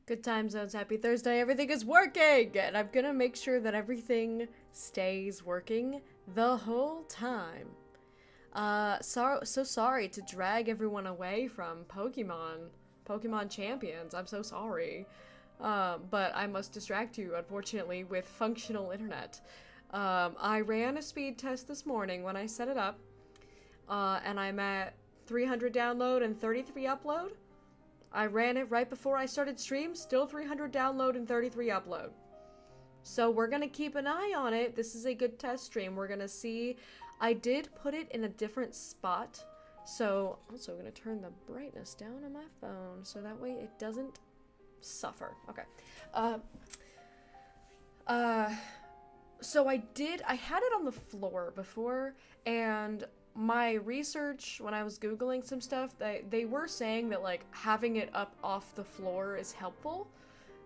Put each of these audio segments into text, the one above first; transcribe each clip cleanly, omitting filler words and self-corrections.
Good time zones, happy Thursday, everything is working! And I'm gonna make sure that everything stays working the whole time. So sorry to drag everyone away from Pokemon Champions, I'm so sorry. But I must distract you, unfortunately, with functional internet. I ran a speed test this morning when I set it up, and I'm at 300 download and 33 upload. I ran it right before I started stream, still 300 download and 33 upload. So we're gonna keep an eye on it. This is a good test stream. We're gonna see. I did put it in a different spot. So also I'm gonna turn the brightness down on my phone so that way it doesn't suffer. Okay. So I had it on the floor before, and my research when I was Googling some stuff, they were saying that like having it up off the floor is helpful.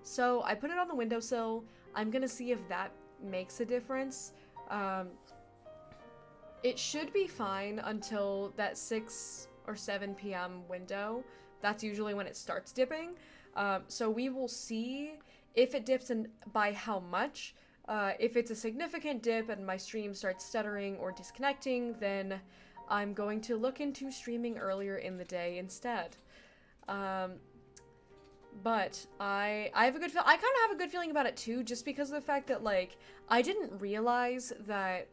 So I put it on the windowsill. I'm gonna see if that makes a difference. It should be fine until that 6 or 7 p.m. window. That's usually when it starts dipping. So we will see if it dips and by how much. If it's a significant dip and my stream starts stuttering or disconnecting, then I'm going to look into streaming earlier in the day instead. But I have a good feel. I kind of have a good feeling about it too, just because of the fact that like I didn't realize that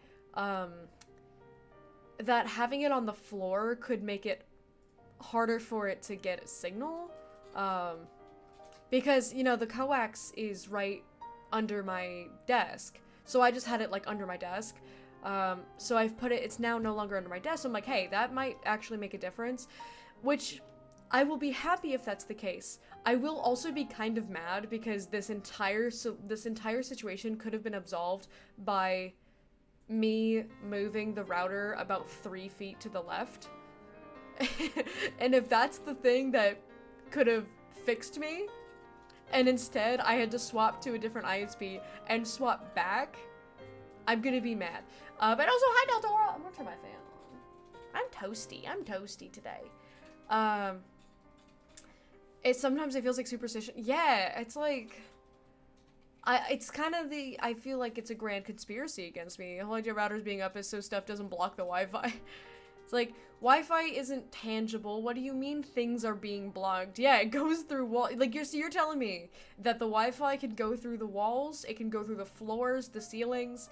that having it on the floor could make it harder for it to get a signal. Because you know the coax is right under my desk, so I just had it like under my desk. So I've put it, it's now no longer under my desk, so I'm like, hey, that might actually make a difference, which I will be happy if that's the case. I will also be kind of mad because this entire situation could have been absolved by me moving the router about 3 feet to the left. And if that's the thing that could have fixed me, and instead I had to swap to a different ISP and swap back, I'm gonna be mad. But also, hi Deldora! I'm gonna turn my fan on. I'm toasty today. Sometimes it feels like superstition. Yeah, it's like, it's kind of I feel like it's a grand conspiracy against me. The whole idea of routers being up is so stuff doesn't block the Wi-Fi. It's like, Wi-Fi isn't tangible. What do you mean things are being blocked? Yeah, it goes through wall. Like, you're telling me that the Wi-Fi can go through the walls, it can go through the floors, the ceilings,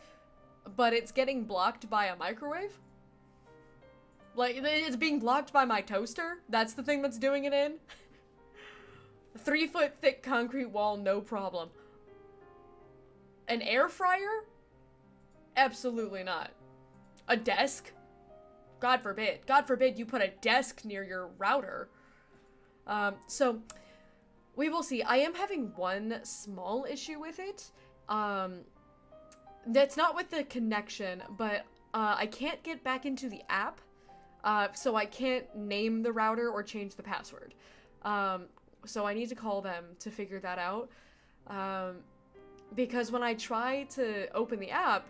but it's getting blocked by a microwave? Like, it's being blocked by my toaster? That's the thing that's doing it in? 3 foot thick concrete wall, no problem. An air fryer? Absolutely not. A desk? God forbid. God forbid you put a desk near your router. So, we will see. I am having one small issue with it. That's not with the connection, but I can't get back into the app. So I can't name the router or change the password. So I need to call them to figure that out. Because when I try to open the app,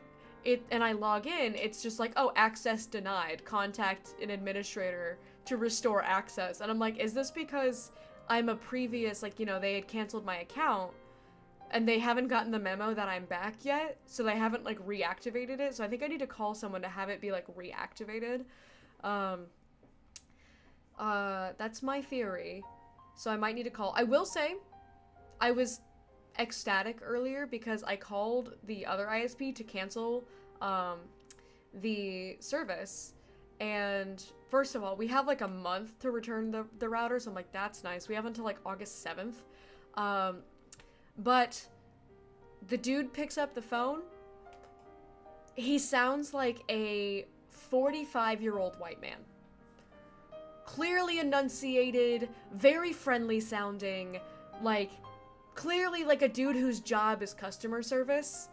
and I log in, it's just like, oh, access denied. Contact an administrator to restore access. And I'm like, is this because I'm a previous, like, you know, they had canceled my account and they haven't gotten the memo that I'm back yet? So they haven't, like, reactivated it. So I think I need to call someone to have it be, like, reactivated. That's my theory. So I might need to call. I will say, I was ecstatic earlier because I called the other ISP to cancel the service, and first of all, we have like a month to return the router, so I'm like, that's nice. We have until like August 7th. But the dude picks up the phone. He sounds like a 45-year-old white man. Clearly enunciated, very friendly sounding, like clearly like a dude whose job is customer service.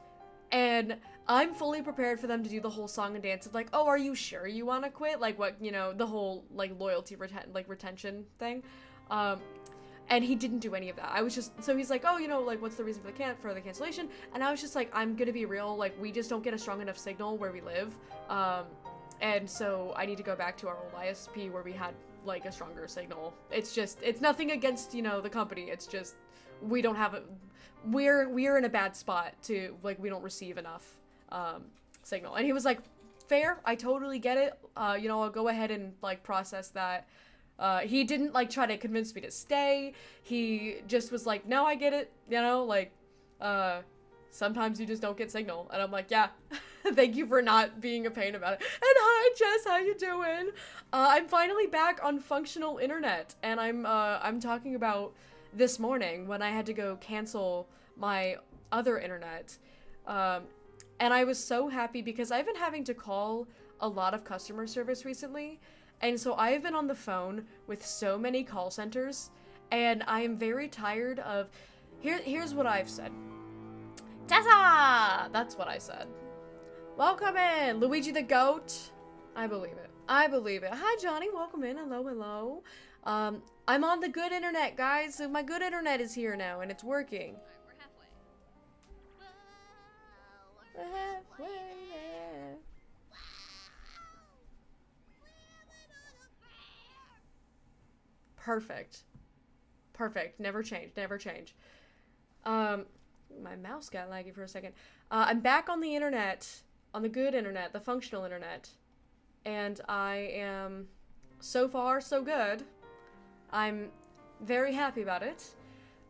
And I'm fully prepared for them to do the whole song and dance of like, oh, are you sure you want to quit? Like what, you know, the whole like loyalty retention thing. And he didn't do any of that. I was just, so he's like, oh, you know, like what's the reason for the cancellation? And I was just like, I'm gonna be real, like we just don't get a strong enough signal where we live. And so I need to go back to our old ISP where we had like a stronger signal. It's nothing against, you know, the company. It's just, we don't have we're in a bad spot to, like, we don't receive enough, signal. And he was like, fair, I totally get it. You know, I'll go ahead and like process that. He didn't like try to convince me to stay. He just was like, no, I get it. You know, like, sometimes you just don't get signal. And I'm like, yeah, thank you for not being a pain about it. And hi, Jess, how you doing? I'm finally back on functional internet, and I'm talking about this morning when I had to go cancel my other internet. And I was so happy because I've been having to call a lot of customer service recently. And so I've been on the phone with so many call centers, and I am very tired of, here's what I've said. Tessa! That's what I said. Welcome in, Luigi the Goat. I believe it. I believe it. Hi, Johnny. Welcome in. Hello, hello. I'm on the good internet, guys. So my good internet is here now, and it's working. We're halfway there. Perfect. Perfect. Never change. Never change. My mouse got laggy for a second. I'm back on the internet, on the good internet, the functional internet, and I am, so far, so good. I'm very happy about it.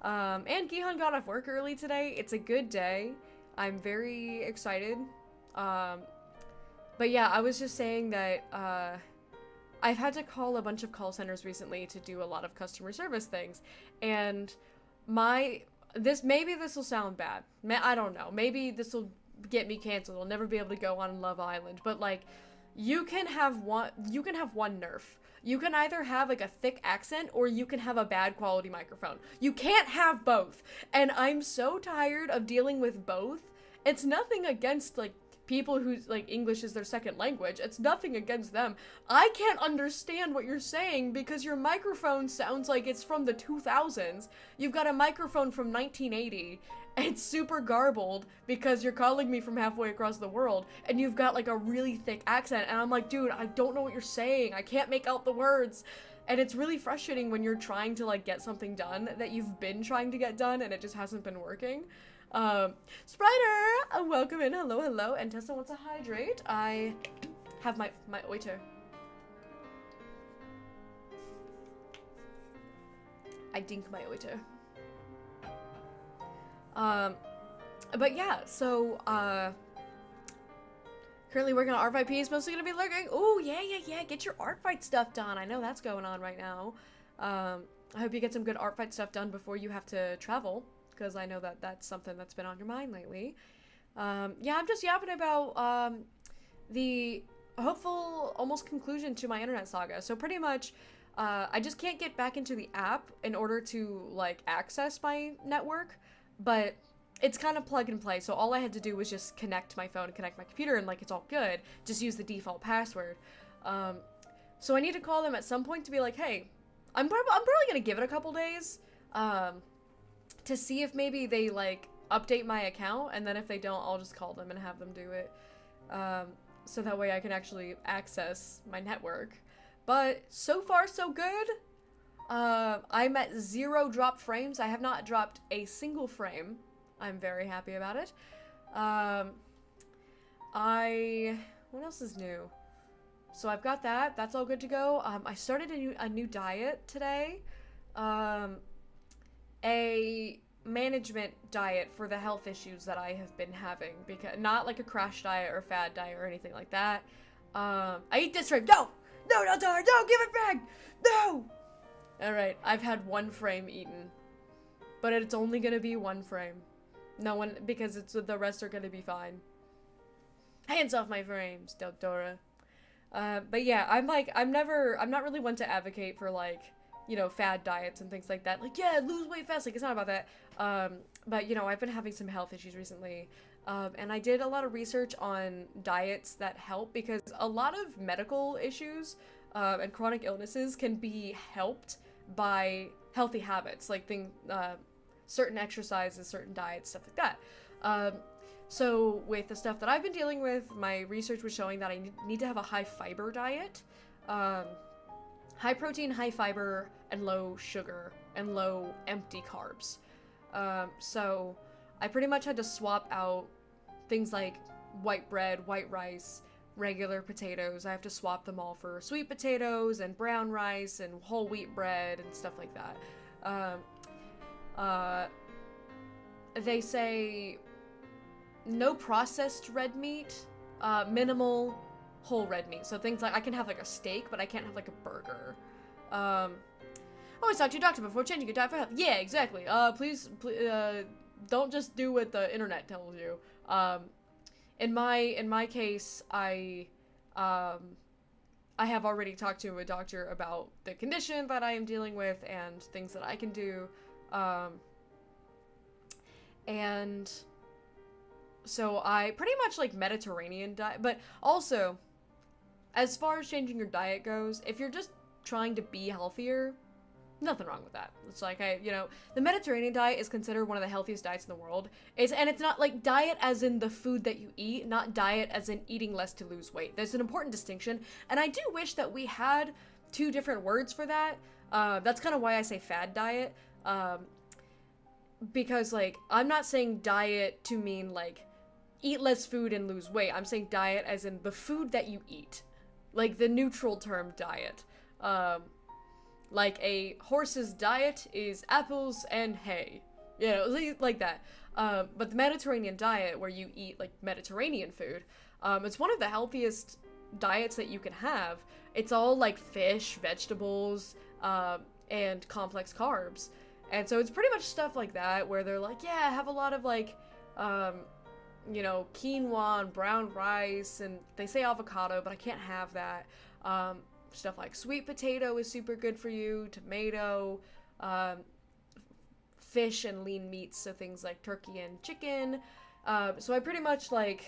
And Gihan got off work early today. It's a good day. I'm very excited. But yeah, I was just saying that, I've had to call a bunch of call centers recently to do a lot of customer service things, and maybe this will sound bad. I don't know. Maybe this will get me canceled. I'll never be able to go on Love Island. But like, you can have one nerf. You can either have like a thick accent or you can have a bad quality microphone. You can't have both. And I'm so tired of dealing with both. It's nothing against like people who like English is their second language. It's nothing against them. I can't understand what you're saying because your microphone sounds like it's from the 2000s. You've got a microphone from 1980. It's super garbled because you're calling me from halfway across the world, and you've got like a really thick accent, and I'm like, dude, I don't know what you're saying. I can't make out the words. And it's really frustrating when you're trying to like get something done that you've been trying to get done and it just hasn't been working. Sprider, welcome in. Hello, hello. And Tessa wants to hydrate. I have my oiter. I dink my oiter. But yeah, so, currently working on art fight P is mostly gonna be lurking. Oh, yeah. Get your art fight stuff done. I know that's going on right now. I hope you get some good art fight stuff done before you have to travel, because I know that that's something that's been on your mind lately. Yeah, I'm just yapping about, the hopeful almost conclusion to my internet saga. So pretty much, I just can't get back into the app in order to, like, access my network, but it's kind of plug and play, so all I had to do was just connect my phone, connect my computer, and, like, it's all good. Just use the default password. So I need to call them at some point to be like, hey, I'm probably gonna give it a couple days, to see if maybe they, like, update my account, and then if they don't, I'll just call them and have them do it. So that way I can actually access my network. But so far, so good. I'm at 0 dropped frames. I have not dropped a single frame. I'm very happy about it. What else is new? So I've got that. That's all good to go. I started a new diet today. A management diet for the health issues that I have been having, because not like a crash diet or fad diet or anything like that. I eat this frame. No, not hard. No, give it back. No. All right, I've had 1 frame eaten, but it's only gonna be 1 frame. No one, because the rest are gonna be fine. Hands off my frames, Dora. But yeah, I'm not really one to advocate for, like, you know, fad diets and things like that. Like, yeah, lose weight fast. Like, it's not about that. But, you know, I've been having some health issues recently. And I did a lot of research on diets that help, because a lot of medical issues and chronic illnesses can be helped by healthy habits, like certain exercises, certain diets, stuff like that. So with the stuff that I've been dealing with, my research was showing that I need to have a high fiber diet. High protein, high fiber, and low sugar, and low empty carbs. So I pretty much had to swap out things like white bread, white rice, regular potatoes. I have to swap them all for sweet potatoes and brown rice and whole wheat bread and stuff like that. They say no processed red meat, minimal whole red meat. So things like, I can have like a steak, but I can't have like a burger. Always talk to your doctor before changing your diet for health. Yeah, exactly. Please, don't just do what the internet tells you. In my case, I have already talked to a doctor about the condition that I am dealing with and things that I can do. And so I pretty much like Mediterranean diet, but also, as far as changing your diet goes, if you're just trying to be healthier, nothing wrong with that. It's like, the Mediterranean diet is considered one of the healthiest diets in the world. And it's not like diet as in the food that you eat, not diet as in eating less to lose weight. There's an important distinction, and I do wish that we had two different words for that. That's kind of why I say fad diet, because, like, I'm not saying diet to mean, like, eat less food and lose weight. I'm saying diet as in the food that you eat. Like, the neutral term diet. Like a horse's diet is apples and hay. Like that. But the Mediterranean diet, where you eat, like, Mediterranean food, it's one of the healthiest diets that you can have. It's all, like, fish, vegetables, and complex carbs. And so it's pretty much stuff like that, where they're like, yeah, have a lot of, like, quinoa and brown rice, and they say avocado, but I can't have that. Stuff like sweet potato is super good for you, tomato, fish and lean meats, so things like turkey and chicken. So I pretty much, like,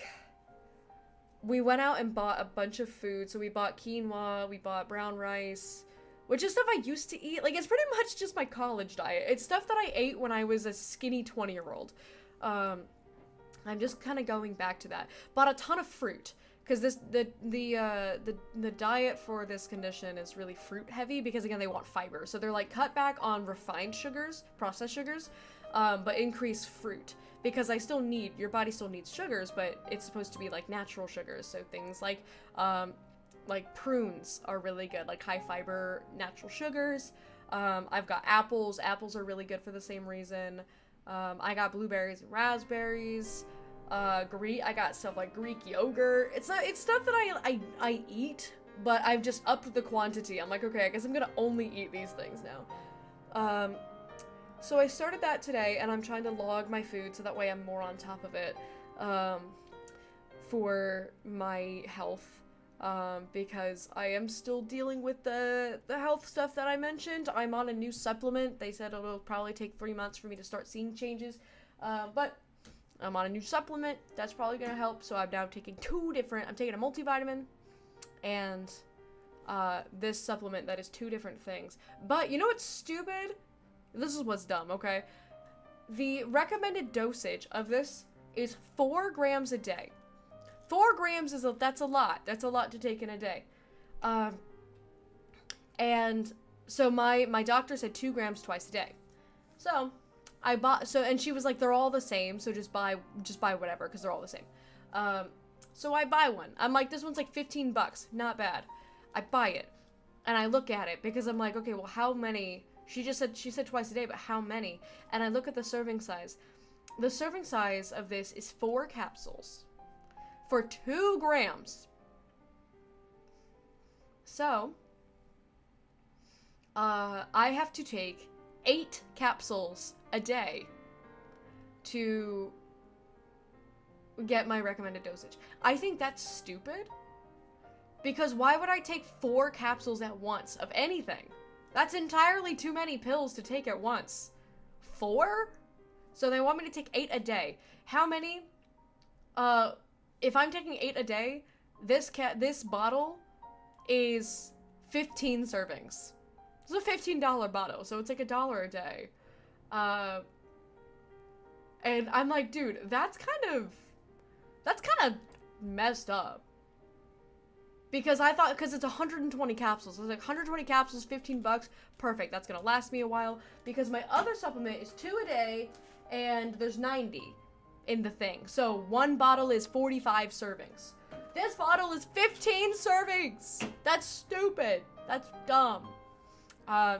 we went out and bought a bunch of food. So we bought quinoa, we bought brown rice, which is stuff I used to eat. Like, it's pretty much just my college diet. It's stuff that I ate when I was a skinny 20-year-old. I'm just kind of going back to that. Bought a ton of fruit, because the diet for this condition is really fruit heavy, because again, they want fiber. So they're like, cut back on refined sugars, processed sugars, but increase fruit, because your body still needs sugars, but it's supposed to be like natural sugars. So things like prunes are really good, like high fiber natural sugars. I've got apples. Apples are really good for the same reason. I got blueberries and raspberries. I got stuff like Greek yogurt. It's stuff that I eat, but I've just upped the quantity. I'm like, okay, I guess I'm gonna only eat these things now. So I started that today, and I'm trying to log my food so that way I'm more on top of it, for my health, because I am still dealing with the health stuff that I mentioned. I'm on a new supplement. They said it'll probably take 3 months for me to start seeing changes, but I'm on a new supplement. That's probably gonna help. So I'm now taking I'm taking a multivitamin and this supplement that is 2 different things. But you know what's stupid? This is what's dumb, okay? The recommended dosage of this is 4 grams a day. 4 grams that's a lot. That's a lot to take in a day. And so my doctor said 2 grams twice a day. So I bought, and she was like, they're all the same, so just buy whatever, because they're all the same. So I buy one. I'm like, this one's like $15, not bad. I buy it, and I look at it, because I'm like, okay, well, how many? She said twice a day, but how many? And I look at the serving size. The serving size of this is 4 capsules for 2 grams. So, I have to take 8 capsules a day to get my recommended dosage. I think that's stupid, because why would I take 4 capsules at once of anything? That's entirely too many pills to take at once. 4? So they want me to take 8 a day. How many? If I'm taking 8 a day, this bottle is 15 servings. It's a $15 bottle, so it's like $1 a day. And I'm like, dude, that's kind of That's kind of messed up. Because I thought, because it's 120 capsules. I was like, 120 capsules, 15 bucks. Perfect. That's going to last me a while. Because my other supplement is 2 a day, and there's 90 in the thing. So one bottle is 45 servings. This bottle is 15 servings. That's stupid. That's dumb.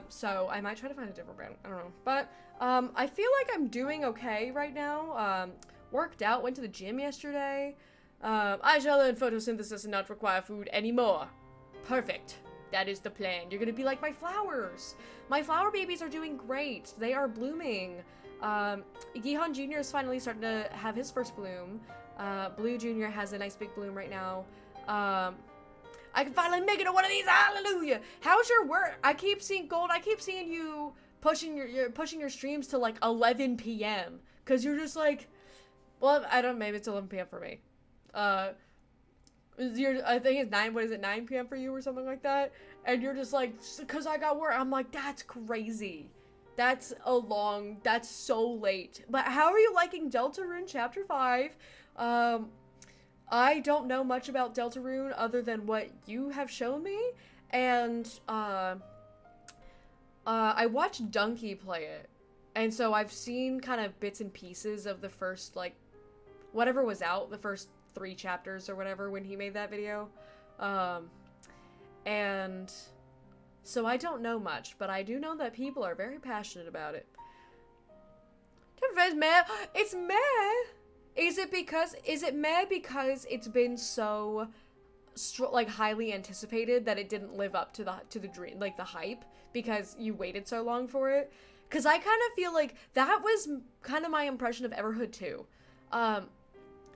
So I might try to find a different brand. I don't know. But I feel like I'm doing okay right now. Worked out, went to the gym yesterday. I shall learn photosynthesis and not require food anymore. Perfect. That is the plan. You're gonna be like my flowers. My flower babies are doing great. They are blooming. Gihan Jr. is finally starting to have his first bloom. Blue Jr. has a nice big bloom right now. I can finally make it to one of these. Hallelujah. How's your work? I keep seeing Gold. I keep seeing you pushing your streams to like 11 p.m. Cause you're just like, well, I don't. Maybe it's 11 p.m. for me. I think it's 9, what is it, 9 p.m. for you or something like that? And you're just like, cause I got work. I'm like, that's crazy. That's so late. But how are you liking Deltarune Chapter 5? I don't know much about Deltarune other than what you have shown me. And, I watched Donkey play it. And so I've seen kind of bits and pieces of the first, like, whatever was out, the first 3 chapters or whatever when he made that video. And so I don't know much, but I do know that people are very passionate about it. It's meh. Is it meh because it's been so like highly anticipated that it didn't live up to the dream, like the hype, because you waited so long for it? Because I kind of feel like that was kind of my impression of Everhood 2.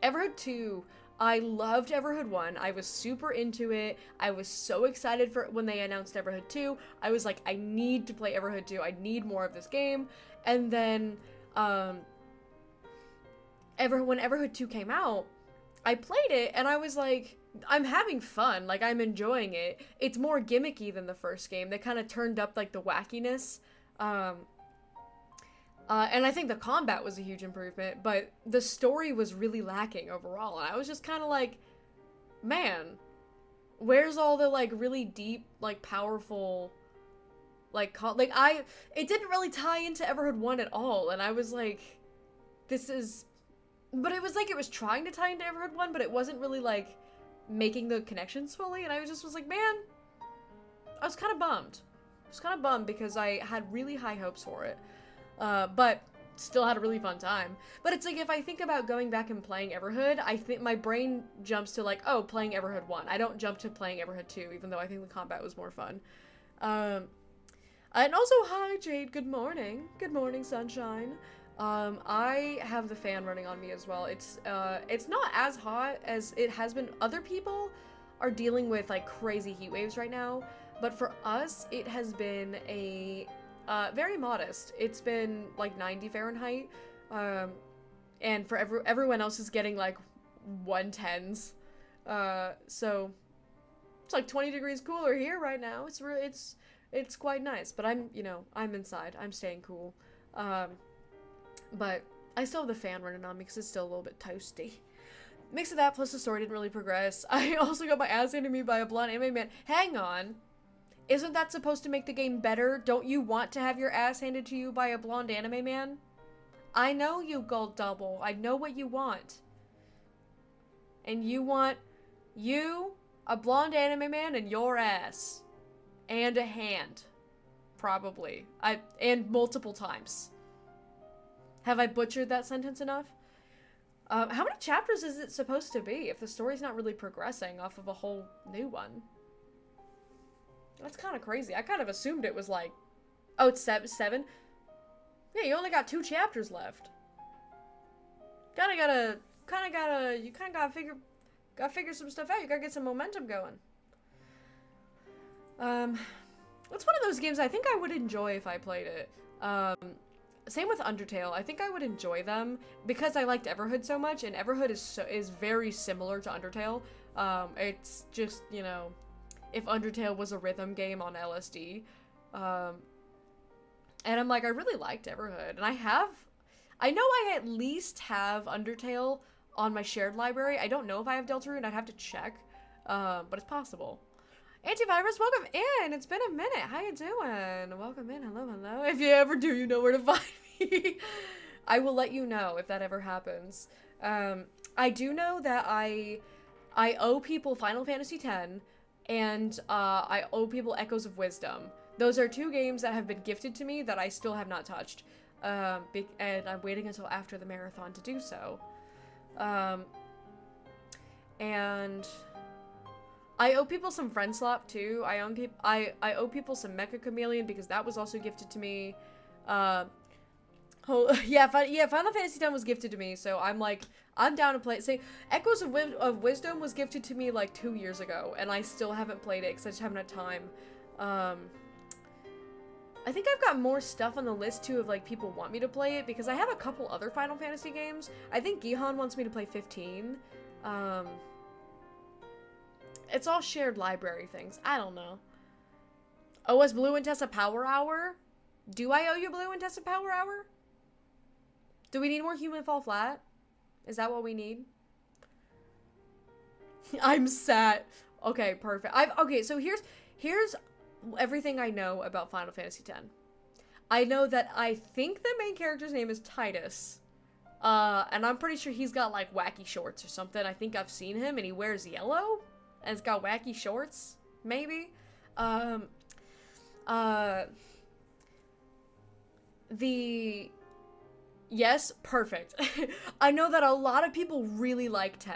Everhood 2, I loved Everhood 1. I was super into it. I was so excited for when they announced Everhood 2. I was like, I need to play Everhood 2. I need more of this game. And then, when Everhood 2 came out, I played it and I was like, I'm having fun. Like, I'm enjoying it. It's more gimmicky than the first game. They kind of turned up, like, the wackiness. And I think the combat was a huge improvement, but the story was really lacking overall. And I was just kind of like, man, where's all the, like, really deep, like, powerful, like, it didn't really tie into Everhood 1 at all. And I was like, but it was like it was trying to tie into Everhood 1, but it wasn't really, like, making the connections fully. And I was like, man, I was kind of bummed. I was kind of bummed because I had really high hopes for it. But still had a really fun time. But it's like, if I think about going back and playing Everhood, I think my brain jumps to like, oh, playing Everhood 1. I don't jump to playing Everhood 2, even though I think the combat was more fun. And also, hi, Jade, good morning. Good morning, sunshine. I have the fan running on me as well. It's not as hot as it has been. Other people are dealing with, like, crazy heat waves right now. But for us, it has been very modest. It's been like 90 Fahrenheit, and for everyone else is getting like 110s. So it's like 20 degrees cooler here right now. It's quite nice, but I'm inside. I'm staying cool. But I still have the fan running on me because it's still a little bit toasty. Mix of that plus the story didn't really progress. I also got my ass handed to me by a blonde anime man. Hang on. Isn't that supposed to make the game better? Don't you want to have your ass handed to you by a blonde anime man? I know you, Gold Double. I know what you want. And you want a blonde anime man, and your ass. And a hand. Probably. And multiple times. Have I butchered that sentence enough? How many chapters is it supposed to be if the story's not really progressing off of a whole new one? That's kind of crazy. I kind of assumed it was like, oh, it's seven? Yeah, you only got 2 chapters left. You gotta figure some stuff out. You gotta get some momentum going. It's one of those games I think I would enjoy if I played it. Same with Undertale. I think I would enjoy them because I liked Everhood so much, and Everhood is very similar to Undertale. It's just, if Undertale was a rhythm game on LSD. And I'm like, I really liked Everhood. And I know I at least have Undertale on my shared library. I don't know if I have Deltarune. I'd have to check, but it's possible. Antivirus, welcome in. It's been a minute. How you doing? Welcome in. Hello, hello. If you ever do, you know where to find me. I will let you know if that ever happens. I do know that I owe people Final Fantasy X, and I owe people Echoes of Wisdom. Those are 2 games that have been gifted to me that I still have not touched. And I'm waiting until after the marathon to do so. And I owe people some Friend Slop too. I owe people some Mecha Chameleon because that was also gifted to me. Yeah, Final Fantasy X was gifted to me, so I'm down to play it. Say, Echoes of Wisdom was gifted to me like 2 years ago, and I still haven't played it because I just haven't had time. I think I've got more stuff on the list too of like people want me to play it because I have a couple other Final Fantasy games. I think Gihan wants me to play 15. It's all shared library things. I don't know. Oh, was Blue and Tessa Power Hour? Do I owe you Blue and Tessa Power Hour? Do we need more Human Fall Flat? Is that what we need? I'm sad. Okay, perfect. Okay, so here's everything I know about Final Fantasy X. I know that I think the main character's name is Titus. And I'm pretty sure he's got like wacky shorts or something. I think I've seen him and he wears yellow and it's got wacky shorts, maybe. Yes, perfect. I know that a lot of people really like 10.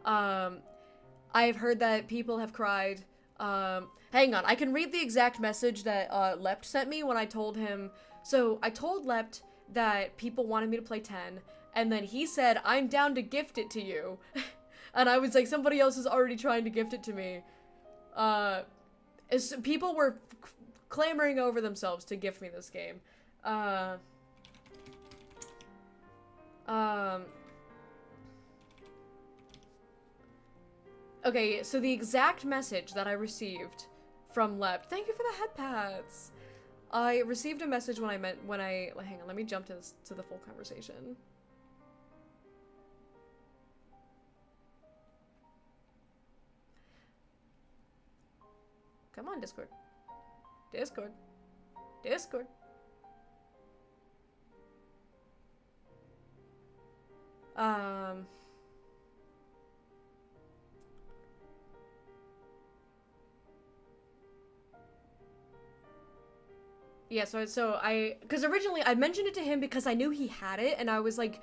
I've heard that people have cried. Hang on, I can read the exact message that Lept sent me when I told him. So I told Lept that people wanted me to play 10, and then he said, I'm down to gift it to you. And I was like, somebody else is already trying to gift it to me. People were clamoring over themselves to gift me this game. Okay, so the exact message that I received from Lept, thank you for the head pats. I received a message hang on, let me jump to the full conversation. Come on, Discord. Discord. Discord. Yeah, because originally I mentioned it to him because I knew he had it, and I was like,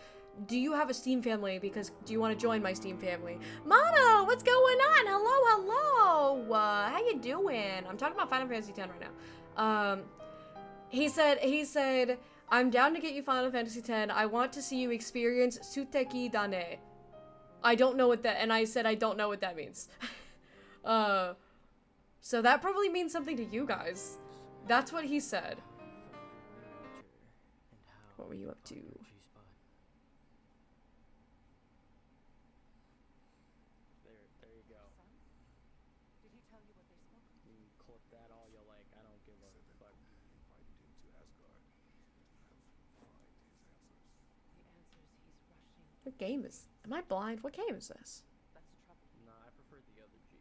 do you have a Steam family? Because do you want to join my Steam family? Mono, what's going on? Hello, hello. How you doing? I'm talking about Final Fantasy X right now. He said, I'm down to get you Final Fantasy X. I want to see you experience Suteki Dane. I don't know what that, and I said I don't know what that means. So that probably means something to you guys. That's what he said. What were you up to? There you go. Did he tell you what they spoke? You can clip that all you like. I don't give a fuck. Invited him to Asgard. Find his answers. The answers he's rushing. What game is? Am I blind? What game is this? That's trouble. Nah, I prefer the other G.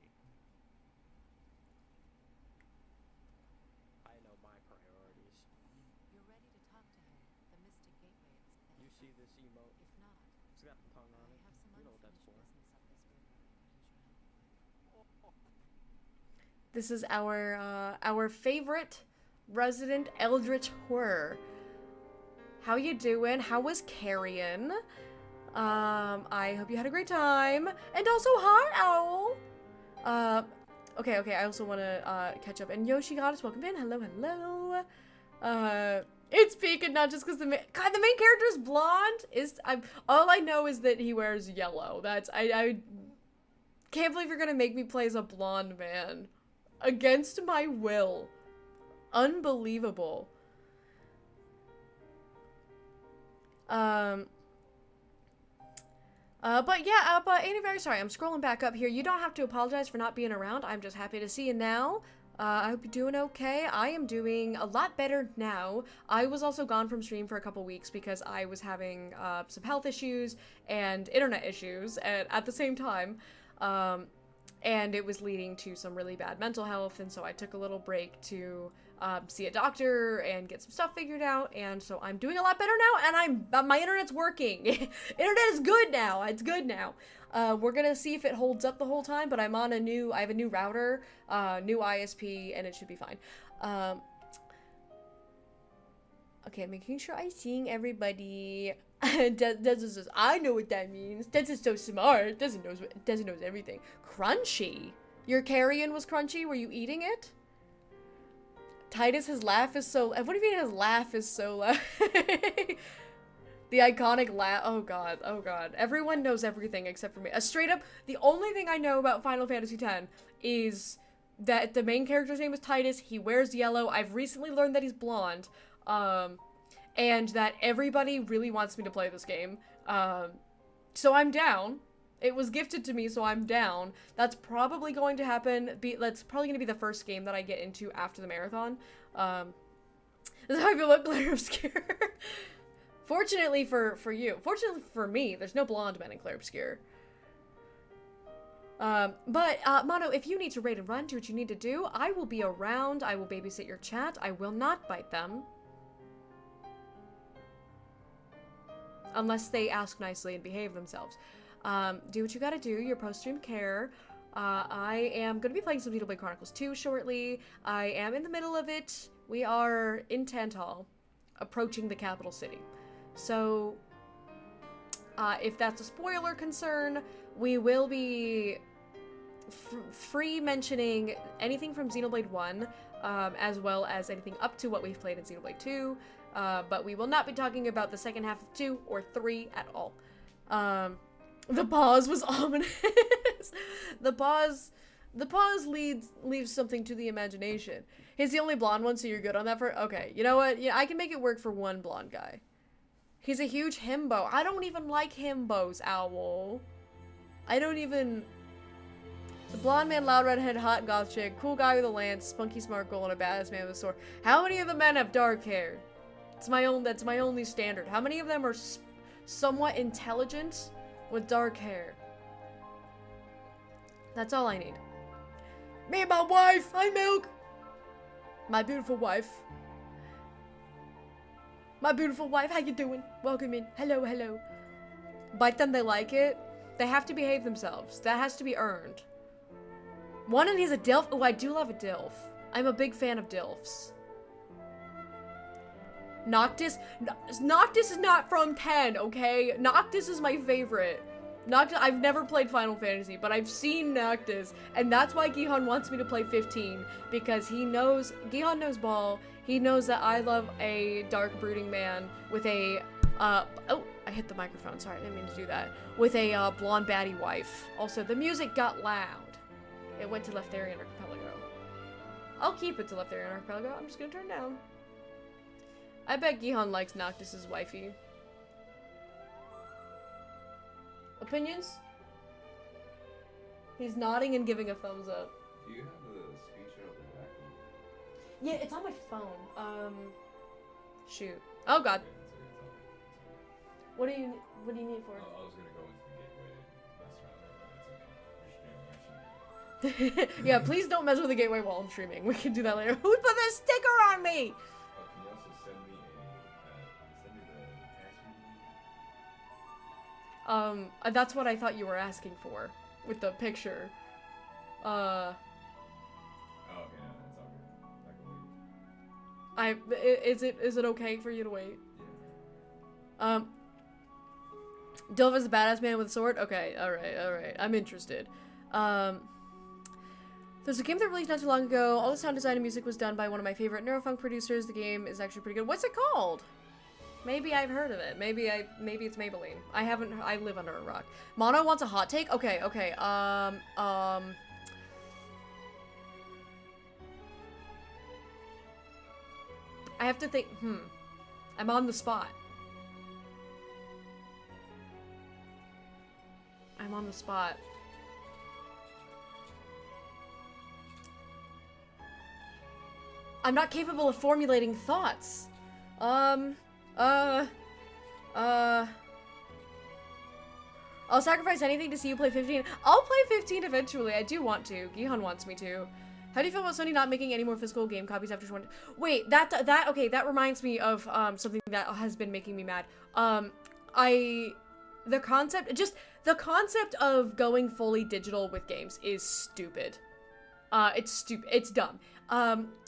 I know my priorities. You're ready to talk to him. The Mystic Gateway is You see this emote? If not, It's got the tongue on I it. have some You know what that's unfinished for. business up this river. This is our favorite resident eldritch horror. How you doing? How was Carrion? I hope you had a great time. And also, hi, Owl. Okay, I also want to, catch up. And Yoshi Goddess, welcome in. Hello, hello. It's Pika, not just because the main character is blonde. All I know is that he wears yellow. I can't believe you're gonna make me play as a blonde man. Against my will. Unbelievable. But Annie, very sorry. I'm scrolling back up here. You don't have to apologize for not being around. I'm just happy to see you now. I hope you're doing okay. I am doing a lot better now. I was also gone from stream for a couple weeks because I was having some health issues and internet issues at the same time. And it was leading to some really bad mental health, and so I took a little break to see a doctor and get some stuff figured out, and so I'm doing a lot better now, and my internet's working. Internet is good now. It's good now. We're gonna see if it holds up the whole time, but I have a new router, new ISP, and it should be fine. Okay, making sure I'm seeing everybody. Des says, I know what that means. Des is so smart. Des knows everything. Crunchy. Your carrion was crunchy? Were you eating it? Titus, his laugh is so... What do you mean his laugh is so loud? The iconic laugh. Oh god, oh god. Everyone knows everything except for me. Straight up, the only thing I know about Final Fantasy X is that the main character's name is Titus. He wears yellow. I've recently learned that he's blonde. And that everybody really wants me to play this game. So I'm down. It was gifted to me, so I'm down. That's probably going to happen. That's probably going to be the first game that I get into after the marathon. This is how I feel about Claire Obscure. Fortunately for you. Fortunately for me, there's no blonde men in Claire Obscure. Mono, if you need to raid and run, do what you need to do. I will be around. I will babysit your chat. I will not bite them. Unless they ask nicely and behave themselves. Do what you gotta do, your post-stream care. I am gonna be playing some Xenoblade Chronicles 2 shortly. I am in the middle of it. We are in Tantal, approaching the capital city. So, if that's a spoiler concern, we will be free mentioning anything from Xenoblade 1, as well as anything up to what we've played in Xenoblade 2. But we will not be talking about the second half of 2 or 3 at all. The pause was ominous. The pause leaves something to the imagination. He's the only blonde one, so you're good on that for... Okay, you know what? Yeah, I can make it work for one blonde guy. He's a huge himbo. I don't even like himbos, Owl. I don't even... The blonde man, loud redhead, hot goth chick, cool guy with a lance, spunky smart girl, and a badass man with a sword. How many of the men have dark hair? That's my only standard. How many of them are somewhat intelligent with dark hair? That's all I need. Me and my wife! Hi, Milk! My beautiful wife. My beautiful wife, how you doing? Welcome in. Hello, hello. Bite them, they like it. They have to behave themselves. That has to be earned. One, and he's a DILF. Oh, I do love a DILF. I'm a big fan of DILFs. Noctis is not from 10, okay? Noctis is my favorite. I've never played Final Fantasy, but I've seen Noctis, and that's why Gihan wants me to play 15, because Gihan knows Ball, he knows that I love a dark brooding man with a, oh, I hit the microphone, sorry, I didn't mean to do that, with a, blonde baddie wife. Also, the music got loud. It went to Leftharian Archipelago. I'll keep it to Leftharian Archipelago, I'm just gonna turn down. I bet Gihan likes Noctis's wifey. Opinions? He's nodding and giving a thumbs up. Do you have the speech out the back? Yeah, it's on my phone. Shoot. Oh god. What do you need it for? I was gonna go into the gateway to mess around with it. That's okay. Yeah, please don't mess with the gateway while I'm streaming. We can do that later. Who put this sticker on me? Can you also send me the tax? That's what I thought you were asking for with the picture. Oh, okay, no, it's all good. I can wait. Is it okay for you to wait? Yeah. Dilf is a badass man with a sword? Okay, alright. I'm interested. There's a game that released not too long ago. All the sound design and music was done by one of my favorite neurofunk producers. The game is actually pretty good. What's it called? Maybe I've heard of it. Maybe it's Maybelline. I live under a rock. Mono wants a hot take? Okay. I have to think, I'm on the spot. I'm on the spot. I'm not capable of formulating thoughts. I'll sacrifice anything to see you play 15. I'll play 15 eventually. I do want to. Gihan wants me to. How do you feel about Sony not making any more physical game copies after 20? Wait, okay, that reminds me of something that has been making me mad. The concept of going fully digital with games is stupid. It's stupid. It's dumb.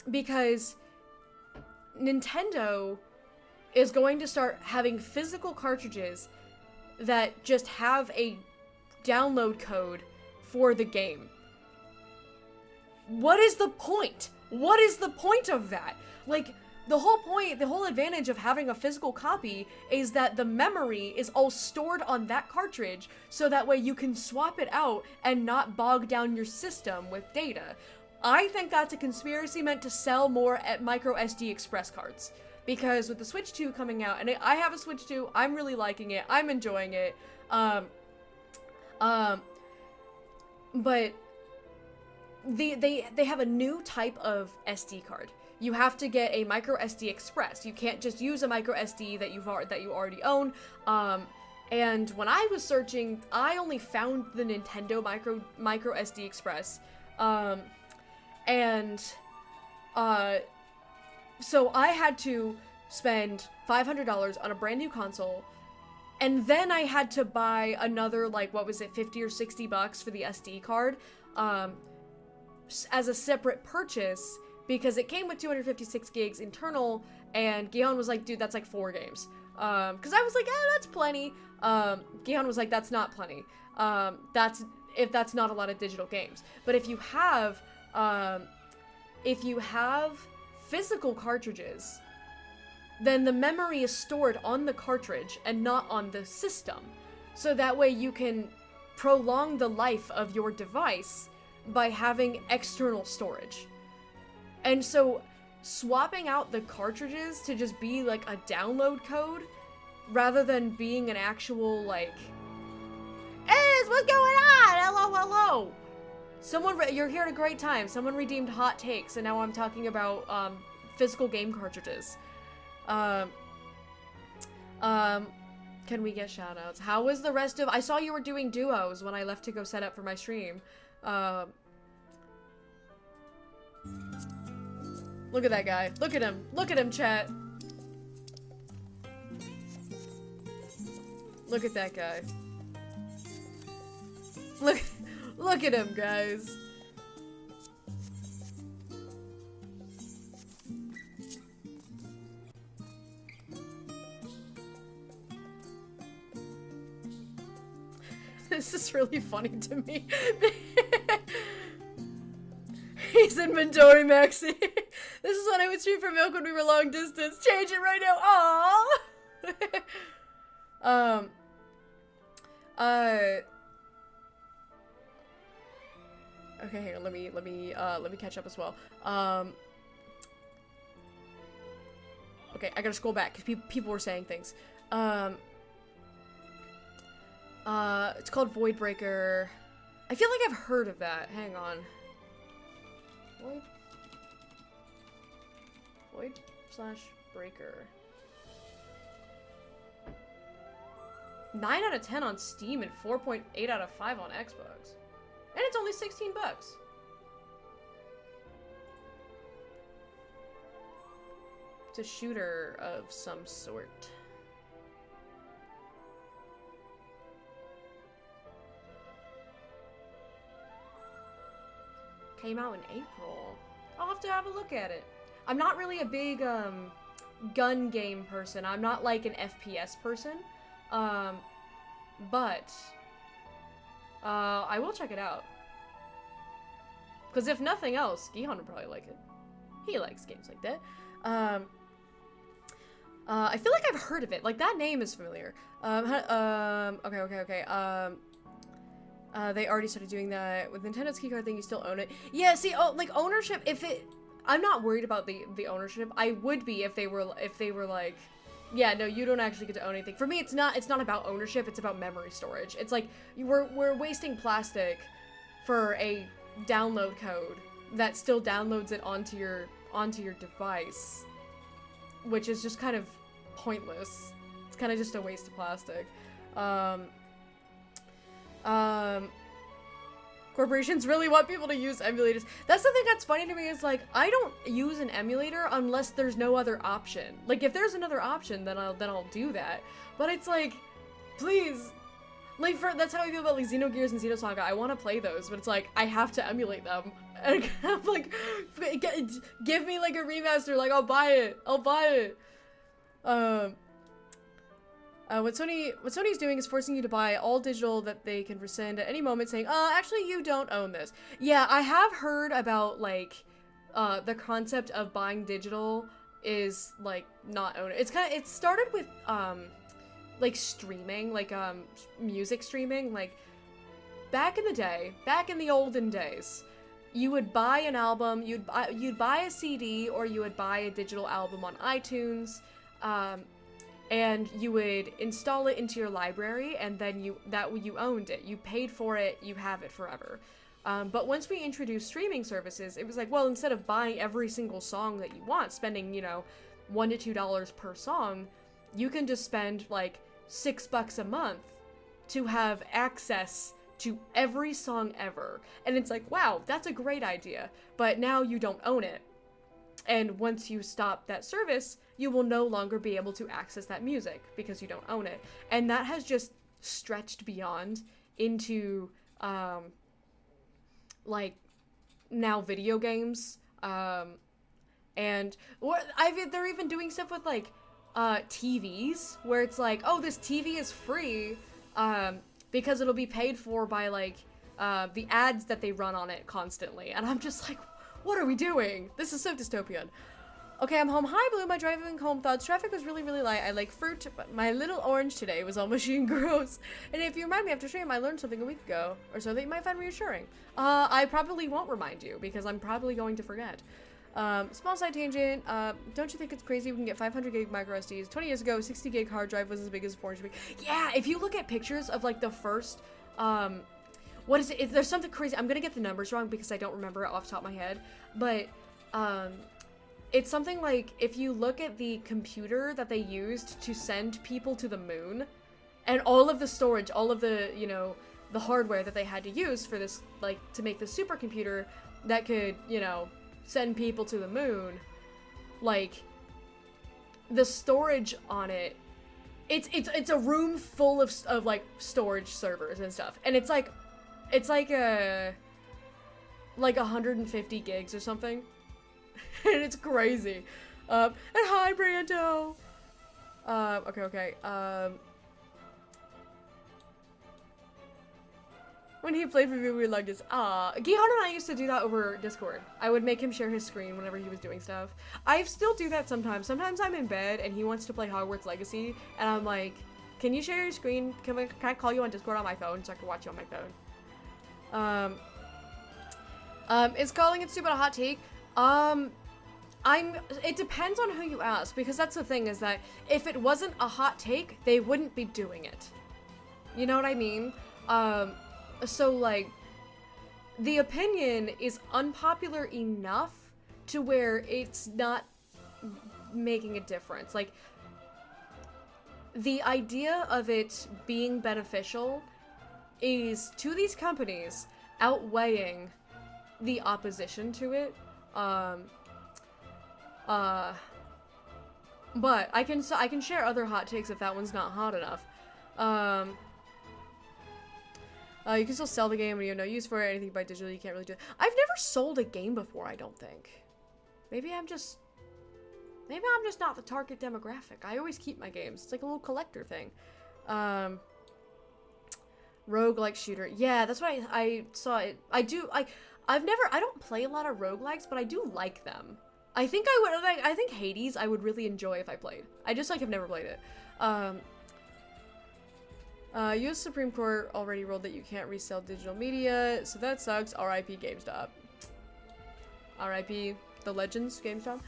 Because Nintendo is going to start having physical cartridges that just have a download code for the game. What is the point? What is the point of that? Like, the whole point, the whole advantage of having a physical copy is that the memory is all stored on that cartridge, so that way you can swap it out and not bog down your system with data. I think that's a conspiracy meant to sell more at micro SD express cards. Because with the Switch 2 coming out, and I have a Switch 2, I'm really liking it, I'm enjoying it, but they have a new type of SD card. You have to get a micro SD express. You can't just use a micro SD that you already own. And when I was searching, I only found the Nintendo micro SD express. So I had to spend $500 on a brand new console, and then I had to buy another, like, what was it, 50 or 60 bucks for the SD card, as a separate purchase, because it came with 256 gigs internal, and Gion was like, dude, that's like 4 games. Because I was like, that's plenty. Gion was like, that's not plenty. That's not a lot of digital games. But if you have physical cartridges, then the memory is stored on the cartridge and not on the system. So that way you can prolong the life of your device by having external storage. And so swapping out the cartridges to just be like a download code rather than being an actual, like, hey, what's going on? Hello. You're here at a great time. Someone redeemed hot takes, and now I'm talking about physical game cartridges. Can we get shoutouts? How was the rest of? I saw you were doing duos when I left to go set up for my stream. Look at that guy. Look at him. Look at him, chat. Look at that guy. Look at him, guys. This is really funny to me. He's inventory maxi. This is what I would stream for Milk when we were long distance. Change it right now. Aww. Okay, hang on, let me catch up as well. Okay, I gotta scroll back, because people were saying things. It's called Voidbreaker. I feel like I've heard of that. Hang on. Void/Breaker. 9 out of 10 on Steam and 4.8 out of 5 on Xbox. And it's only 16 bucks. It's a shooter of some sort. Came out in April. I'll have to have a look at it. I'm not really a big gun game person. I'm not like an FPS person. But I will check it out. Because if nothing else, Gihan would probably like it. He likes games like that. I feel like I've heard of it. Like, that name is familiar. Okay. They already started doing that. With Nintendo's keycard thing, you still own it. Yeah, see, like, ownership, I'm not worried about the ownership. I would be if they were like, yeah, no, you don't actually get to own anything. For me, it's not about ownership, it's about memory storage. It's like, we're wasting plastic for a download code that still downloads it onto onto your device, which is just kind of pointless. It's kind of just a waste of plastic. Corporations really want people to use emulators. That's the thing that's funny to me is like, I don't use an emulator unless there's no other option. Like if there's another option, then I'll do that. But it's like, please, like that's how I feel about like Xenogears and Xenosaga. I want to play those, but it's like I have to emulate them. And I'm like, give me like a remaster. Like I'll buy it. I'll buy it. What Sony's doing is forcing you to buy all digital that they can rescind at any moment, saying, actually you don't own this. Yeah, I have heard about, like, the concept of buying digital is, like, not own it. It started with, like, streaming, like, music streaming, like, back in the day, back in the olden days, you would buy an album, you'd buy a CD, or you would buy a digital album on iTunes, and you would install it into your library, and then you owned it. You paid for it, you have it forever. But once we introduced streaming services, it was like, well, instead of buying every single song that you want, spending, you know, $1 to $2 per song, you can just spend like $6 a month to have access to every song ever. And it's like, wow, that's a great idea. But now you don't own it. And once you stop that service, you will no longer be able to access that music because you don't own it. And that has just stretched beyond into, like, now video games. And they're even doing stuff with, like, TVs, where it's like, oh, this TV is free, because it'll be paid for by, like, the ads that they run on it constantly. And I'm just like, what are we doing? This is so dystopian. Okay, I'm home. Hi, Blue. My driving home thoughts. Traffic was really, really light. I like fruit, but my little orange today was all mushy and gross. And if you remind me after stream, I learned something a week ago, or so that you might find reassuring. I probably won't remind you, because I'm probably going to forget. Small side tangent. Don't you think it's crazy we can get 500 gig micro SDs? 20 years ago, 60 gig hard drive was as big as a 400 gig. Yeah, if you look at pictures of, like, the first, what is it? There's something crazy. I'm gonna get the numbers wrong because I don't remember it off the top of my head. But, it's something like, if you look at the computer that they used to send people to the moon, and all of the storage, all of the, you know, the hardware that they had to use for this, like, to make the supercomputer that could, you know, send people to the moon, like, the storage on it, it's a room full of like, storage servers and stuff. And it's like 150 gigs or something. And it's crazy. And hi, Brando! Okay. When he played for me, we lugged his. Gihon and I used to do that over Discord. I would make him share his screen whenever he was doing stuff. I still do that sometimes. Sometimes I'm in bed and he wants to play Hogwarts Legacy, and I'm like, can you share your screen? Can I call you on Discord on my phone so I can watch you on my phone? Is calling it stupid a hot take? It depends on who you ask, because that's the thing, is that if it wasn't a hot take, they wouldn't be doing it. You know what I mean? So, like, the opinion is unpopular enough to where it's not making a difference. Like, the idea of it being beneficial is, to these companies, outweighing the opposition to it. But I can share other hot takes if that one's not hot enough. You can still sell the game when you have no use for it. Anything by digital, you can't really do it. I've never sold a game before, I don't think. Maybe I'm just not the target demographic. I always keep my games. It's like a little collector thing. Roguelike shooter. Yeah, that's what I saw it. I don't play a lot of roguelikes, but I do like them. I think I think Hades I would really enjoy if I played. I just, like, have never played it. US Supreme Court already ruled that you can't resell digital media, so that sucks. RIP GameStop. RIP The Legends GameStop.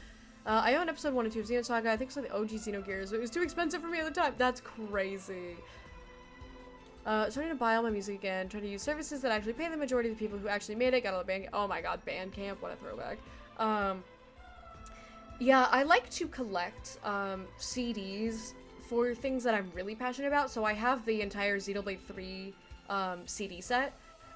I own episode 1 and 2 of Xenosaga. I think it's like the OG Xenogears. It was too expensive for me at the time. That's crazy. Starting to buy all my music again. Trying to use services that actually pay the majority of the people who actually made it. Got all the Bandcamp. Oh my god, Bandcamp. What a throwback. Yeah, I like to collect CDs for things that I'm really passionate about. So I have the entire Xenoblade 3 CD set.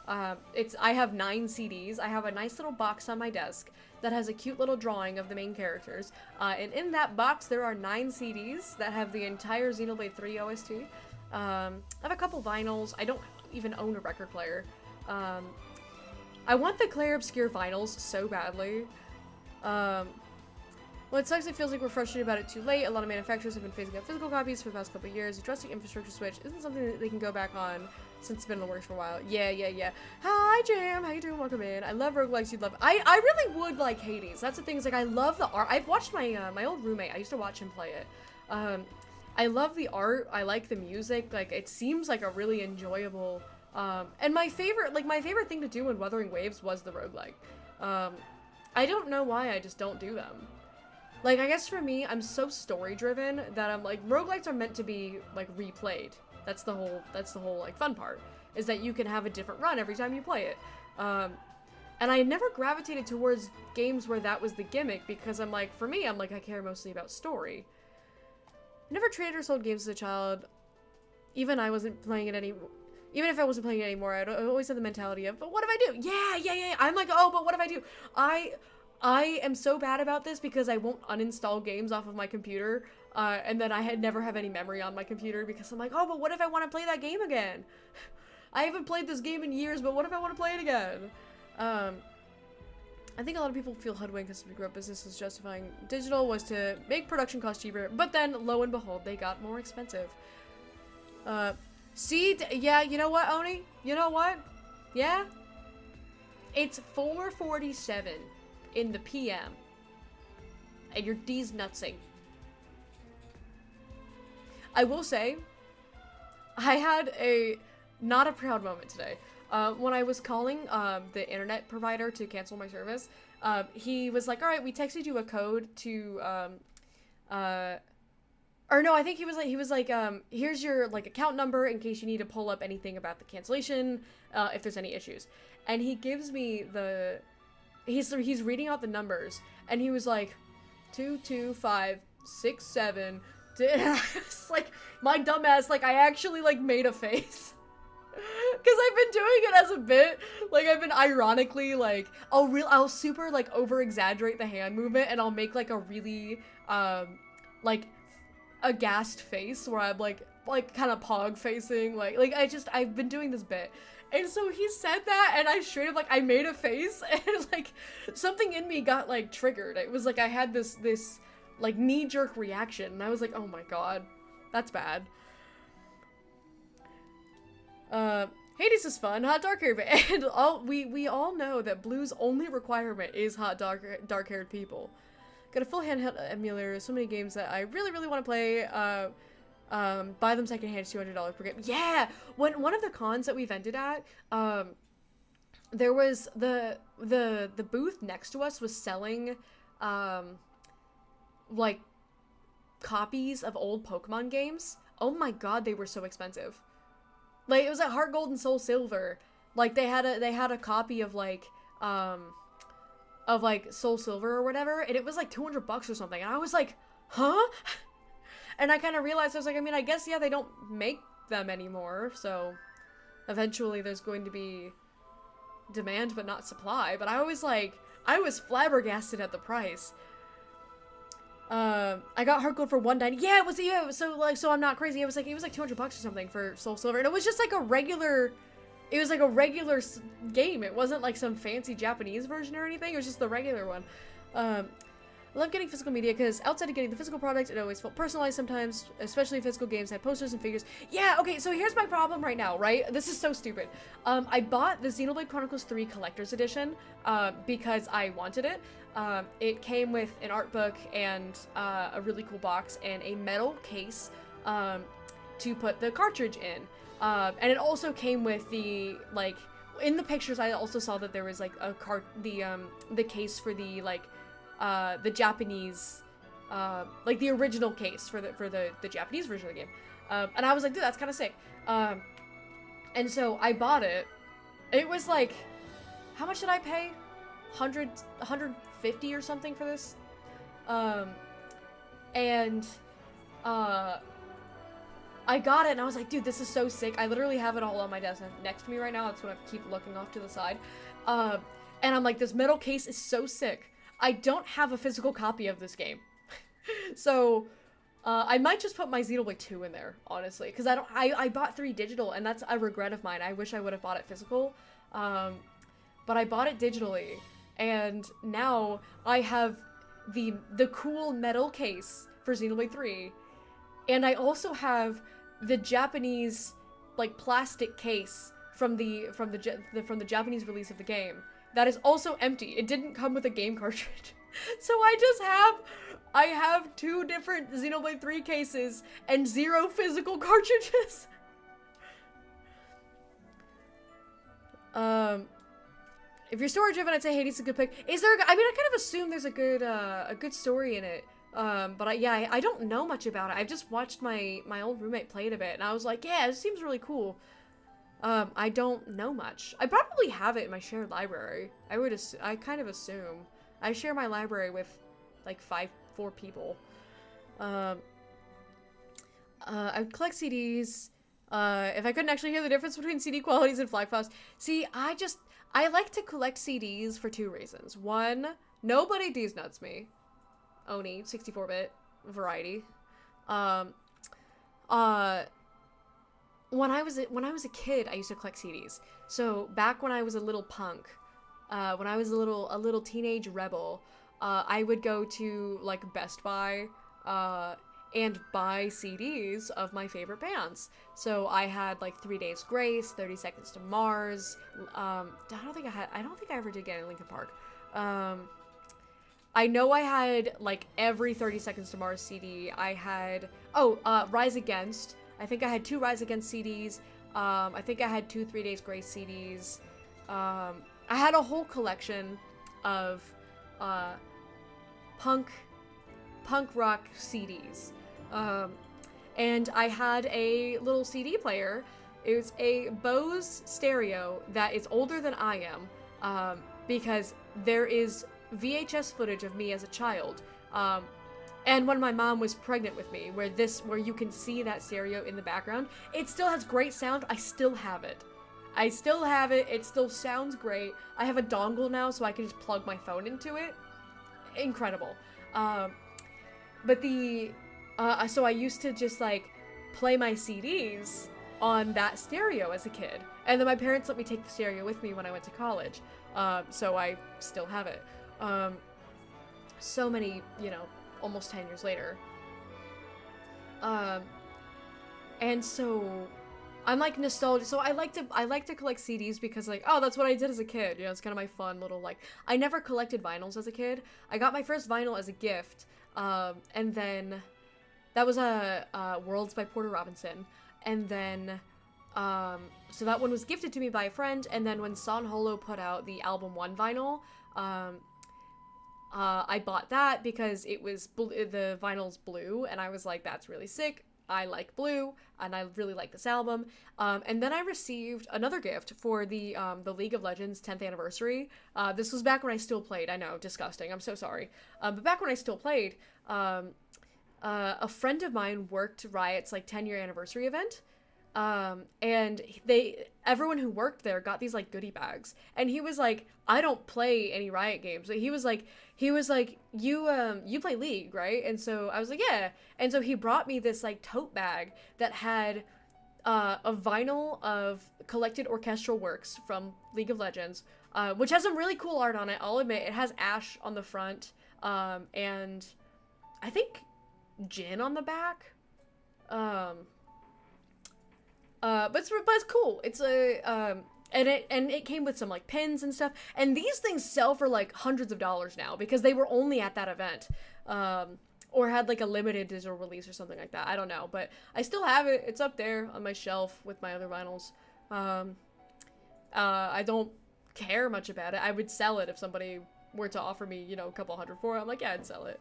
I have 9 CDs. I have a nice little box on my desk that has a cute little drawing of the main characters. And in that box, there are 9 CDs that have the entire Xenoblade 3 OST. I have a couple vinyls. I don't even own a record player. I want the Claire Obscure vinyls so badly. Well, it sucks. It feels like we're frustrated about it too late. A lot of manufacturers have been phasing out physical copies for the past couple of years. Addressing infrastructure switch isn't something that they can go back on since it's been in the works for a while. Yeah. Hi, Jam. How you doing? Welcome in. I love roguelikes. You'd love. I really would like Hades. That's the thing. Is like I love the art. I've watched my old roommate. I used to watch him play it. I love the art. I like the music. Like it seems like a really enjoyable. And my favorite thing to do in Wuthering Waves was the roguelike. I don't know why I just don't do them. Like, I guess for me, I'm so story-driven that I'm like, roguelikes are meant to be, like, replayed. That's the whole, like, fun part, is that you can have a different run every time you play it. And I never gravitated towards games where that was the gimmick, because I'm like, for me, I'm like, I care mostly about story. I never traded or sold games as a child. Even I wasn't playing it anymore. Even if I wasn't playing it anymore, I always had the mentality of, but what if I do? Yeah. I'm like, oh, but what if I do? I am so bad about this because I won't uninstall games off of my computer, and then I never have any memory on my computer because I'm like, oh, but what if I want to play that game again? I haven't played this game in years, but what if I want to play it again? I think a lot of people feel hoodwinked because we grew up businesses justifying digital was to make production costs cheaper, but then, lo and behold, they got more expensive. Yeah, you know what, Oni? You know what? Yeah? It's 4:47 in the PM, and your D's nutsing. I will say, I had not a proud moment today. When I was calling the internet provider to cancel my service, he was like, alright, we texted you a code to, or no, I think he was like, here's your, like, account number in case you need to pull up anything about the cancellation, if there's any issues. And he gives me he's reading out the numbers, and he was like, 22567. It's like, my dumbass, like, I actually, like, made a face. Because I've been doing it as a bit. Like, I've been ironically, like, I'll super, like, over-exaggerate the hand movement, and I'll make, like, a really, like, aghast face, where I'm, like, kind of pog-facing, like, I've been doing this bit. And so he said that, and I straight up, like, I made a face, and, like, something in me got, like, triggered. It was like I had this, like, knee-jerk reaction, and I was like, oh my god, that's bad. Hades is fun, hot dark-haired, and we all know that Blue's only requirement is hot dark-haired people. Got a full handheld emulator, so many games that I really want to play, buy them secondhand, $200 per game. Yeah! One of the cons that we vented at, there was the booth next to us was selling, like, copies of old Pokemon games. Oh my god, they were so expensive. Like, it was like Heart Gold and Soul Silver. Like, they had a copy of, like, Soul Silver or whatever, and it was like $200 or something, and I was like, huh? And I kind of realized, I was like, I mean, I guess, yeah, they don't make them anymore, so eventually there's going to be demand but not supply, but I was flabbergasted at the price. I got Heart Gold for $190. Yeah, so I'm not crazy. It was like $200 or something for Soul Silver, and it was just like a regular game. It wasn't like some fancy Japanese version or anything. It was just the regular one. I love getting physical media because outside of getting the physical product, it always felt personalized sometimes, especially physical games had posters and figures. Yeah, okay, so here's my problem right now, right? This is so stupid. I bought the Xenoblade Chronicles 3 Collector's Edition because I wanted it. It came with an art book and a really cool box and a metal case to put the cartridge in. And it also came with the, like, in the pictures I also saw that there was, like, the case for the, like, the Japanese, like the original case for the Japanese version of the game. And I was like, dude, that's kind of sick. And so I bought it. It was like, how much did I pay? 150 or something for this? And I got it and I was like, dude, this is so sick. I literally have it all on my desk next to me right now. That's what I keep looking off to the side. And I'm like, this metal case is so sick. I don't have a physical copy of this game. So I might just put my Xenoblade 2 in there, honestly, because I bought 3 digital, and that's a regret of mine. I wish I would have bought it physical, but I bought it digitally, and now I have the cool metal case for Xenoblade 3, and I also have the Japanese like plastic case from the Japanese release of the game that is also empty. It didn't come with a game cartridge. So I have 2 different Xenoblade 3 cases and 0 physical cartridges. If you're story driven, I'd say Hades is a good pick. Is there? I mean, I kind of assume there's a good story in it. But I don't know much about it. I've just watched my old roommate play it a bit, and I was like, yeah, it seems really cool. I don't know much. I probably have it in my shared library. I kind of assume. I share my library with like 4 people. I would collect CDs. If I couldn't actually hear the difference between CD qualities and flag files. See, I like to collect CDs for 2 reasons. One, nobody nuts me. Oni, 64-bit variety. When I was a kid, I used to collect CDs. So back when I was a little punk, when I was a little teenage rebel, I would go to like Best Buy and buy CDs of my favorite bands. So I had like 3 Days Grace, 30 Seconds to Mars. I don't think I ever did get in Linkin Park. I know I had like every 30 Seconds to Mars CD. I had Rise Against. I think I had 2 Rise Against CDs. I think I had 2 3 Days Grace CDs. I had a whole collection of punk rock CDs. And I had a little CD player. It was a Bose stereo that is older than I am, because there is VHS footage of me as a child, and when my mom was pregnant with me, where you can see that stereo in the background. It still has great sound. I still have it. It still sounds great. I have a dongle now, so I can just plug my phone into it. Incredible. But so I used to just like play my CDs on that stereo as a kid, and then my parents let me take the stereo with me when I went to college. So I still have it. So many, almost 10 years later. And so I'm like nostalgic. So I like to collect CDs because like, oh, that's what I did as a kid. It's kind of my fun little like, I never collected vinyls as a kid. I got my first vinyl as a gift. And then that was Worlds by Porter Robinson. And then, so that one was gifted to me by a friend. And then when Son Holo put out the album 1 vinyl, I bought that because it was the vinyl's blue, and I was like, that's really sick. I like blue, and I really like this album. And then I received another gift for the League of Legends 10th anniversary. This was back when I still played. I know, disgusting. I'm so sorry. But back when I still played, a friend of mine worked Riot's like 10-year anniversary event. And everyone who worked there got these like goodie bags, and he was like, I don't play any Riot games, but he was like, you play League, right? And so I was like, yeah. And so he brought me this like tote bag that had a vinyl of collected orchestral works from League of Legends, which has some really cool art on it. I'll admit, it has Ashe on the front, and I think Jin on the back. But it's cool. It's and it came with some like pins and stuff. And these things sell for like hundreds of dollars now because they were only at that event, or had like a limited digital release or something like that. I don't know, but I still have it. It's up there on my shelf with my other vinyls. I don't care much about it. I would sell it if somebody were to offer me, a couple hundred for it. I'm like, yeah, I'd sell it.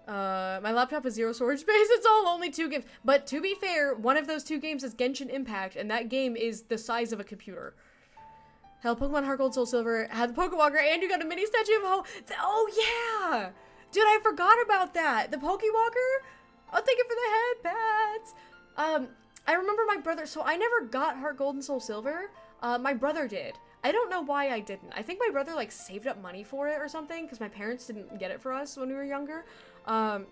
My laptop has 0 storage space. It's all only 2 games. But to be fair, one of those 2 games is Genshin Impact, and that game is the size of a computer. Hell, Pokemon Heart Gold Soul Silver had the Pokewalker, and you got a mini statue of Ho. Oh yeah, dude, I forgot about that. The Pokewalker. Oh, thank you for the headpats. I remember my brother. So I never got Heart Gold and Soul Silver. My brother did. I don't know why I didn't. I think my brother like saved up money for it or something because my parents didn't get it for us when we were younger. But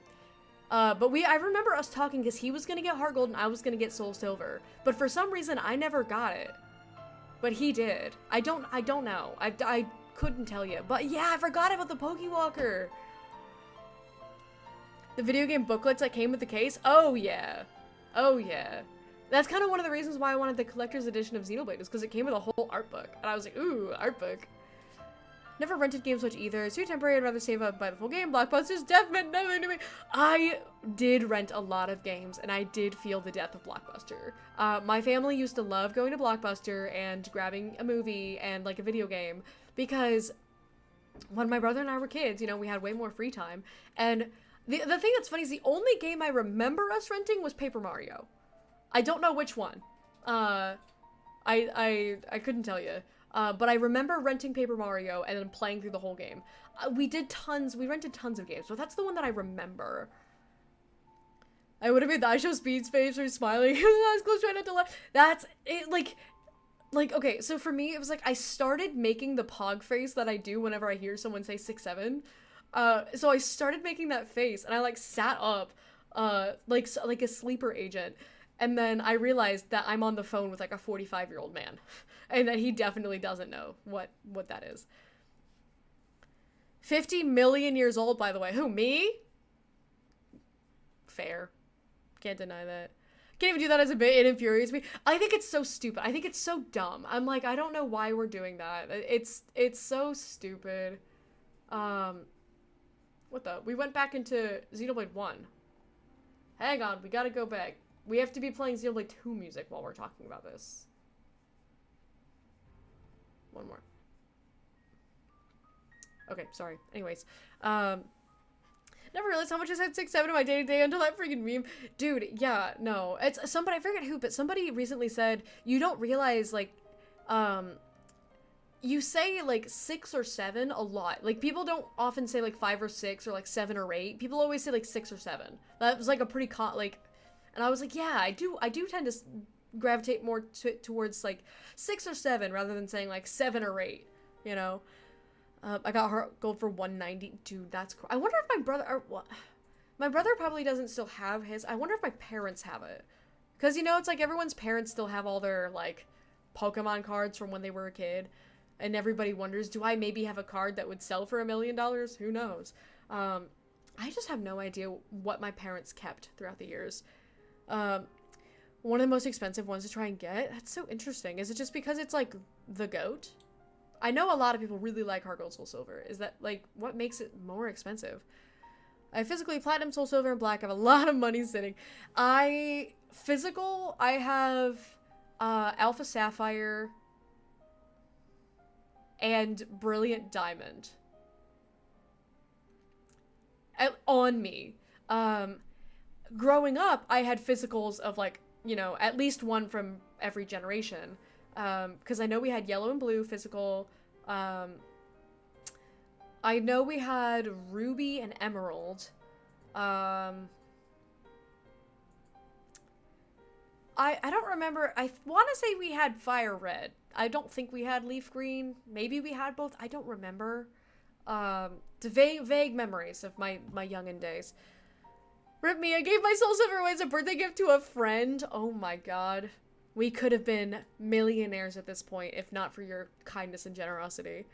I remember us talking because he was gonna get Heart Gold and I was gonna get Soul Silver. But for some reason I never got it. But he did. I don't know. I couldn't tell you. But yeah, I forgot about the Pokewalker. The video game booklets that came with the case. Oh yeah. Oh yeah. That's kind of one of the reasons why I wanted the collector's edition of Xenoblade, was because it came with a whole art book. And I was like, ooh, art book. Never rented Game Switch either. It's too temporary. I'd rather save up by the full game. Blockbuster's death meant nothing to me. I did rent a lot of games, and I did feel the death of Blockbuster. My family used to love going to Blockbuster and grabbing a movie and like a video game, because when my brother and I were kids, you know, we had way more free time. And the thing that's funny is the only game I remember us renting was Paper Mario. I don't know which one. I couldn't tell you. But I remember renting Paper Mario and then playing through the whole game. We rented tons of games, but that's the one that I remember. I would have made the I Show Speed's face or smiling. I was close trying not to laugh. That's it, like, okay, so for me, it was like, I started making the pog face that I do whenever I hear someone say 6'7". So I started making that face, and I, like, sat up, like a sleeper agent. And then I realized that I'm on the phone with like a 45-year-old man, and that he definitely doesn't know what that is. 50 million years old, by the way. Who, me? Fair. Can't deny that. Can't even do that as a bit. It infuriates me. I think it's so stupid. I think it's so dumb. I'm like, I don't know why we're doing that. It's so stupid. What the? We went back into Xenoblade 1. Hang on, we gotta go back. We have to be playing Xenoblade 2 music while we're talking about this. One more. Okay, sorry. Anyways. Never realized how much I said 6'7" in my day-to-day until that freaking meme. Dude, yeah, no. It's somebody, I forget who, but somebody recently said, you don't realize, like, you say, like, 6 or 7 a lot. Like, people don't often say, like, 5 or 6 or, like, 7 or 8. People always say, like, 6 or 7. That was, like, a pretty and I was like, yeah, I do tend to gravitate more towards, like, 6 or 7 rather than saying, like, 7 or 8, you know? I got Heart Gold for 190. Dude, that's I wonder if my brother, or what? My brother probably doesn't still have his. I wonder if my parents have it. Because, you know, it's like everyone's parents still have all their, like, Pokemon cards from when they were a kid. And everybody wonders, do I maybe have a card that would sell for $1 million? Who knows? I just have no idea what my parents kept throughout the years. One of the most expensive ones to try and get. That's so interesting. Is it just because it's like the GOAT? I know a lot of people really like Heart Gold Soul Silver. Is that like what makes it more expensive? I physically Platinum Soul Silver and Black. I have a lot of money sitting. I have Alpha Sapphire and Brilliant Diamond on me. Growing up, I had physicals of, like, you know, at least one from every generation. Because I know we had Yellow and Blue physical. I know we had Ruby and Emerald. I don't remember. I want to say we had Fire Red. I don't think we had Leaf Green. Maybe we had both. I don't remember. It's vague memories of my youngin' days. Rip me, I gave my Soul Silver away as a birthday gift to a friend. Oh my god. We could have been millionaires at this point if not for your kindness and generosity.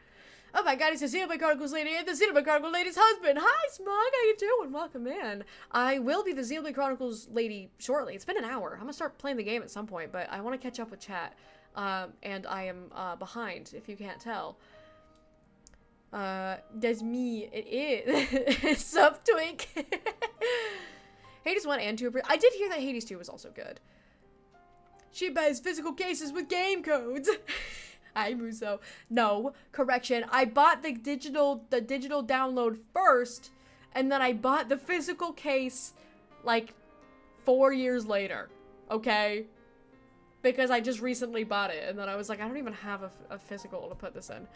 Oh my god, it's the Xenoblade Chronicles lady and the Xenoblade Chronicles lady's husband. Hi, Smug, how you doing? Welcome in. I will be the Xenoblade Chronicles lady shortly. It's been an hour. I'm gonna start playing the game at some point, but I want to catch up with chat. And I am behind, if you can't tell. That's me. It is. Sup, Twink? Hades 1 and 2. I did hear that Hades 2 was also good. She buys physical cases with game codes. Hi, Muso. No, correction. I bought the digital download first, and then I bought the physical case, like, 4 years later. Okay? because I just recently bought it, and then I was like, I don't even have a physical to put this in.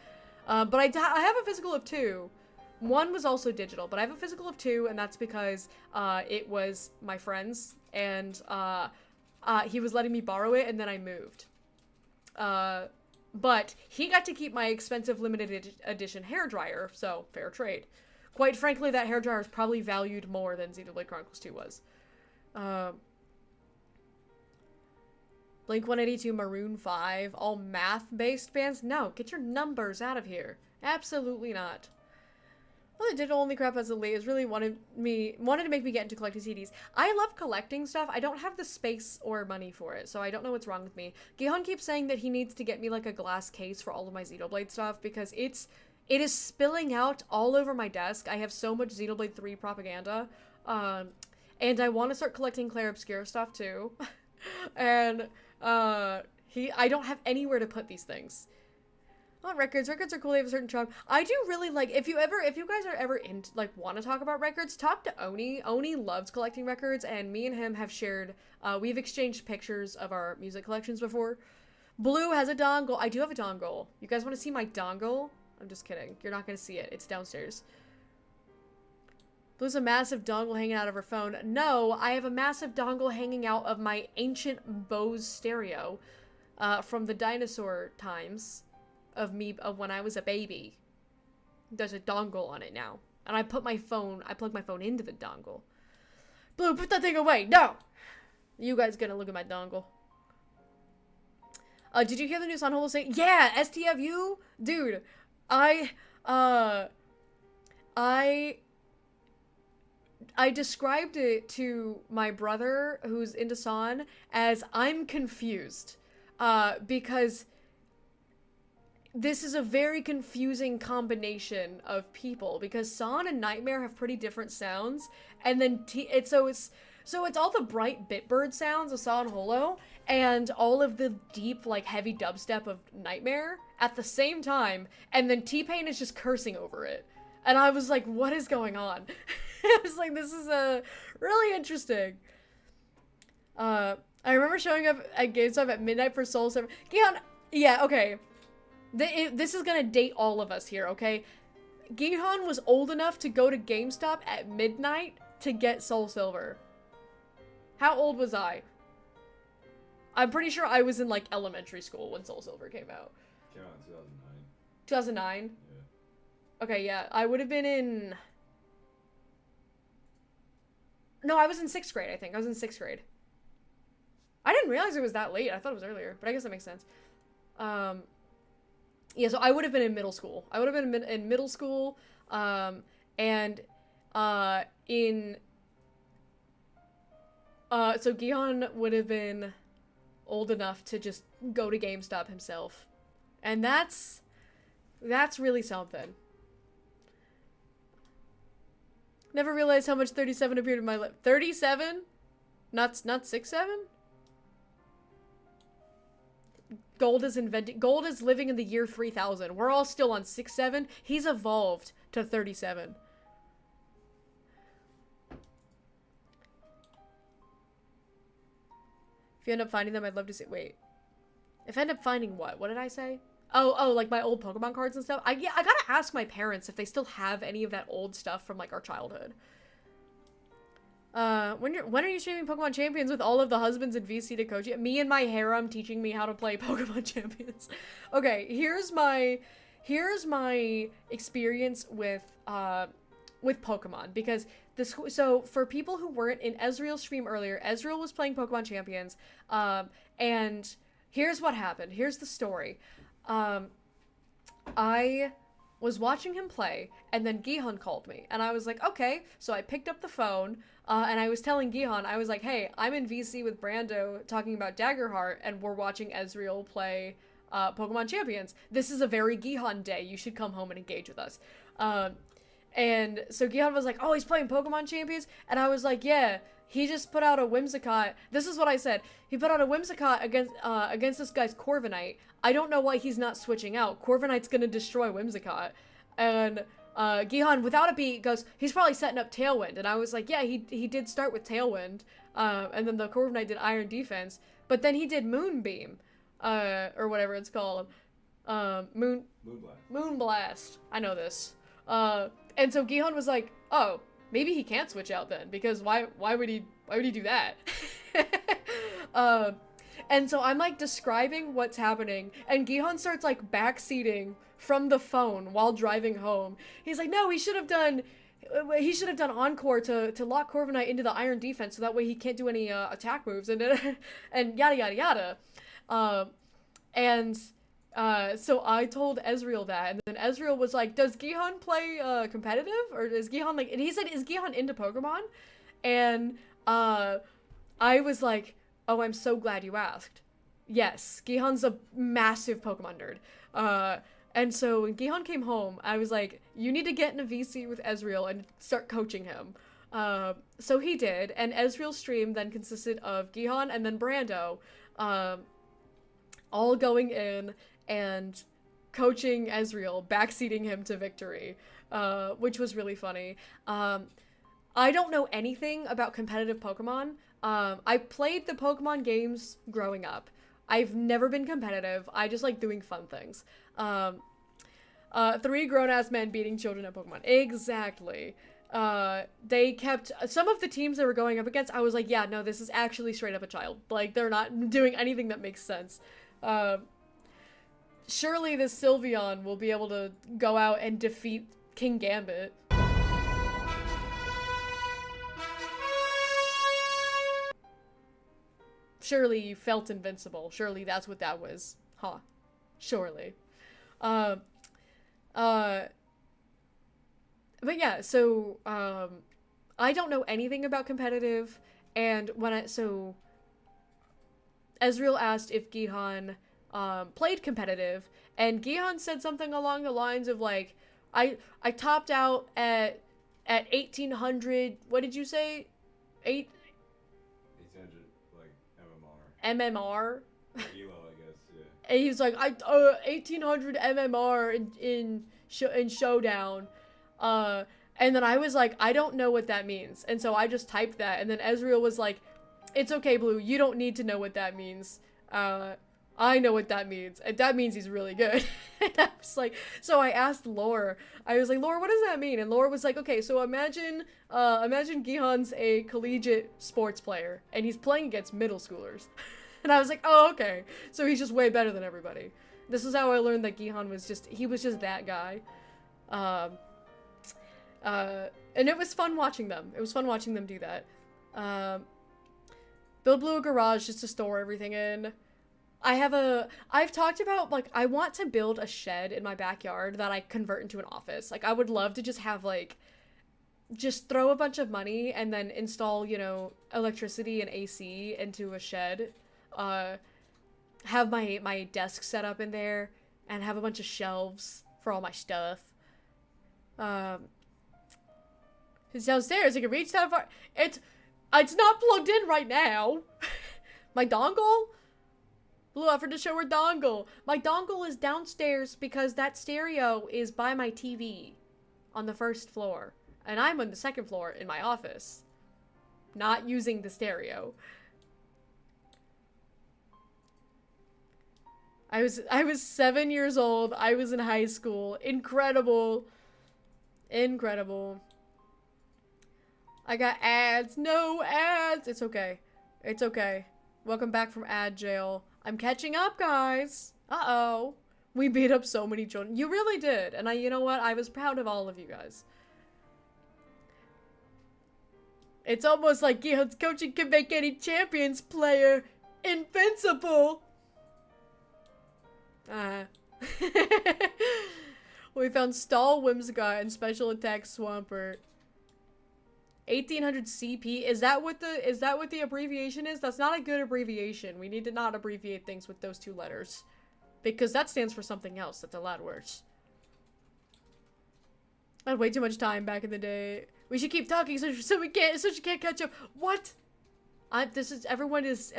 But I have a physical of 2. One was also digital, but I have a physical of 2, and that's because it was my friend's, and he was letting me borrow it, and then I moved. But he got to keep my expensive limited edition hairdryer, so fair trade. Quite frankly, that hairdryer is probably valued more than Xenoblade Chronicles 2 was. Blink-182, Maroon 5, all math-based bands? No, get your numbers out of here. Absolutely not. Well, the digital only crap as of late has really wanted to make me get into collecting CDs. I love collecting stuff. I don't have the space or money for it, so I don't know what's wrong with me. Gihan keeps saying that he needs to get me like a glass case for all of my Xenoblade stuff because it is spilling out all over my desk. I have so much Xenoblade 3 propaganda, and I want to start collecting Claire Obscura stuff too. And I don't have anywhere to put these things. Not records. Records are cool. They have a certain charm. I do really like, if you guys are ever in, like, want to talk about records, talk to Oni. Oni loves collecting records, and me and him have shared, we've exchanged pictures of our music collections before. Blue has a dongle. I do have a dongle. You guys want to see my dongle? I'm just kidding. You're not going to see it. It's downstairs. Blue's a massive dongle hanging out of her phone. No, I have a massive dongle hanging out of my ancient Bose stereo, from the dinosaur times. Of when I was a baby. There's a dongle on it now. And I plug my phone into the dongle. Blue, put that thing away! No! You guys gonna look at my dongle. Did you hear the news on Holo saying, yeah, STFU? Dude, I described it to my brother, who's into San, as I'm confused. Because this is a very confusing combination of people, because San and Nightmare have pretty different sounds, and then it's all the bright Bitbird sounds of San Holo, and all of the deep, like, heavy dubstep of Nightmare at the same time, and then T-Pain is just cursing over it. And I was like, what is going on? I was like, this is really interesting. I remember showing up at GameStop at midnight for Soul 7. Gihan, yeah, okay. This is gonna date all of us here, okay? Gihan was old enough to go to GameStop at midnight to get Soul Silver. How old was I? I'm pretty sure I was in, like, elementary school when Soul Silver came out. Came out in 2009. 2009? Yeah. Okay, yeah. I would have been in... No, I was in 6th grade, I think. I was in 6th grade. I didn't realize it was that late. I thought it was earlier, but I guess that makes sense. Yeah, so I would have been in middle school. I would have been in middle school, so Gihan would have been old enough to just go to GameStop himself. And that's really something. Never realized how much 37 appeared in my life. 37? Not 6'7"? Gold is living in the year 3000. We're all still on 6'7". He's evolved to 37. If you end up finding them, I'd love to see. Wait. If I end up finding what? What did I say? Oh, like my old Pokemon cards and stuff. I gotta ask my parents if they still have any of that old stuff from, like, our childhood. When are you streaming Pokemon Champions with all of the husbands in VC to coach you? Me and my harem teaching me how to play Pokemon Champions. Okay, here's my experience with Pokemon, because so for people who weren't in Ezreal's stream earlier, Ezreal was playing Pokemon Champions, and here's what happened. Here's the story. I was watching him play, and then Gihan called me, and I was like, okay. So I picked up the phone, and I was telling Gihan, I was like, hey, I'm in VC with Brando talking about Daggerheart, and we're watching Ezreal play Pokemon Champions. This is a very Gihan day. You should come home and engage with us. And so Gihan was like, oh, he's playing Pokemon Champions? And I was like, yeah, he just put out a Whimsicott. This is what I said. He put out a Whimsicott against this guy's Corviknight. I don't know why he's not switching out. Corviknight's gonna destroy Whimsicott. And Gihan, without a beat, goes, he's probably setting up Tailwind. And I was like, yeah, he did start with Tailwind. And then the Corviknight did Iron Defense. but then he did Moonbeam, or whatever it's called. Moonblast. I know this. And so Gihon was like, oh, maybe he can't switch out then, because why would he do that? And so I'm like describing what's happening, and Gihon starts like backseating from the phone while driving home. He's like, no, he should have done Encore to lock Corviknight into the Iron Defense, so that way he can't do any attack moves, and and yada yada yada. So I told Ezreal that, and then Ezreal was like, does Gihon play competitive, or is Gihon like, and he said, is Gihon into Pokemon? And I was like, oh, I'm so glad you asked. Yes, Gihon's a massive Pokemon nerd. And so when Gihon came home, I was like, you need to get in a VC with Ezreal and start coaching him. So he did, and Ezreal's stream then consisted of Gihon and then Brando, all going in and coaching Ezreal, backseating him to victory, which was really funny. I don't know anything about competitive Pokemon. I played the Pokemon games growing up. I've never been competitive. I just like doing fun things. 3 grown-ass men beating children at Pokemon. Exactly. They kept... Some of the teams they were going up against, I was like, yeah, no, this is actually straight up a child. Like, they're not doing anything that makes sense. Surely this Sylveon will be able to go out and defeat King Gambit. Surely you felt invincible. Surely that's what that was. Huh. Surely. But yeah, so, I don't know anything about competitive, and so, Ezreal asked if Gihon, played competitive, and Gihon said something along the lines of, like, I topped out at 1800, what did you say? 800, like, MMR? Elo, I guess, yeah. And he's like, 1800 MMR in Showdown. And then I was like, I don't know what that means. And so I just typed that, and then Ezreal was like, it's okay, Blue, you don't need to know what that means. I know what that means. And that means he's really good. And I was like, so I asked Lore. I was like, Lore, what does that mean? And Lore was like, okay, so imagine Gihon's a collegiate sports player, and he's playing against middle schoolers. And I was like, oh, okay. So he's just way better than everybody. This is how I learned that Gihon was just that guy. And it was fun watching them. It was fun watching them do that. Build Blue a garage just to store everything in. I've talked about, like, I want to build a shed in my backyard that I convert into an office. Like, I would love to just have, like, just throw a bunch of money and then install, you know, electricity and AC into a shed. Have my desk set up in there and have a bunch of shelves for all my stuff. It's downstairs. I can reach that far. It's not plugged in right now. My dongle? Blue offered to show her dongle. My dongle is downstairs because that stereo is by my TV on the first floor. And I'm on the second floor in my office. Not using the stereo. I was 7 years old. I was in high school. Incredible. Incredible. I got ads. No ads. It's okay. It's okay. Welcome back from ad jail. I'm catching up, guys. Uh-oh. We beat up so many children. You really did. And you know what? I was proud of all of you guys. It's almost like Gihon's coaching can make any champions player invincible. We found Stall Whimsicott and Special Attack Swampert. 1800 CP? Is that what the abbreviation is? That's not a good abbreviation. We need to not abbreviate things with those 2 letters. Because that stands for something else that's a lot worse. I had way too much time back in the day. We should keep talking so she can't catch up. What? Everyone is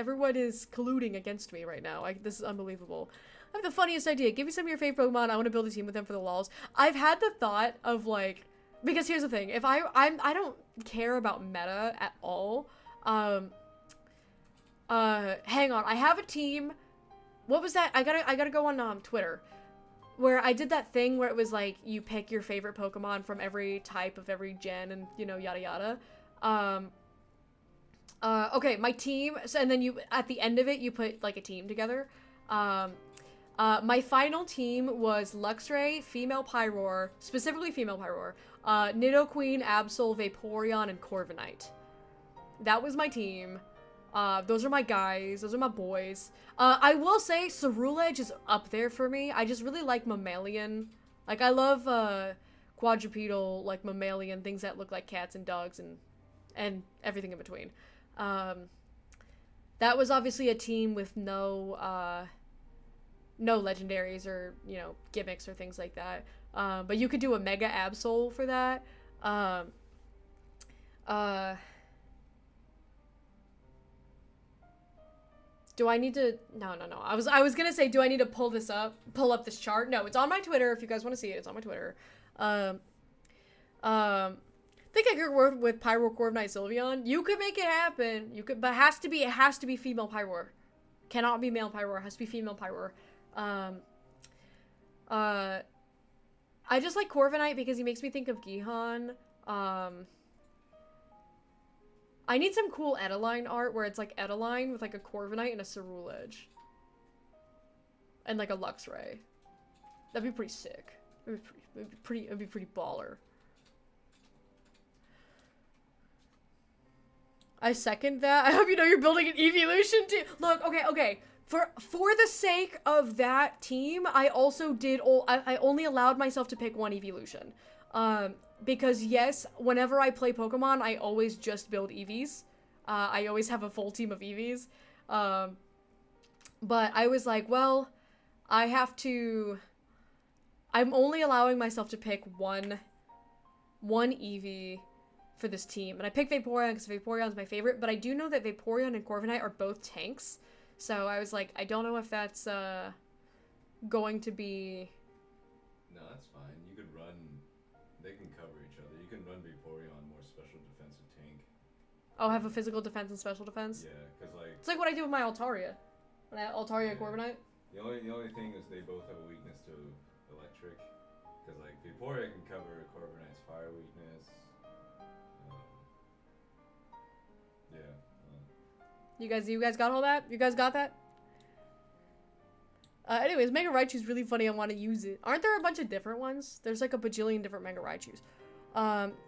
colluding against me right now. This is unbelievable. I have the funniest idea. Give me some of your favorite Pokemon. I want to build a team with them for the lols. I've had the thought of, like, because here's the thing. If I don't care about meta at all. hang on. I have a team. What was that? I gotta go on Twitter, where I did that thing where it was like you pick your favorite Pokemon from every type of every gen and you know yada yada. Okay, my team. So, and then you at the end of it you put like a team together. My final team was Luxray, female Pyroar, specifically female Pyroar, Nidoqueen, Absol, Vaporeon, and Corviknight. That was my team. Those are my guys. Those are my boys. I will say Cerulege is up there for me. I just really like mammalian. Like, I love, quadrupedal, like, mammalian things that look like cats and dogs and everything in between. That was obviously a team with no legendaries or, you know, gimmicks or things like that. But you could do a Mega Absol for that. Do I need to? No. I was gonna say, do I need to pull up this chart? No, it's on my Twitter. If you guys want to see it, it's on my Twitter. I think I could work with Pyro, Corviknight, Sylveon. You could make it happen. You could, but it has to be female Pyro. Cannot be male Pyro. It has to be female Pyro. I just like Corviknight because he makes me think of Gihan. I need some cool Edaline art where it's like Edaline with like a Corviknight and a Cerulege. And like a Luxray. That'd be pretty sick. It'd be pretty baller. I second that. I hope you know you're building an evolution team. Look, okay. For the sake of that team, I also did I only allowed myself to pick one evolution. Because yes, whenever I play Pokemon, I always just build EVs. I always have a full team of EVs. But I was like, well, I'm only allowing myself to pick one EV for this team. And I picked Vaporeon because Vaporeon is my favorite, but I do know that Vaporeon and Corviknight are both tanks. So I was like, I don't know if that's going to be... No, that's fine. You could run... They can cover each other. You can run Vaporeon more special defensive tank. Oh, have a physical defense and special defense? Yeah, because like... It's like what I do with my Altaria. When I Altaria and Corviknight. The only thing is they both have a weakness to electric. Because like Vaporeon can cover Corviknight's fire weakness. You guys got all that? You guys got that? Anyways, Mega Raichu's really funny. I want to use it. Aren't there a bunch of different ones? There's like a bajillion different Mega Raichus.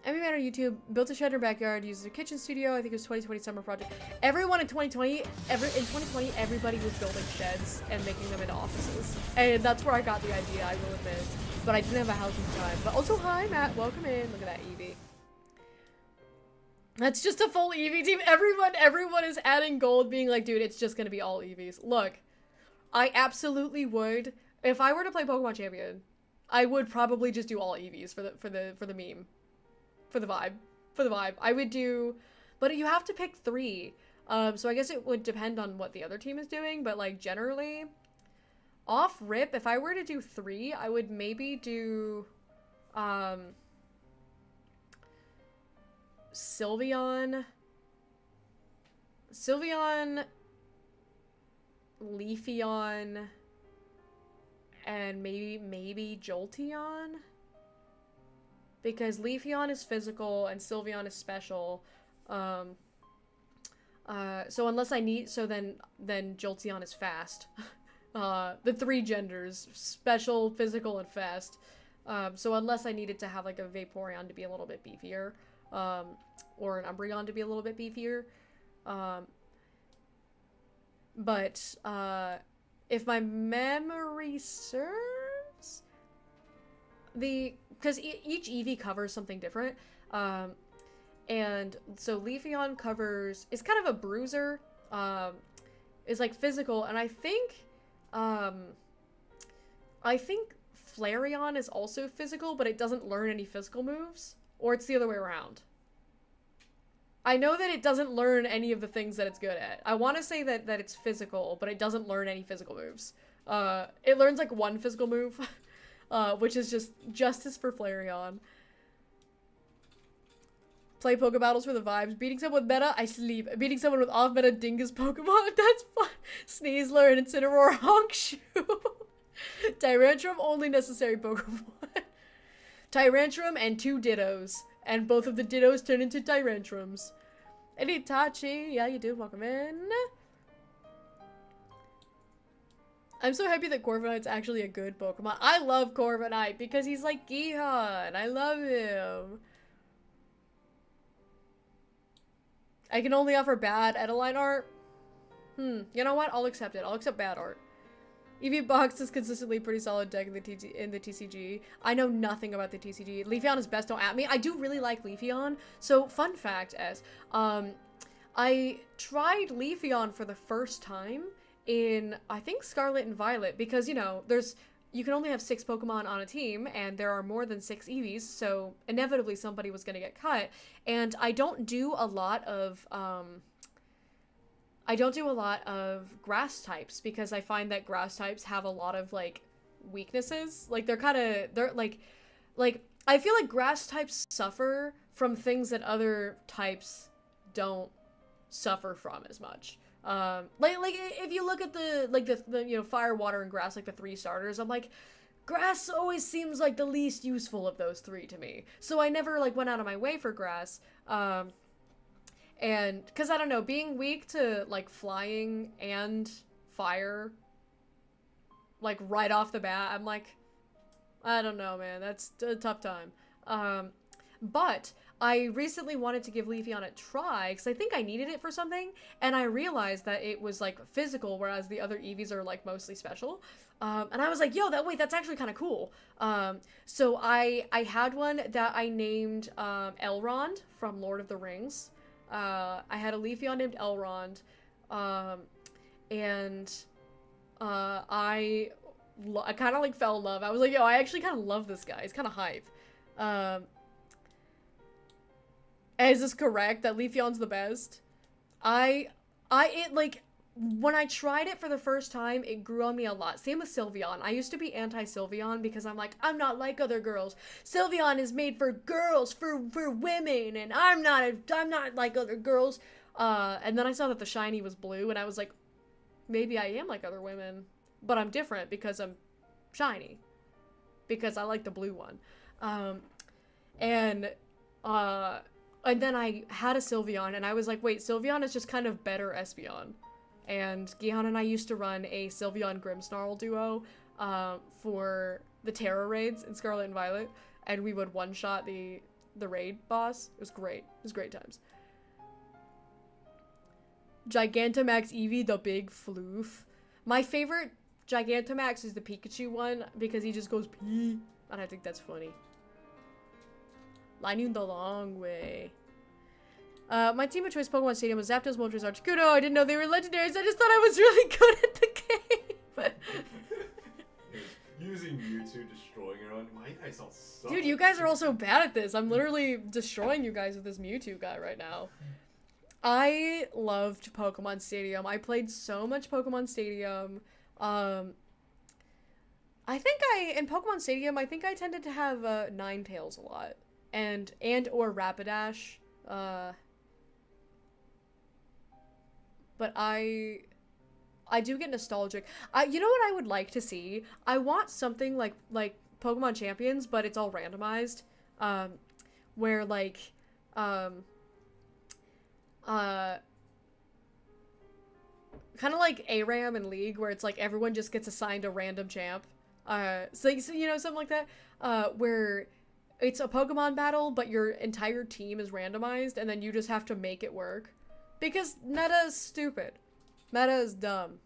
Every man on YouTube built a shed in her backyard, used a kitchen studio. I think it was 2020 summer project. Everyone in 2020, everybody was building sheds and making them into offices. And that's where I got the idea, I will admit. But I didn't have a house at the time. But also, hi, Matt. Welcome in. Look at that Eevee. That's just a full Eevee team. Everyone is adding gold, being like, dude, it's just gonna be all Eevees. Look, I absolutely would. If I were to play Pokemon Champion, I would probably just do all Eevees for the meme, for the vibe. I would do, but you have to pick 3. So I guess it would depend on what the other team is doing. But like generally, off rip, if I were to do 3, I would maybe do, Sylveon, Leafeon, and maybe Jolteon? Because Leafeon is physical and Sylveon is special. So unless I need, so then Jolteon is fast. The 3 genders, special, physical, and fast. So unless I needed to have like a Vaporeon to be a little bit beefier, or an Umbreon to be a little bit beefier. But if my memory serves, because each Eevee covers something different, and so Leafeon is kind of a bruiser, is like physical, and I think Flareon is also physical, but it doesn't learn any physical moves, or it's the other way around. I know that it doesn't learn any of the things that it's good at. I want to say that it's physical, but it doesn't learn any physical moves. It learns like 1 physical move, which is just justice for Flareon. Play Poke Battles for the vibes. Beating someone with meta, I sleep. Beating someone with off meta dingus Pokemon, that's fun. Sneasler and Incineroar Honkshoe. Tyrantrum, only necessary Pokemon. Tyrantrum and 2 Dittos. And both of the Dittos turn into Tyrantrums. And Itachi, yeah, you do. Welcome in. I'm so happy that Corviknight's actually a good Pokemon. I love Corviknight because he's like Gihan. I love him. I can only offer bad Edaline art. You know what? I'll accept it. I'll accept bad art. EVBox is consistently pretty solid deck in the TCG. I know nothing about the TCG. Leafeon is best, don't at me. I do really like Leafeon. So, fun fact, I tried Leafeon for the first time in, I think, Scarlet and Violet, because, you know, you can only have 6 Pokemon on a team, and there are more than 6 Eevees, so inevitably somebody was gonna get cut. And I don't do a lot of grass types, because I find that grass types have a lot of, like, weaknesses. Like, they're like, I feel like grass types suffer from things that other types don't suffer from as much. Like if you look at the you know, fire, water, and grass, like the 3 starters, I'm like, grass always seems like the least useful of those 3 to me. So I never, like, went out of my way for grass. And, because, I don't know, being weak to, like, flying and fire, like, right off the bat, I'm like, I don't know, man, that's a tough time. But I recently wanted to give Leafeon a try, because I think I needed it for something, and I realized that it was, like, physical, whereas the other Eevees are, like, mostly special. And I was like, yo, that's actually kind of cool. So I had one that I named Elrond from Lord of the Rings. I had a Leafeon named Elrond, and I kind of, like, fell in love. I was like, yo, I actually kind of love this guy. He's kind of hype. Is this correct that Leafeon's the best? When I tried it for the first time, it grew on me a lot. Same with Sylveon. I used to be anti-Sylveon because I'm like, I'm not like other girls. Sylveon is made for girls, for women, and I'm not like other girls. And then I saw that the shiny was blue, and I was like, maybe I am like other women, but I'm different because I'm shiny. Because I like the blue one. And then I had a Sylveon, and I was like, wait, Sylveon is just kind of better Espeon. And Gihan and I used to run a Sylveon Grimmsnarl duo for the Terra raids in Scarlet and Violet, and we would one-shot the raid boss. It was great. It was great times. Gigantamax Eevee, the big floof. My favorite Gigantamax is the Pikachu one, because he just goes pee, and I think that's funny. Line you the long way. My team of choice Pokemon Stadium was Zapdos, Moltres, Articuno. I didn't know they were legendaries. I just thought I was really good at the game. Using Mewtwo, destroying your own. My guys all suck. Dude, you guys are all so bad at this. I'm literally destroying you guys with this Mewtwo guy right now. I loved Pokemon Stadium. I played so much Pokemon Stadium. In Pokemon Stadium, I think I tended to have Ninetales a lot. And or Rapidash. But I do get nostalgic. You know what I would like to see? I want something like Pokemon Champions, but it's all randomized. Where, like, kind of like ARAM and League, where it's like everyone just gets assigned a random champ. So you know, something like that. Where it's a Pokemon battle, but your entire team is randomized, and then you just have to make it work. Because meta is stupid. Meta is dumb.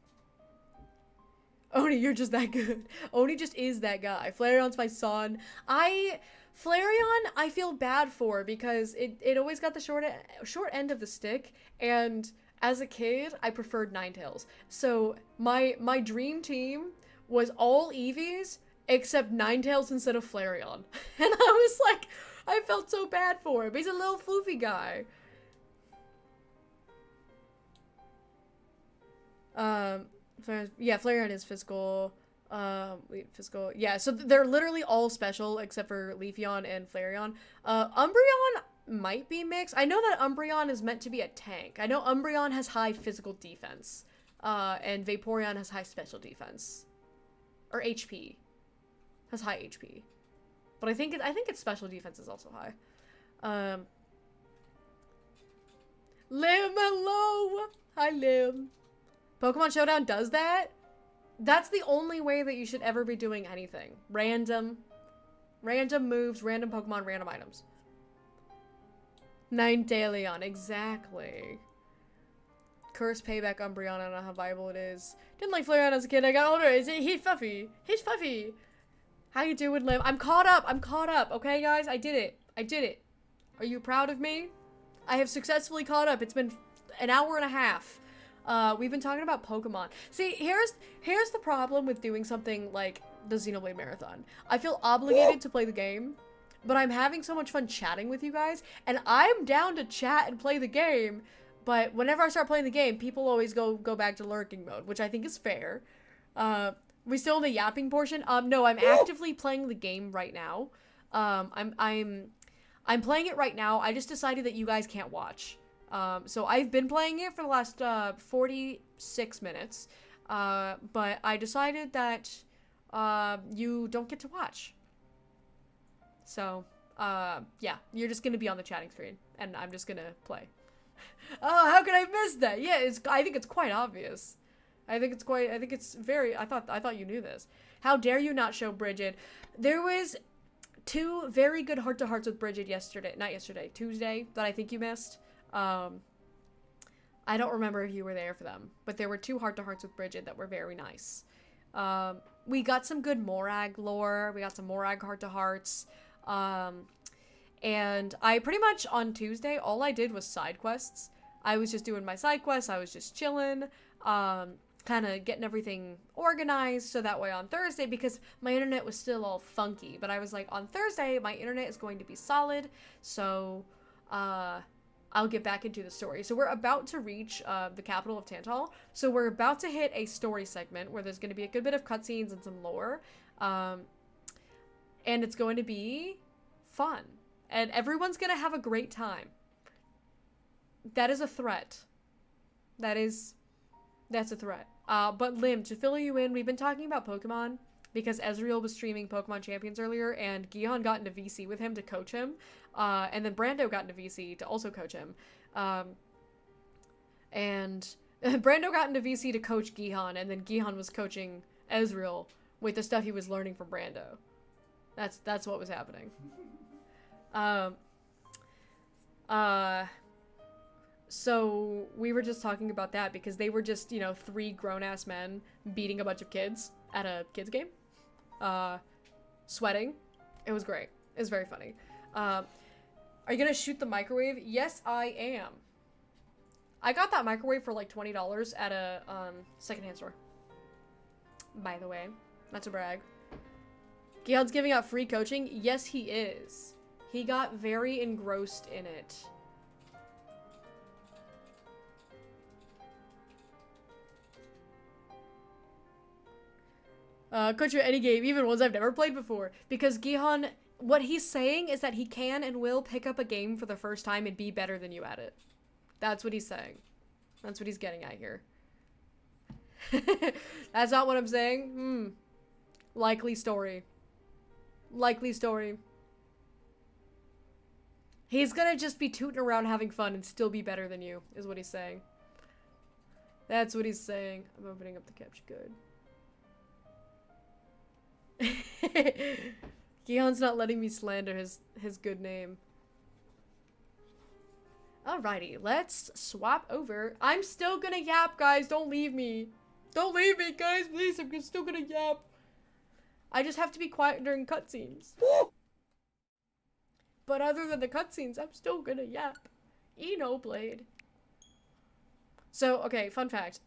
Oni, you're just that good. Oni just is that guy. Flareon's my son. Flareon, I feel bad for, because it always got the short end of the stick, and as a kid, I preferred Ninetales. So my dream team was all Eevees, except Ninetales instead of Flareon. And I was like, I felt so bad for him. He's a little floofy guy. Yeah, Flareon is physical. Yeah, so they're literally all special except for Leafeon and Flareon. Umbreon, might be mixed. I know that Umbreon is meant to be a tank. I know Umbreon has high physical defense. And Vaporeon has high special defense. Or HP. Has high HP. But I think its special defense is also high. Lim, hello! Hi, Lim. Pokemon Showdown does that? That's the only way that you should ever be doing anything. Random moves, random Pokemon, random items. Ninetalion, exactly. Curse Payback Umbreon, I don't know how viable it is. Didn't like Flareon as a kid, I got older. He's fluffy. He's fluffy. How you doing, Lim? I'm caught up, okay, guys? I did it. Are you proud of me? I have successfully caught up. It's been an hour and a half. We've been talking about Pokemon. See, here's the problem with doing something like the Xenoblade Marathon. I feel obligated to play the game, but I'm having so much fun chatting with you guys, and I'm down to chat and play the game, but whenever I start playing the game, people always go back to lurking mode, which I think is fair. We still in the yapping portion? No, I'm actively playing the game right now. I'm playing it right now. I just decided that you guys can't watch. So I've been playing it for the last 46 minutes, but I decided that you don't get to watch. So, yeah, you're just gonna be on the chatting screen, and I'm just gonna play. Oh, how could I miss that? Yeah, I think it's quite obvious. I think it's very, I thought you knew this. How dare you not show Bridget? There was 2 very good heart-to-hearts with Bridget Tuesday, that I think you missed. I don't remember if you were there for them, but there were 2 heart-to-hearts with Bridget that were very nice. We got some good Morag lore, we got some Morag heart-to-hearts, and I pretty much, on Tuesday, all I did was side quests. I was just doing my side quests, I was just chilling, kind of getting everything organized, so that way on Thursday, because my internet was still all funky, but I was like, on Thursday, my internet is going to be solid, so, I'll get back into the story. So we're about to reach, the capital of Tantal, so we're about to hit a story segment where there's going to be a good bit of cutscenes and some lore, and it's going to be fun, and everyone's going to have a great time. That is a threat. That's a threat. But Lim, to fill you in, we've been talking about Pokemon because Ezreal was streaming Pokemon Champions earlier, and Gihan got into VC with him to coach him, and then Brando got into VC to also coach him, and Brando got into VC to coach Gihan, and then Gihan was coaching Ezreal with the stuff he was learning from Brando. That's what was happening. So we were just talking about that because they were just, 3 grown-ass men beating a bunch of kids at a kids game. Sweating. It was great. It was very funny. Are you gonna shoot the microwave? Yes, I am. I got that microwave for like $20 at a secondhand store. By the way, not to brag. Gail's giving out free coaching? Yes, he is. He got very engrossed in it. Coach you any game, even ones I've never played before. Because Gihan, what he's saying is that he can and will pick up a game for the first time and be better than you at it. That's what he's saying. That's what he's getting at here. That's not what I'm saying? Likely story. Likely story. He's gonna just be tooting around having fun and still be better than you, is what he's saying. That's what he's saying. I'm opening up the capture code. Gihan's not letting me slander his good name. Alrighty, let's swap over. I'm still gonna yap, guys. Don't leave me. Don't leave me, guys. Please, I'm still gonna yap. I just have to be quiet during cutscenes. But other than the cutscenes, I'm still gonna yap. Xenoblade. So, okay, fun fact.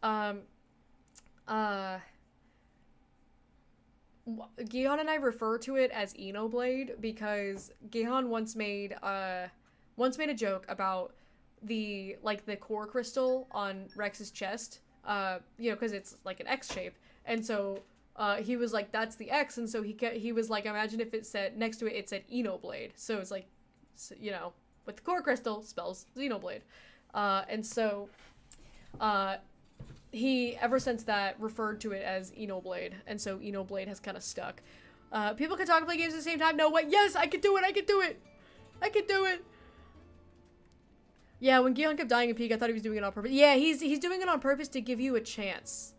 Gihan and I refer to it as Xenoblade because Gihan once made a joke about the core crystal on Rex's chest, because it's like an X shape, and so he was like, that's the X, and so he was like, imagine if it said next to it said Xenoblade, so it's like, with the core crystal spells Xenoblade. And so, he, ever since that, referred to it as Xenoblade, and so Xenoblade has kind of stuck. People can talk and play games at the same time. No way. Yes, I can do it. I can do it. I can do it. Yeah, when Gion kept dying in Peak, I thought he was doing it on purpose. Yeah, he's doing it on purpose to give you a chance.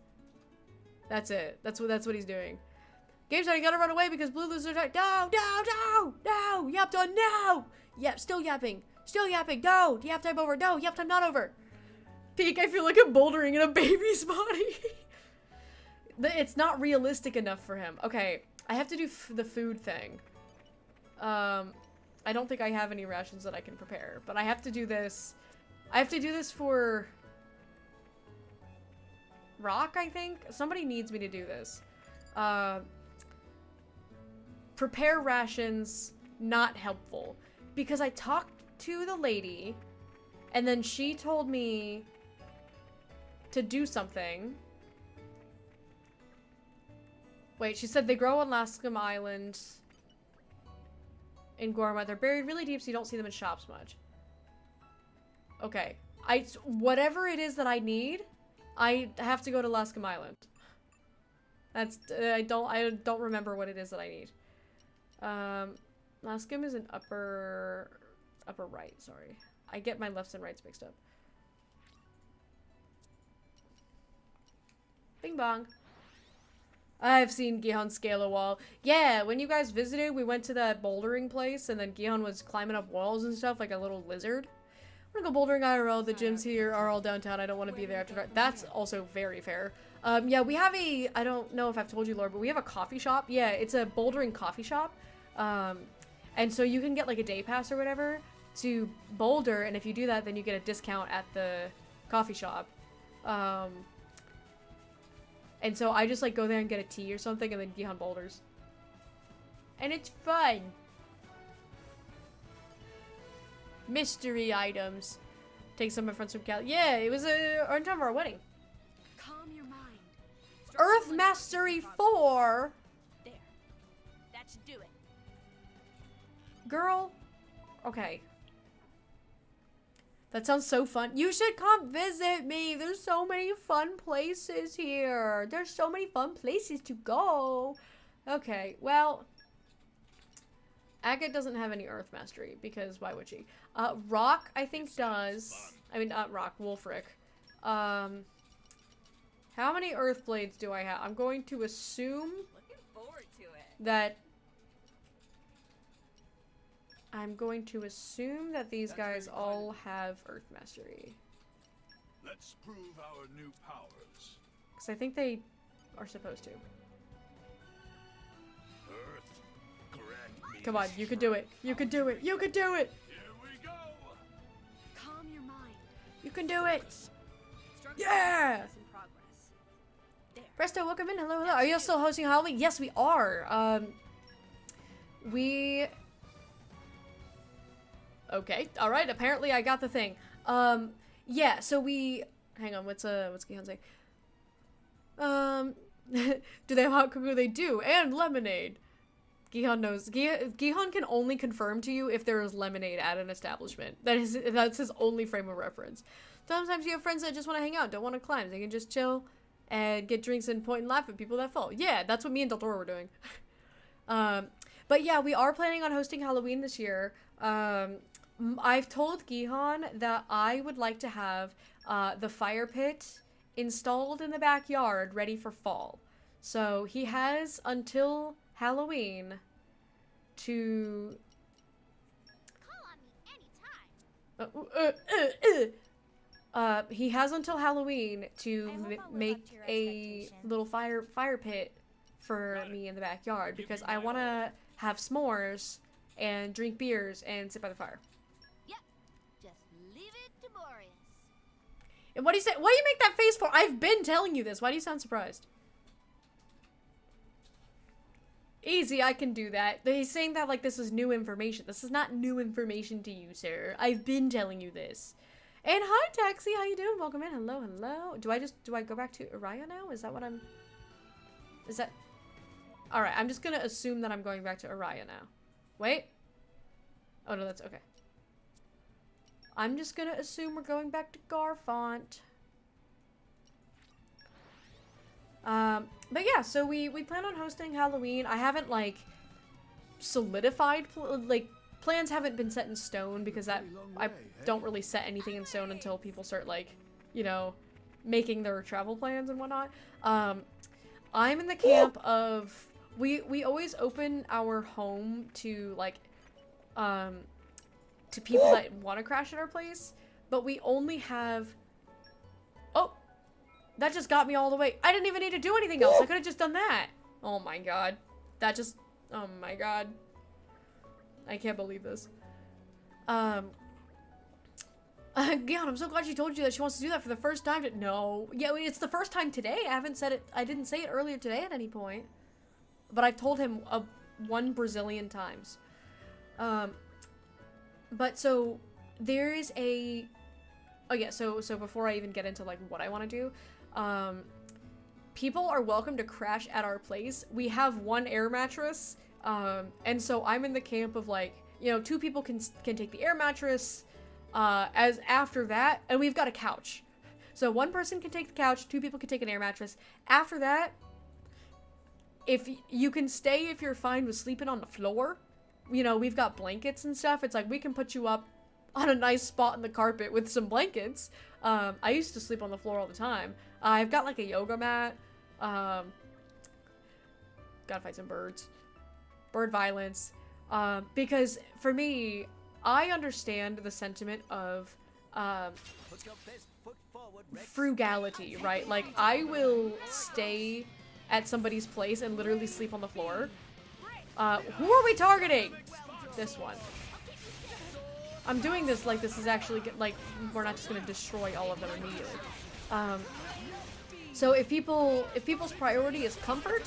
That's it. That's what he's doing. Game's done. You gotta run away because Blue loses attack. No, no, no, no. Yap done. No. Yep, still yapping. Still yapping. No. Yap time over. No. Yap time not over. Peak, I feel like I'm bouldering in a baby's body. It's not realistic enough for him. Okay, I have to do the food thing. I don't think I have any rations that I can prepare, but I have to do this. I have to do this for Rock, I think? Somebody needs me to do this. Prepare rations, not helpful. Because I talked to the lady, and then she told me to do something. Wait, she said they grow on Lascum Island in Gorma. They're buried really deep so you don't see them in shops much. Okay. Whatever it is that I need, I have to go to Lascum Island. That's, I don't remember what it is that I need. Lascum is an upper right, sorry. I get my lefts and rights mixed up. Bing bong. I've seen Gihon scale a wall. Yeah, when you guys visited, we went to that bouldering place, and then Gihon was climbing up walls and stuff like a little lizard. I'm gonna go bouldering IRL. The gyms here are all downtown. I don't want to be there after dark. That's also very fair. Yeah, we have a, I don't know if I've told you, Lord, but we have a coffee shop. Yeah, it's a bouldering coffee shop. And so you can get like a day pass or whatever to boulder, and if you do that, then you get a discount at the coffee shop. And so I just like go there and get a tea or something, and then Gihon boulders. And it's fun. Mystery items. Take some of my friends from Cali. Yeah, it was on time of our wedding. Calm your mind. Earth Mastery 4. There. That should do it. Girl. Okay. That sounds so fun. You should come visit me. There's so many fun places here. There's so many fun places to go. Okay, well, Agate doesn't have any Earth Mastery because why would she? Rock, I think, does. I mean, not Rock, Wolfric. How many Earth Blades do I have? I'm going to assume Looking forward to it. that these guys all have Earth Mastery. Let's prove our new powers. Because I think they are supposed to. Earth, grant me Come on, you could do it. You could do it. You could do it. Here we go. Calm your mind. You can do it. Structural Yeah! progress in progress. There. Presto, welcome in. Hello, hello. Are you still hosting Halloween? Yes, we are. We... Okay, alright, apparently I got the thing. Yeah, so we... Hang on, what's Gihan saying? Do they have hot cocoa? They do, and lemonade. Gihan knows. Gihan can only confirm to you if there is lemonade at an establishment. That's his only frame of reference. Sometimes you have friends that just want to hang out, don't want to climb. They can just chill and get drinks and point and laugh at people that fall. Yeah, that's what me and Del Toro were doing. But yeah, we are planning on hosting Halloween this year. I've told Gihan that I would like to have the fire pit installed in the backyard ready for fall. So he has until Halloween to... Call on me anytime. he has until Halloween to I hope I'll live make up to your a expectations. little fire pit for me in the backyard because I want to have s'mores and drink beers and sit by the fire. Yep. Just leave it to Boreas. And what do you say? What do you make that face for? I've been telling you this. Why do you sound surprised? Easy, I can do that. He's saying that like this is new information. This is not new information to you, sir. I've been telling you this. And hi, Taxi. How you doing? Welcome in. Hello, hello. Do I go back to Araya now? Is that what I'm... Is that... Alright, I'm just gonna assume that I'm going back to Araya now. Wait. Oh, no, that's okay. I'm just gonna assume we're going back to Garfont. But yeah, so we plan on hosting Halloween. I haven't, like, solidified, like, plans haven't been set in stone because I don't really set anything in stone until people start, like, you know, making their travel plans and whatnot. I'm in the camp of, we always open our home to, like, to people that want to crash at our place, but we only have, oh, that just got me all the way. I didn't even need to do anything else. I could have just done that. Oh my god. That just, oh my god. I can't believe this. Gion, I'm so glad she told you that she wants to do that for the first time. No. Yeah, it's the first time today. I haven't said it. I didn't say it earlier today at any point. But I've told him 1 Brazilian times. But so there is a, oh yeah, so before I even get into like what I want to do, people are welcome to crash at our place. We have 1 air mattress, and so I'm in the camp of, like, you know, 2 people can take the air mattress, as after that, and we've got a couch. So 1 person can take the couch, 2 people can take an air mattress. After that, if you can stay if you're fine with sleeping on the floor, you know, we've got blankets and stuff. It's like, we can put you up on a nice spot in the carpet with some blankets. I used to sleep on the floor all the time. I've got, like, a yoga mat. Gotta fight some birds. Bird violence. Because for me, I understand the sentiment of frugality, right? Like, I will stay at somebody's place and literally sleep on the floor. Who are we targeting? This one. I'm doing this like this is actually, like, we're not just gonna destroy all of them immediately. So if people's priority is comfort,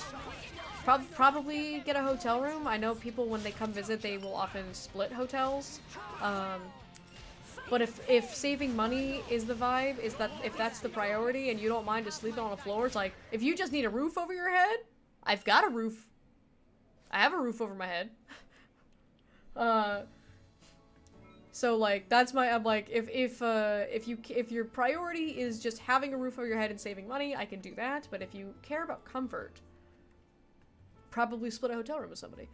probably get a hotel room. I know people, when they come visit, they will often split hotels. But if saving money is the vibe, if that's the priority and you don't mind just sleeping on the floor, it's like, if you just need a roof over your head, I've got a roof. I have a roof over my head. So, like, that's my, I'm like, if your priority is just having a roof over your head and saving money, I can do that. But if you care about comfort, probably split a hotel room with somebody.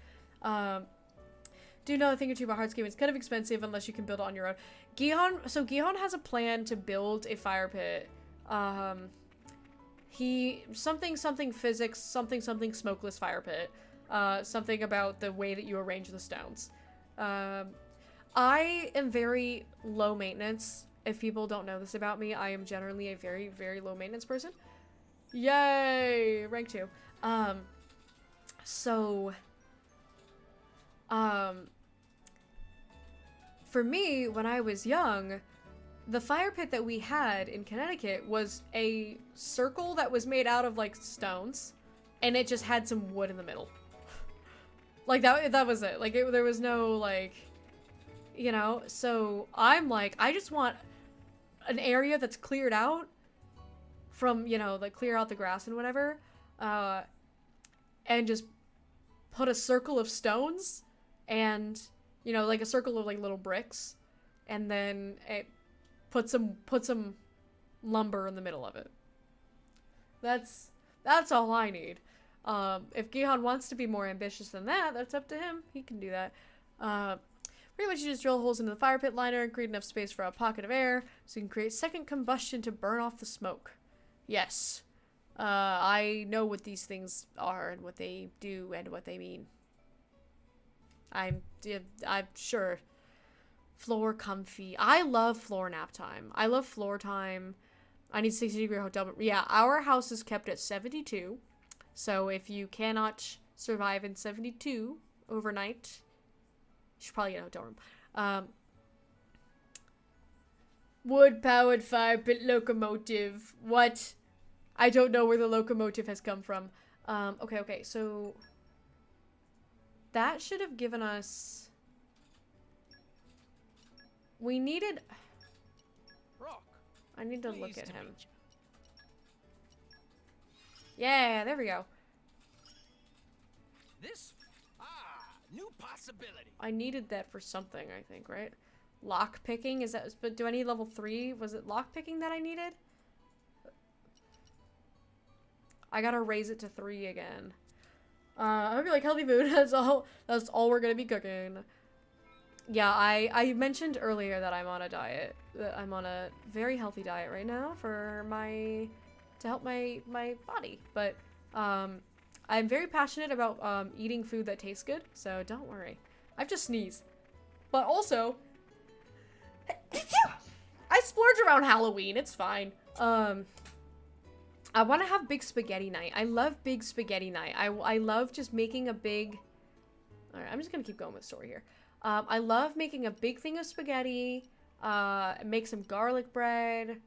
Do know a thing or two about hardscape. It's kind of expensive unless you can build it on your own. Gion has a plan to build a fire pit. Something physics, something smokeless fire pit. Something about the way that you arrange the stones. I am very low maintenance. If people don't know this about me, I am generally a very, very low maintenance person. Yay! Rank 2. For me, when I was young, the fire pit that we had in Connecticut was a circle that was made out of, like, stones, and it just had some wood in the middle. Like, that was it. Like, there was no, like, you know? So, I'm like, I just want an area that's cleared out from, you know, like, clear out the grass and whatever, and just put a circle of stones, and, you know, like, a circle of, like, little bricks, and then put some lumber in the middle of it. That's all I need. If Gihan wants to be more ambitious than that, that's up to him. He can do that. Pretty much you just drill holes into the fire pit liner and create enough space for a pocket of air so you can create second combustion to burn off the smoke. Yes. I know what these things are and what they do and what they mean. I'm sure. Floor comfy. I love floor nap time. I love floor time. I need 60-degree hotel. But yeah, our house is kept at 72. So if you cannot survive in 72 overnight, you should probably get a hotel room. Wood-powered fire pit locomotive. What? I don't know where the locomotive has come from. Okay, so that should have given us... We needed... Rock. I need to look Pleased at to him. meet you. Yeah, there we go. This? New possibility. I needed that for something, I think, right? lock picking. Is that, but do I need level 3? Was it lock picking that I needed? I gotta raise it to 3 again. I hope you like healthy food. That's all we're gonna be cooking. Yeah, I mentioned earlier that I'm on a diet. That I'm on a very healthy diet right now for to help my body. But I'm very passionate about eating food that tastes good, so don't worry. I've just sneezed. But also, I splurge around Halloween. It's fine. I want to have big spaghetti night. I love big spaghetti night. I love just making a big... Alright, I'm just gonna keep going with the story here. I love making a big thing of spaghetti, make some garlic bread.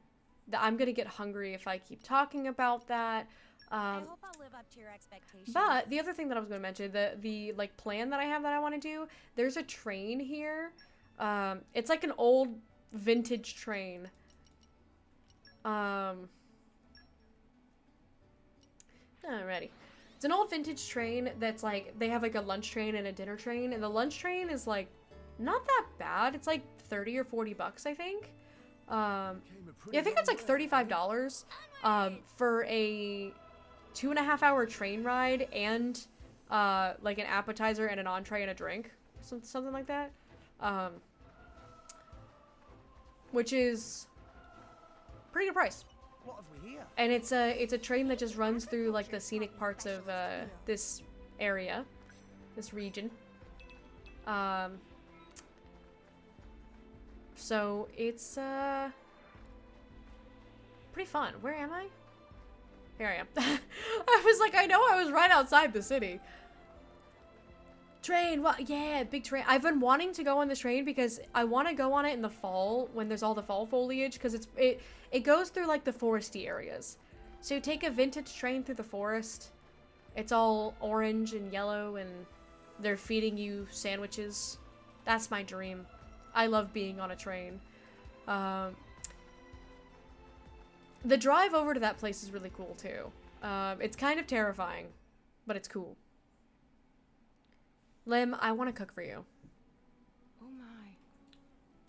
I'm gonna get hungry if I keep talking about that. I hope I'll live up to your expectations. But the other thing that I was gonna mention, the like plan that I have that I want to do, there's a train here. It's like an old vintage train. Alrighty. It's an old vintage train that's like, they have like a lunch train and a dinner train, and the lunch train is like, not that bad. It's like 30 or 40 bucks, I think. Yeah, I think it's like $35 for a 2.5 hour train ride and like an appetizer and an entree and a drink. Something like that. Which is pretty good price. What have we here? And it's a train that just runs through like the scenic parts of this area, this region. So it's pretty fun. Where am I? Here I am. I was like, I know I was right outside the city. Train, what? Yeah, big train. I've been wanting to go on this train because I want to go on it in the fall when there's all the fall foliage, because it goes through like the foresty areas. So you take a vintage train through the forest. It's all orange and yellow, and they're feeding you sandwiches. That's my dream. I love being on a train. The drive over to that place is really cool too. It's kind of terrifying, but it's cool. Lim, I want to cook for you. Oh my.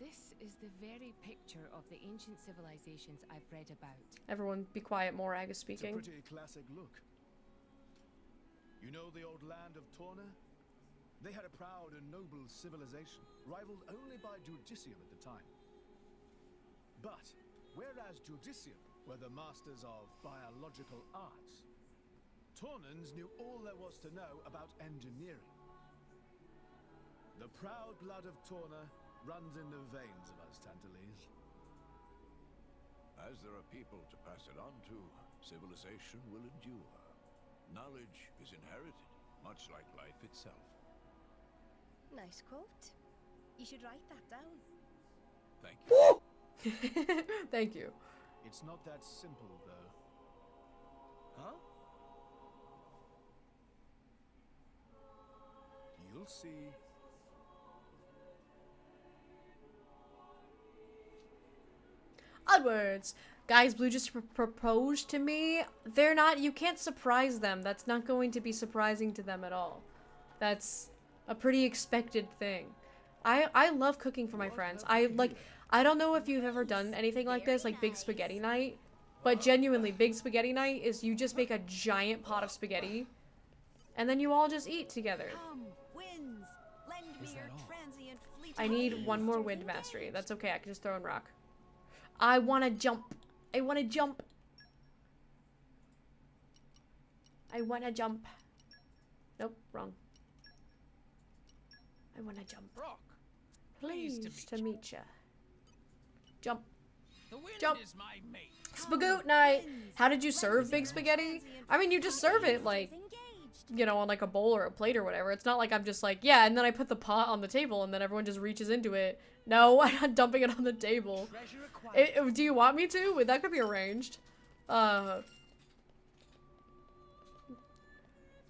This is the very picture of the ancient civilizations I've read about. Everyone be quiet, Morag is It's a speaking. pretty classic look. You know the old land of Torna? They had a proud and noble civilization, rivaled only by Judicium at the time. But, whereas Judicium were the masters of biological arts, Tornans knew all there was to know about engineering. The proud blood of Torna runs in the veins of us Tantalese. As there are people to pass it on to, civilization will endure. Knowledge is inherited, much like life itself. Nice quote. You should write that down. Thank you. Thank you. It's not that simple, though. Huh? You'll see. Onwards. Guys, Blue just proposed to me. They're not, you can't surprise them. That's not going to be surprising to them at all. That's a pretty expected thing. I love cooking for my friends. I don't know if you've ever done anything like this, like big spaghetti night, but genuinely, big spaghetti night is you just make a giant pot of spaghetti, and then you all just eat together. Come, winds, lend me your transient fleet. I need one more wind mastery. That's okay, I can just throw in rock. I wanna jump. I wanna jump. I wanna jump. Nope, wrong. I wanna jump. Rock. Pleased to meet ya. Jump. The wind Jump. is my mate. Spagoot night. How did you serve big spaghetti? I mean, you just serve it like, you know, on like a bowl or a plate or whatever. It's not like I'm just like, yeah, and then I put the pot on the table and then everyone just reaches into it. No, I'm not dumping it on the table. Treasure acquired. Do you want me to? That could be arranged.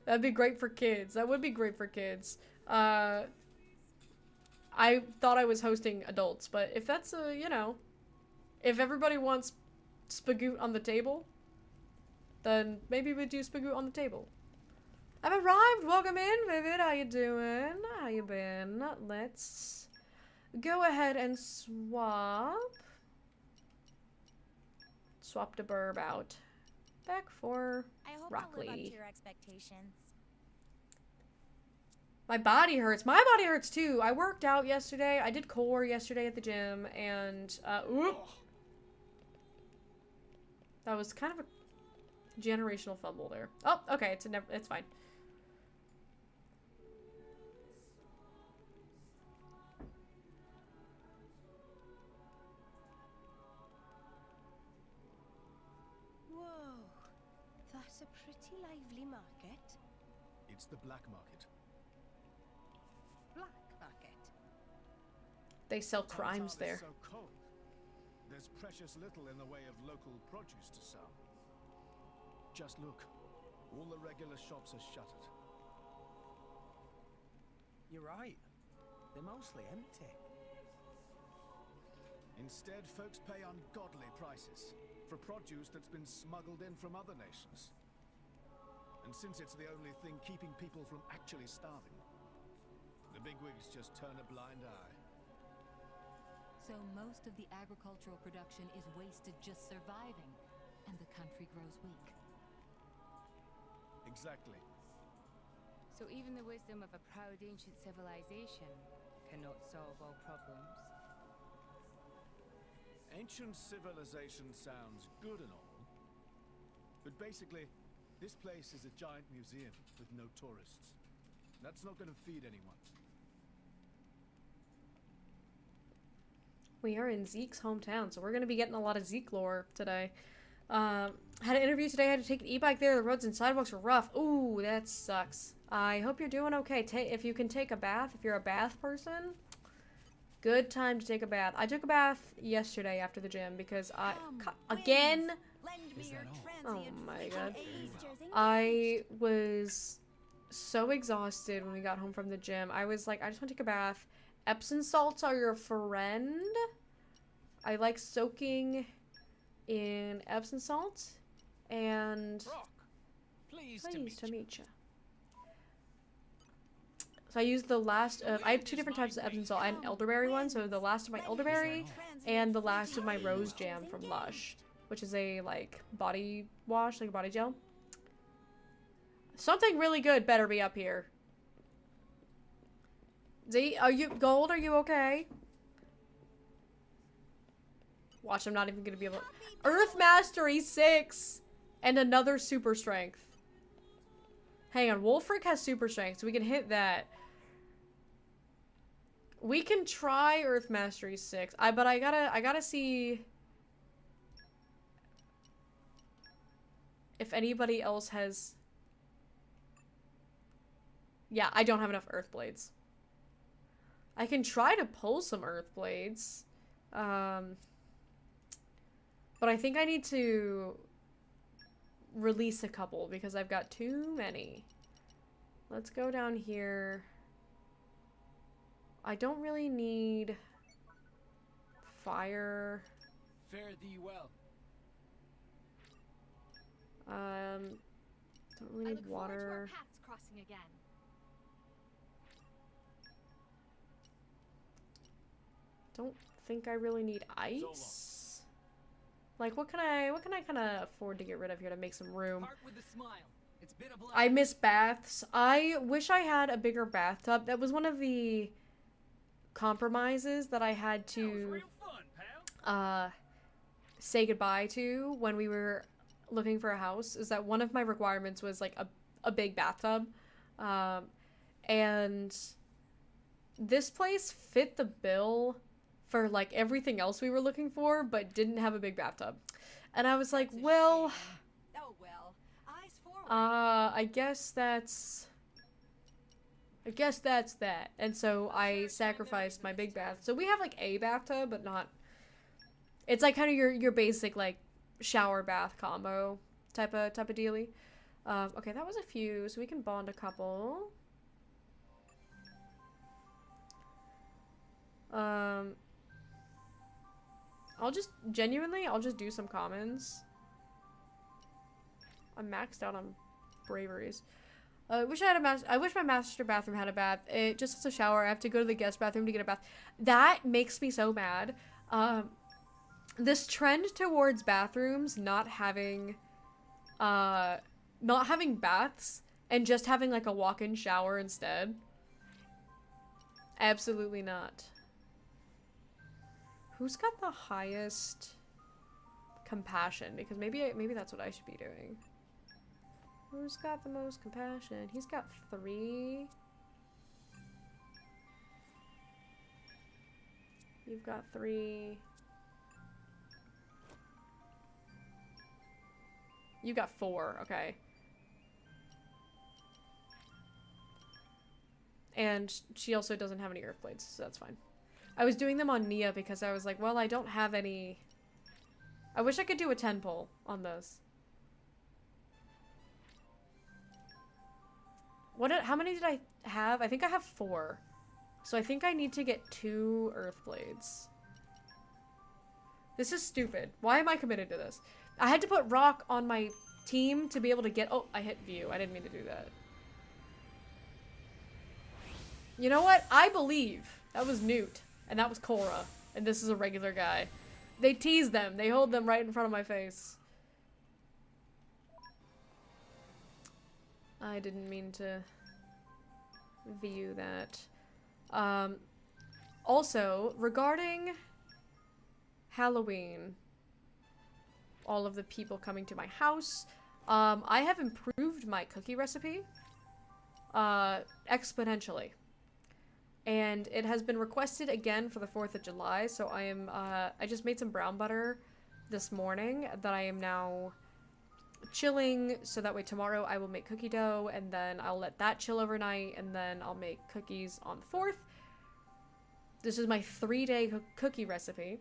That'd be great for kids. That would be great for kids. I thought I was hosting adults, but if that's you know, if everybody wants spagoot on the table, then maybe we do spagoot on the table. I've arrived. Welcome in, Vivid. How you doing? How you been? Let's go ahead and swap. Swap the burb out. Back for I hope I'll live up to Rockley. your expectations. My body hurts. My body hurts too. I worked out yesterday. I did core yesterday at the gym, and oop. That was kind of a generational fumble there. Oh, okay. It's fine. Whoa, that's a pretty lively market. It's the black market. Black market. They sell Turns crimes out there. it's so cold. There's precious little in the way of local produce to sell. Just look. All the regular shops are shuttered. You're right. They're mostly empty. Instead, folks pay ungodly prices for produce that's been smuggled in from other nations. And since it's the only thing keeping people from actually starving, the bigwigs just turn a blind eye. So most of the agricultural production is wasted just surviving, and the country grows weak. Exactly. So even the wisdom of a proud ancient civilization cannot solve all problems. Ancient civilization sounds good and all, but basically, this place is a giant museum with no tourists. That's not going to feed anyone. We are in Zeke's hometown, so we're going to be getting a lot of Zeke lore today. Had an interview today, had to take an e-bike there. The roads and sidewalks are rough. Ooh, that sucks. I hope you're doing okay. If you can take a bath, if you're a bath person, good time to take a bath. I took a bath yesterday after the gym because again, oh my god, I was so exhausted when we got home from the gym. I was like, I just want to take a bath. Epsom salts are your friend. I like soaking in Epsom salt, and Pleased to meet you. So I used the last of, I have two different types of Epsom salt. I had an elderberry one, so the last of my elderberry, and the last of my rose jam from Lush, which is a, like, body wash, like a body gel. Something really good better be up here. Z, are you, Gold, are you okay? Watch, I'm not even gonna be able to, Earth Mastery 6! And another super strength. Hang on, Wolfric has super strength, so we can hit that. We can try Earth Mastery 6. But I gotta see if anybody else has. Yeah, I don't have enough Earth Blades. I can try to pull some Earth Blades. But I think I need to release a couple because I've got too many. Let's go down here. I don't really need fire. Fare thee well. Don't really need water. Paths crossing again. Don't think I really need ice. Like, what can I kind of afford to get rid of here to make some room? Part with a smile. It's been a blast. I miss baths. I wish I had a bigger bathtub. That was one of the compromises that I had to say goodbye to when we were looking for a house, is that one of my requirements was like a big bathtub. And this place fit the bill for like everything else we were looking for, but didn't have a big bathtub. And I was like, well, Oh well, eyes forward. I guess that's that. And so I sacrificed my big bath. So we have like a bathtub, but not, it's like kind of your basic like shower bath combo type of dealy. Okay, that was a few, so we can bond a couple. I'll just do some commons. I'm maxed out on braveries. I wish my master bathroom had a bath. It just has a shower. I have to go to the guest bathroom to get a bath. That makes me so mad. This trend towards bathrooms not having baths and just having like a walk-in shower instead. Absolutely not. Who's got the highest compassion? Because maybe that's what I should be doing. Who's got the most compassion? He's got 3. You've got 3. You got 4, okay. And she also doesn't have any earth blades, so that's fine. I was doing them on Nia because I was like, well, I don't have any... I wish I could do a 10 pull on those. How many did I have? I think I have 4. So I think I need to get 2 earth blades. This is stupid. Why am I committed to this? I had to put rock on my team to be able to get... Oh, I hit view. I didn't mean to do that. You know what? I believe that was Newt. And that was Cora. And this is a regular guy. They tease them. They hold them right in front of my face. I didn't mean to view that. Also, regarding Halloween, all of the people coming to my house, I have improved my cookie recipe exponentially. And it has been requested again for the 4th of July, so I am, I just made some brown butter this morning that I am now chilling, so that way tomorrow I will make cookie dough, and then I'll let that chill overnight, and then I'll make cookies on the 4th. This is my 3-day cookie recipe,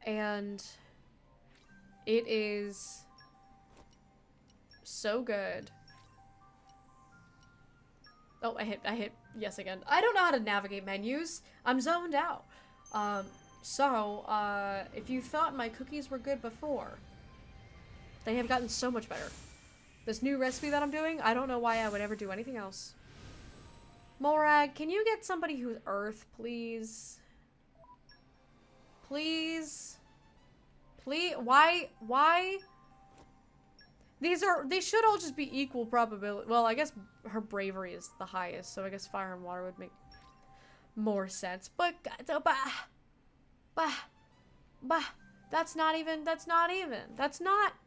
and it is so good. Oh, I hit yes again. I don't know how to navigate menus. I'm zoned out. If you thought my cookies were good before, they have gotten so much better. This new recipe that I'm doing, I don't know why I would ever do anything else. Morag, can you get somebody who's Earth, please? Please? Please? Why? They should all just be equal probability. Well, I guess her bravery is the highest, so I guess fire and water would make more sense. But, that's not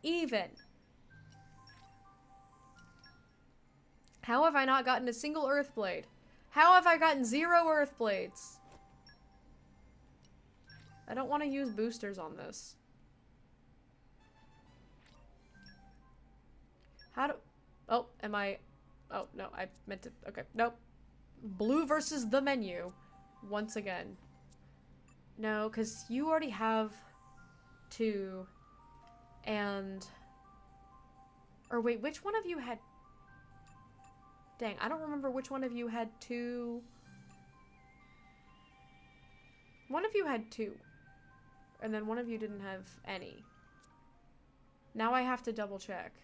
even. How have I not gotten a single earth blade? How have I gotten 0 earth blades? I don't want to use boosters on this. Oh, oh, no, I meant to, okay, nope. Blue versus the menu, once again. No, because you already have 2, and, or wait, which one of you had, dang, I don't remember which one of you had 2. One of you had 2, and then one of you didn't have any. Now I have to double check.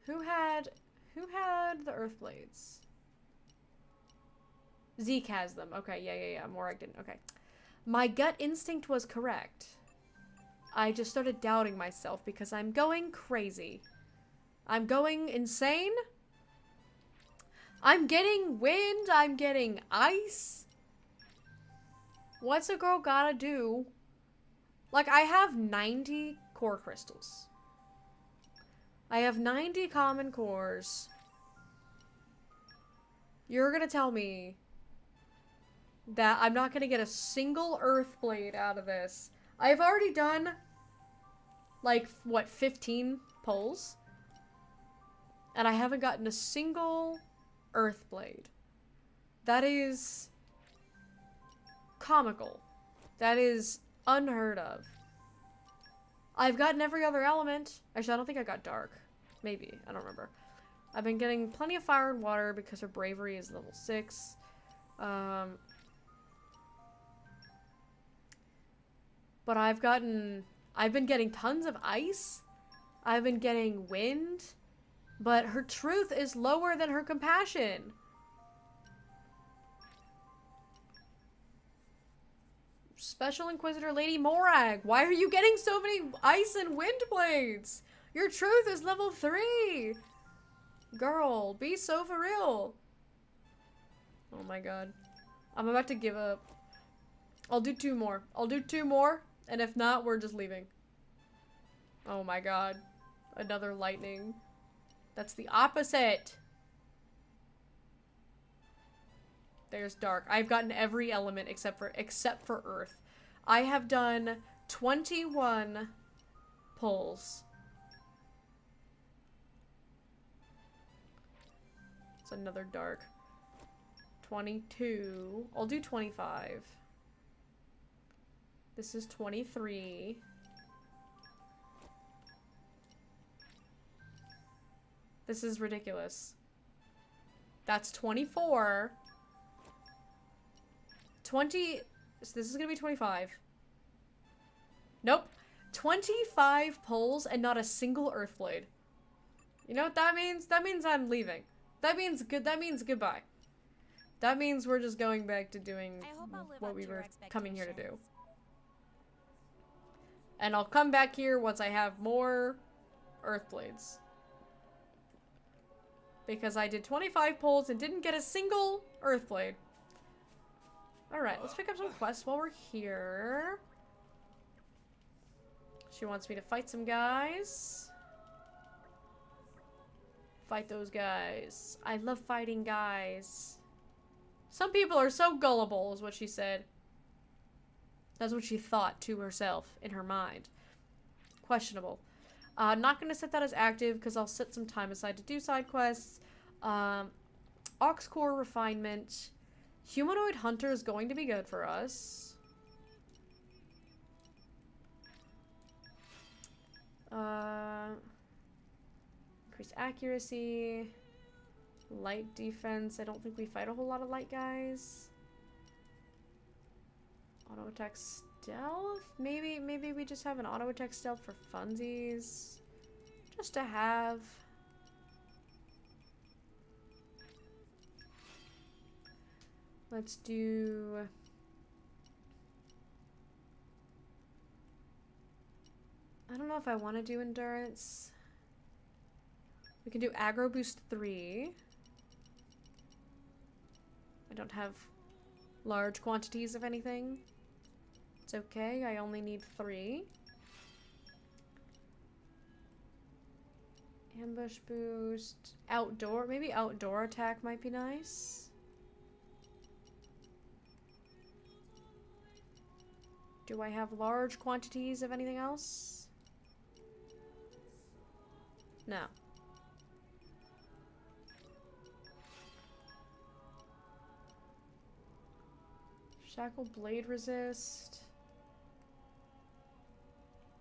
Who had the earth blades? Zeke has them. Okay, yeah. Morag didn't. Okay. My gut instinct was correct. I just started doubting myself because I'm going crazy. I'm going insane. I'm getting wind. I'm getting ice. What's a girl gotta do? Like, I have 90 core crystals. I have 90 common cores. You're gonna tell me that I'm not gonna get a single earth blade out of this. I've already done, like, what, 15 pulls? And I haven't gotten a single earth blade. That is comical. That is unheard of. I've gotten every other element. Actually, I don't think I got dark. Maybe. I don't remember. I've been getting plenty of fire and water because her bravery is level 6. But I've been getting tons of ice. I've been getting wind, but her truth is lower than her compassion. Special Inquisitor Lady Morag, why are you getting so many ice and wind blades? Your truth is level 3. Girl, be so for real. Oh my god. I'm about to give up. I'll do 2 more. I'll do 2 more, and if not, we're just leaving. Oh my god. Another lightning. That's the opposite. There's dark. I've gotten every element except for earth. I have done 21 pulls. It's another dark. 22. I'll do 25. This is 23. This is ridiculous. That's 24. 20. So this is gonna be 25. Nope. 25 pulls and not a single Earthblade. You know what that means? That means I'm leaving. That means goodbye. That means we're just going back to doing what we were coming here to do. And I'll come back here once I have more Earthblades. Because I did 25 pulls and didn't get a single Earthblade. Alright, let's pick up some quests while we're here. She wants me to fight some guys. Fight those guys. I love fighting guys. Some people are so gullible, is what she said. That's what she thought to herself in her mind. Questionable. Not going to set that as active because I'll set some time aside to do side quests. Ox Core Refinement. Humanoid Hunter is going to be good for us. Increase accuracy. Light defense. I don't think we fight a whole lot of light guys. Auto attack stealth? Maybe we just have an auto attack stealth for funsies. Just to have. Let's do. I don't know if I want to do endurance. We can do aggro boost 3. I don't have large quantities of anything. It's okay, I only need 3. Ambush boost. Outdoor. Maybe outdoor attack might be nice. Do I have large quantities of anything else? No. Shackle blade resist.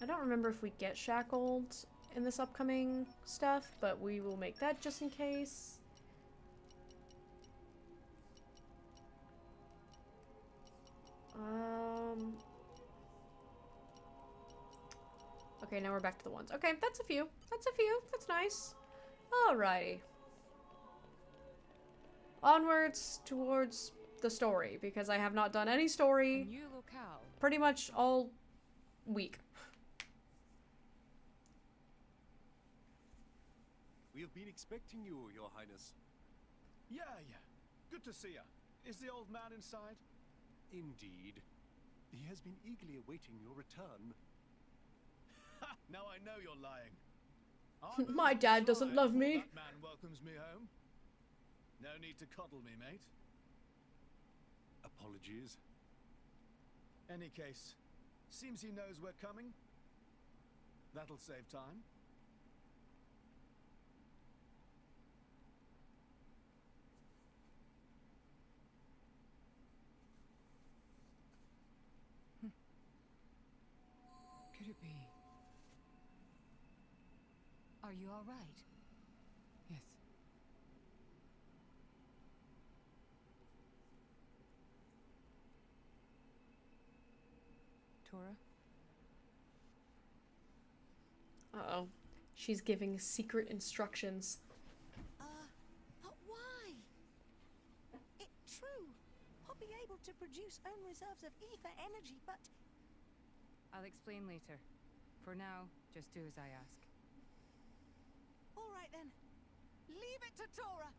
I don't remember if we get shackled in this upcoming stuff, but we will make that just in case. Okay, now we're back to the ones. Okay, that's a few. That's a few. That's nice. Alrighty. Onwards towards the story, because I have not done any story pretty much all week. We have been expecting you, Your Highness. Yeah. Good to see ya. Is the old man inside? Indeed. He has been eagerly awaiting your return. Ha! Now I know you're lying. My dad doesn't love me. That man welcomes me home. No need to coddle me, mate. Apologies. Any case, seems he knows we're coming. That'll save time. Could it be? Are you all right? Yes. Tora? Uh-oh. She's giving secret instructions. But why? It's true. I'll be able to produce own reserves of ether energy, but... I'll explain later. For now, just do as I ask. All right then. Leave it to Tora.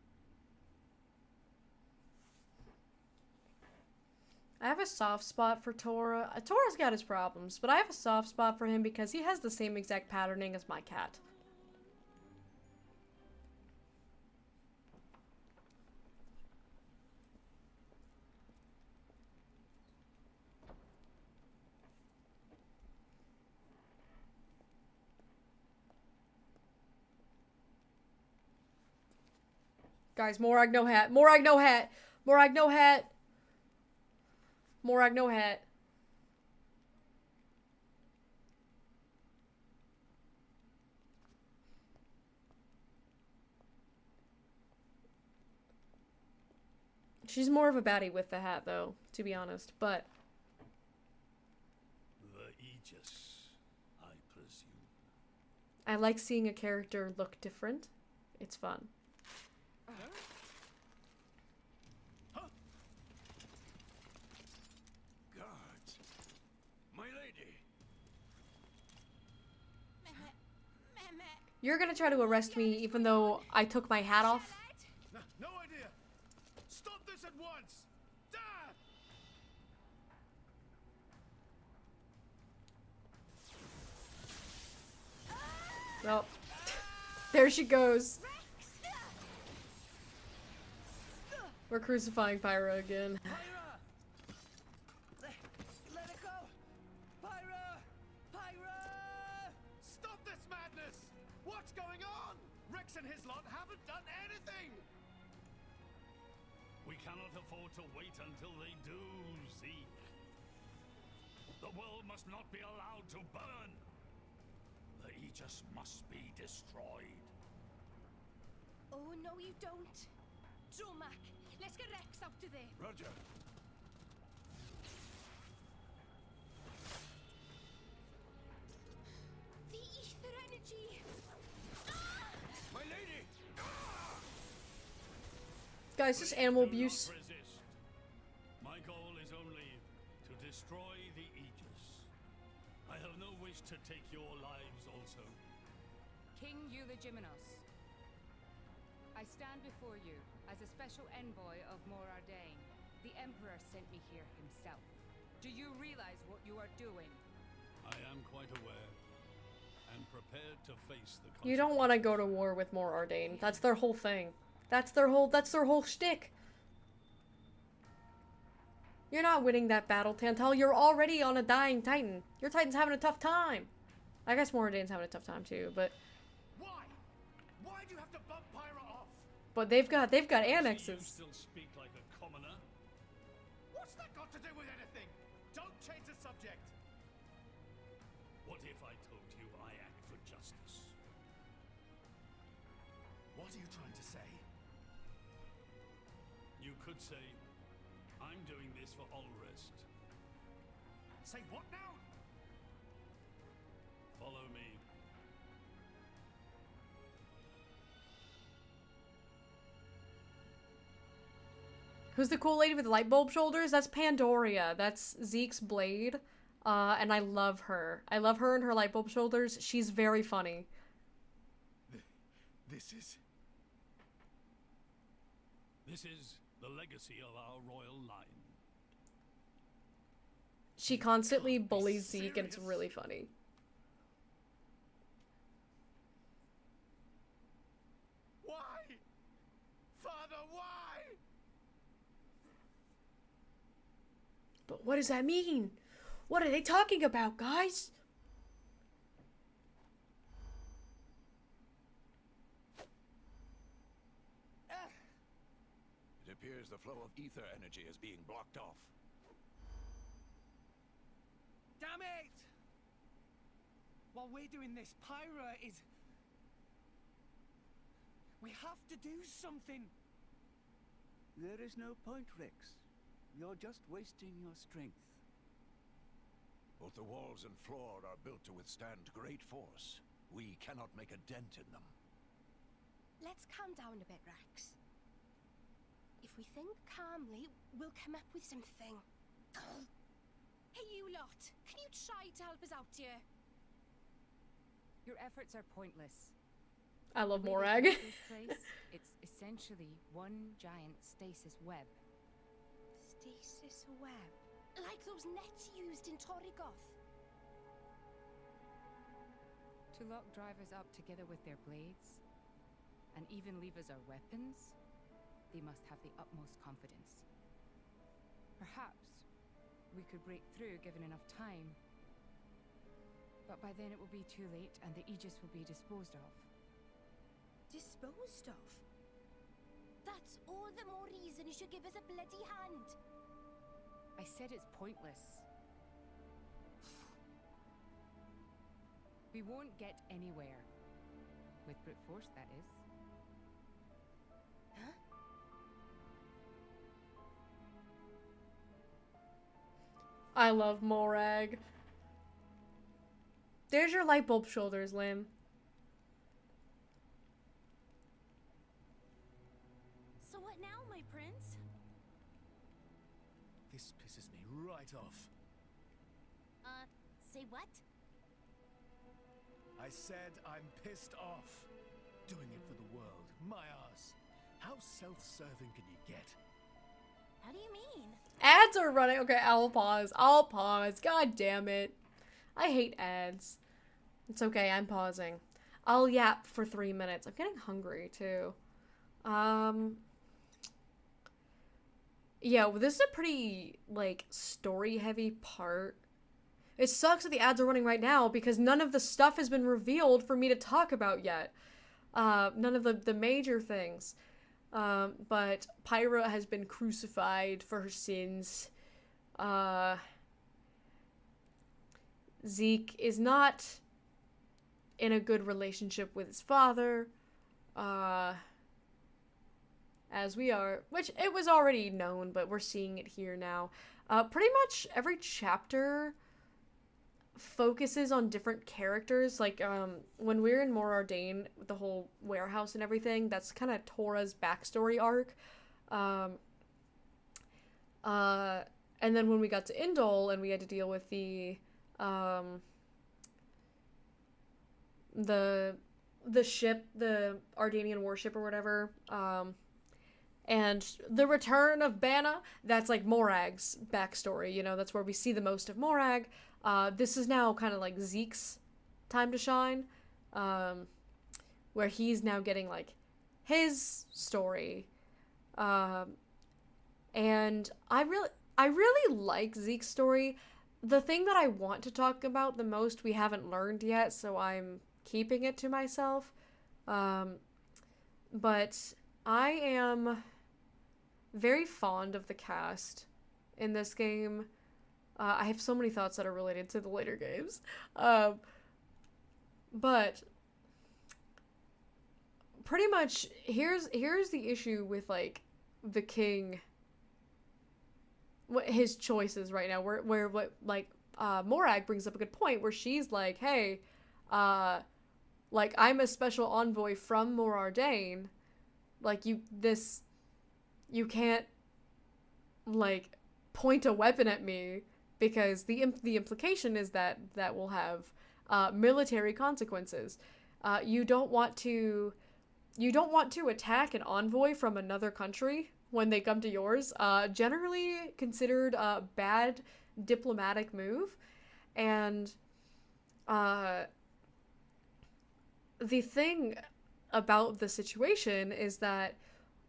I have a soft spot for Tora. Tora's got his problems, but I have a soft spot for him because he has the same exact patterning as my cat. Guys, Morag no hat. Morag no hat. Morag no hat. Morag no hat. She's more of a baddie with the hat, though, to be honest, but... The Aegis, I presume. I like seeing a character look different. It's fun. Guards! My lady! You're gonna try to arrest me even though I took my hat off? No idea! Stop this at once! Dad! Well, there she goes. We're crucifying Pyra again. Pyra! Let it go! Pyra! Pyra! Stop this madness! What's going on? Rex and his lot haven't done anything! We cannot afford to wait until they do, Zeke. The world must not be allowed to burn. The Aegis must be destroyed. Oh, no you don't. Dromac, let's get Rex out of there. Roger. The ether energy. My lady! Guys, just animal Do not abuse. resist. My goal is only to destroy the Aegis. I have no wish to take your lives also. King Eulegiminos, I stand before you as a special envoy of Morardain. The Emperor sent me here himself. Do you realize what you are doing? I am quite aware and prepared to face the You don't want to go to war with Morardain. That's their whole thing. That's their whole shtick. You're not winning that battle, Tantal. You're already on a dying Titan. Your Titan's having a tough time. I guess Morardain's having a tough time too, but Why? Why do you have to bump Pyra off? but they've got You annexes. still speak like a commoner. What's that got to do with anything? Don't change the subject. What if I told you I act for justice? What are you trying to say? You could say, I'm doing this for Ulrist. Say what now? Follow me. Who's the cool lady with the light bulb shoulders? That's Pandoria. That's Zeke's blade. And I love her. I love her and her light bulb shoulders. She's very funny. This is... This is the legacy of our royal line. She constantly bullies Zeke and it's really funny. Why? Father, why? But what does that mean? What are they talking about, guys? It appears the flow of ether energy is being blocked off. Damn it! While we're doing this, Pyra is... We have to do something! There is no point, Rex. You're just wasting your strength. Both the walls and floor are built to withstand great force. we cannot make a dent in them. Let's calm down a bit, Rex. If we think calmly, we'll come up with something. Hey, you lot! Can you try to help us out here? Your efforts are pointless. I love The way they Morag. built this place, it's essentially one giant stasis web. Stasis web. Like those nets used in Torrigoth. To lock drivers up together with their blades, and even leave as our weapons, they must have the utmost confidence. Perhaps we could break through given enough time, but by then it will be too late and the Aegis will be disposed of. Disposed of? That's all the more reason you should give us a bloody hand. I said it's pointless. We won't get anywhere. With brute force, that is. Huh? I love Morag. There's your light bulb shoulders, Lim. So what now, my prince? This pisses me right off. Say what? I said I'm pissed off. Doing it for the world. My ass. How self-serving can you get? How do you mean? Ads are running. Okay, I'll pause. I'll pause. God damn it. I hate ads. It's okay, I'm pausing. I'll yap for 3 minutes. I'm getting hungry, too. Yeah, well, this is a pretty, like, story-heavy part. It sucks that the ads are running right now because none of the stuff has been revealed for me to talk about yet. None of the major things. But Pyra has been crucified for her sins. Zeke is not in a good relationship with his father. As we are, which it was already known, but we're seeing it here now. Pretty much every chapter focuses on different characters. Like, when we're in Mor Ardain with the whole warehouse and everything, that's kind of Tora's backstory arc. And then when we got to Indol and we had to deal with the ship, the Ardanian warship or whatever, and the return of Bana, that's like Morag's backstory, you know, that's where we see the most of Morag. This is now kind of like Zeke's time to shine, where he's now getting like his story. And I really like Zeke's story. The thing that I want to talk about the most we haven't learned yet, so I'm keeping it to myself. But I am very fond of the cast in this game. I have so many thoughts that are related to the later games. But pretty much here's the issue with like the king, what his choices right now, where what like Morag brings up a good point where she's like, hey, like I'm a special envoy from Mor Ardain, like you can't like point a weapon at me because the implication is that will have military consequences. You don't want to attack an envoy from another country when they come to yours. Generally considered a bad diplomatic move. And the thing about the situation is that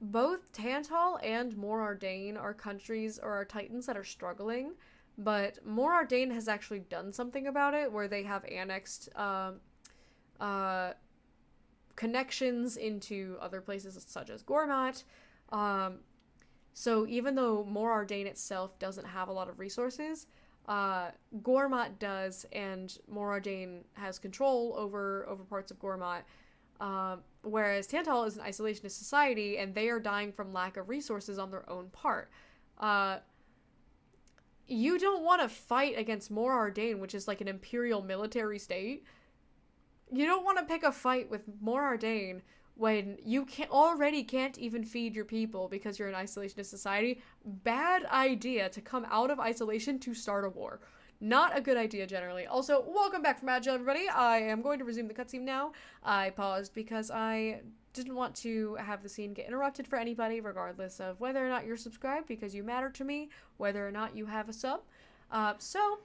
both Tantal and Mor Ardain are countries or are titans that are struggling, but Mor Ardain has actually done something about it where they have annexed connections into other places such as Gormat. So even though Mor Ardain itself doesn't have a lot of resources, Gormat does, and Mor Ardain has control over parts of Gormat. Whereas Tantal is an isolationist society, and they are dying from lack of resources on their own part. You don't want to fight against Mor Ardain, which is like an imperial military state, You don't want to pick a fight with Morardane when you can't even feed your people because you're an isolationist society. Bad idea to come out of isolation to start a war. Not a good idea generally. Also, welcome back from Agile, everybody. I am going to resume the cutscene now. I paused because I didn't want to have the scene get interrupted for anybody, regardless of whether or not you're subscribed, because you matter to me, whether or not you have a sub. So,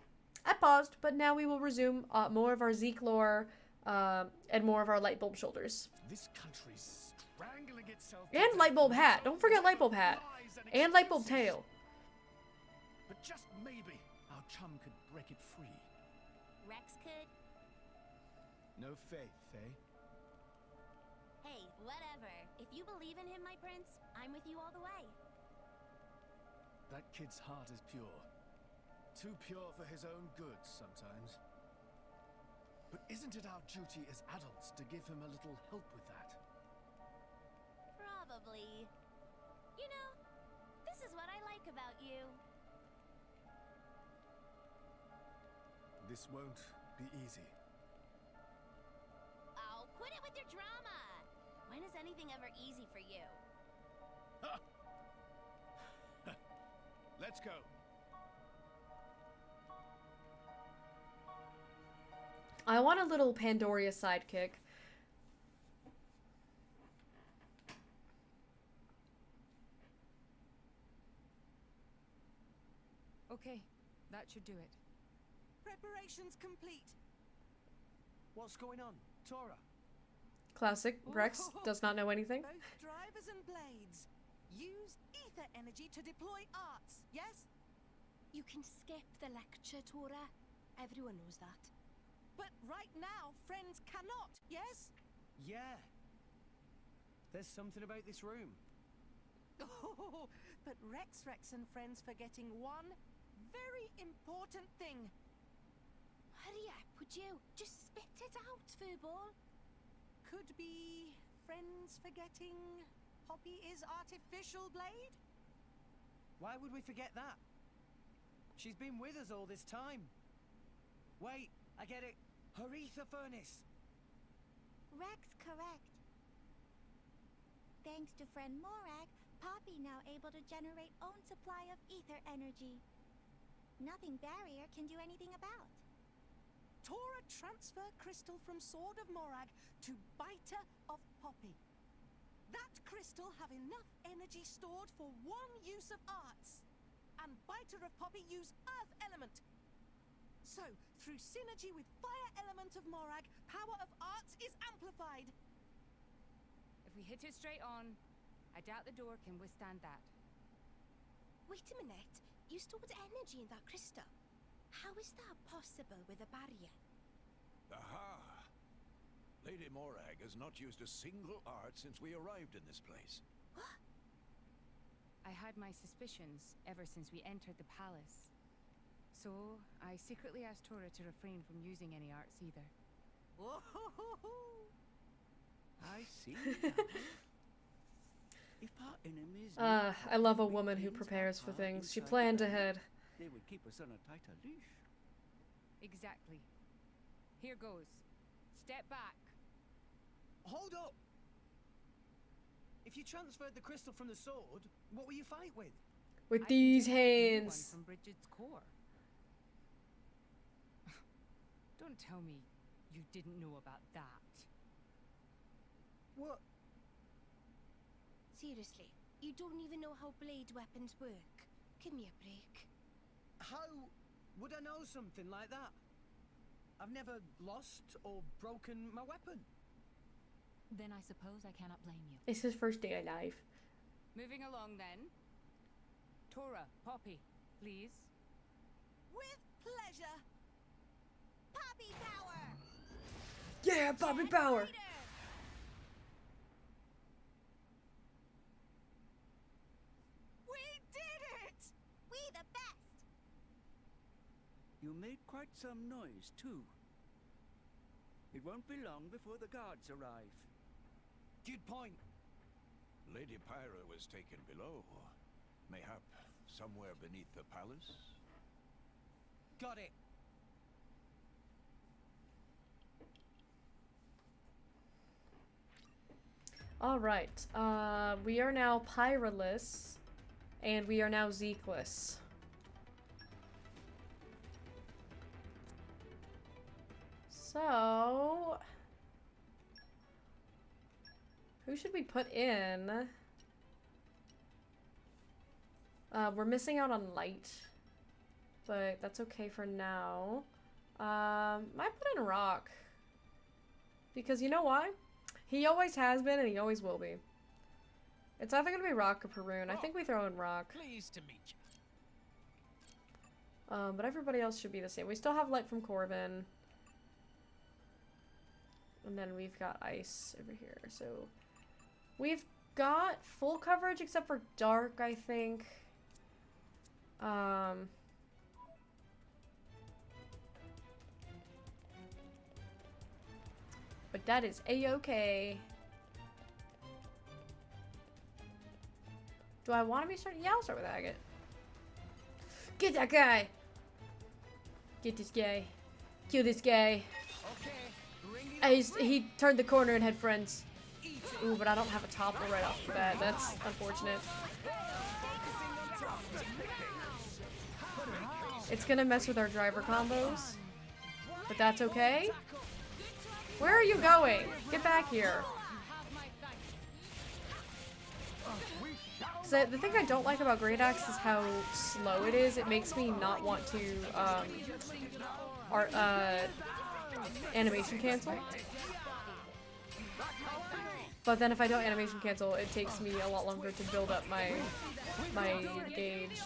I paused, but now we will resume more of our Zeke lore, and more of our Lightbulb shoulders. This country's strangling itself. And Lightbulb hat. Don't forget Lightbulb hat. And Lightbulb tail. But just maybe our chum could break it free. Rex could. No faith, eh? Hey, whatever. If you believe in him, my prince, I'm with you all the way. That kid's heart is pure. Too pure for his own good sometimes. But isn't it our duty as adults to give him a little help with that? Probably. You know, this is what I like about you. This won't be easy. Oh, quit it with your drama! When is anything ever easy for you? Let's go. I want a little Pandoria sidekick. Okay, that should do it. Preparations complete. What's going on, Tora? Classic. Rex does not know anything. Both drivers and blades. Use ether energy to deploy arts, yes? You can skip the lecture, Tora. Everyone knows that. But right now, friends cannot, yes? Yeah. There's something about this room. Oh, but Rex and friends forgetting one very important thing. Hurry up, would you? Just spit it out, Furball. Could be friends forgetting Poppy is artificial blade? Why would we forget that? She's been with us all this time. Wait, I get it. Her ether furnace. Rex correct. Thanks to friend Morag, Poppy now able to generate own supply of ether energy. Nothing barrier can do anything about. Tora transfer crystal from Sword of Morag to Biter of Poppy. That crystal have enough energy stored for one use of arts. And Biter of Poppy use Earth element. So, through synergy with Fire element of Morag, power of arts is amplified. If we hit it straight on, I doubt the door can withstand that. Wait a minute. You stored energy in that crystal. How is that possible with a barrier? Aha! Lady Morag has not used a single art since we arrived in this place. What? I had my suspicions ever since we entered the palace. So, I secretly asked Tora to refrain from using any arts either. I see. If our enemies I love a woman who prepares for things. She planned ahead. They would keep us on a tighter leash. Exactly. Here goes. Step back. Hold up! If you transferred the crystal from the sword, what will you fight with? With these hands. From Bridget's core. Don't tell me you didn't know about that. What? Seriously, you don't even know how blade weapons work. Give me a break. How would I know something like that? I've never lost or broken my weapon. Then I suppose I cannot blame you. It's his first day alive. Moving along then. Tora, Poppy, please. With pleasure. Poppy power! Yeah, Poppy power! We did it! We the best! You made quite some noise, too. It won't be long before the guards arrive. Good point. Lady Pyra was taken below. Mayhap somewhere beneath the palace? Got it. Alright, we are now Pyraless, and we are now Zekeless. So... who should we put in? We're missing out on light, but that's okay for now. Might put in Rock. Because you know why? He always has been and he always will be. It's either gonna be Rock or Perun. I think we throw in Rock. Pleased to meet you. But everybody else should be the same. We still have light from Corvin. And then we've got ice over here. So we've got full coverage except for dark, I think. But that is a-okay. Do I want to be starting? Yeah, I'll start with Agate. Get that guy! Get this guy. Kill this guy. He turned the corner and had friends. Ooh, but I don't have a topple right off the bat. That's unfortunate. It's gonna mess with our driver combos. But that's okay. Where are you going? Get back here. So the thing I don't like about Great Axe is how slow it is. It makes me not want to animation cancel. But then if I don't animation cancel, it takes me a lot longer to build up my gauge.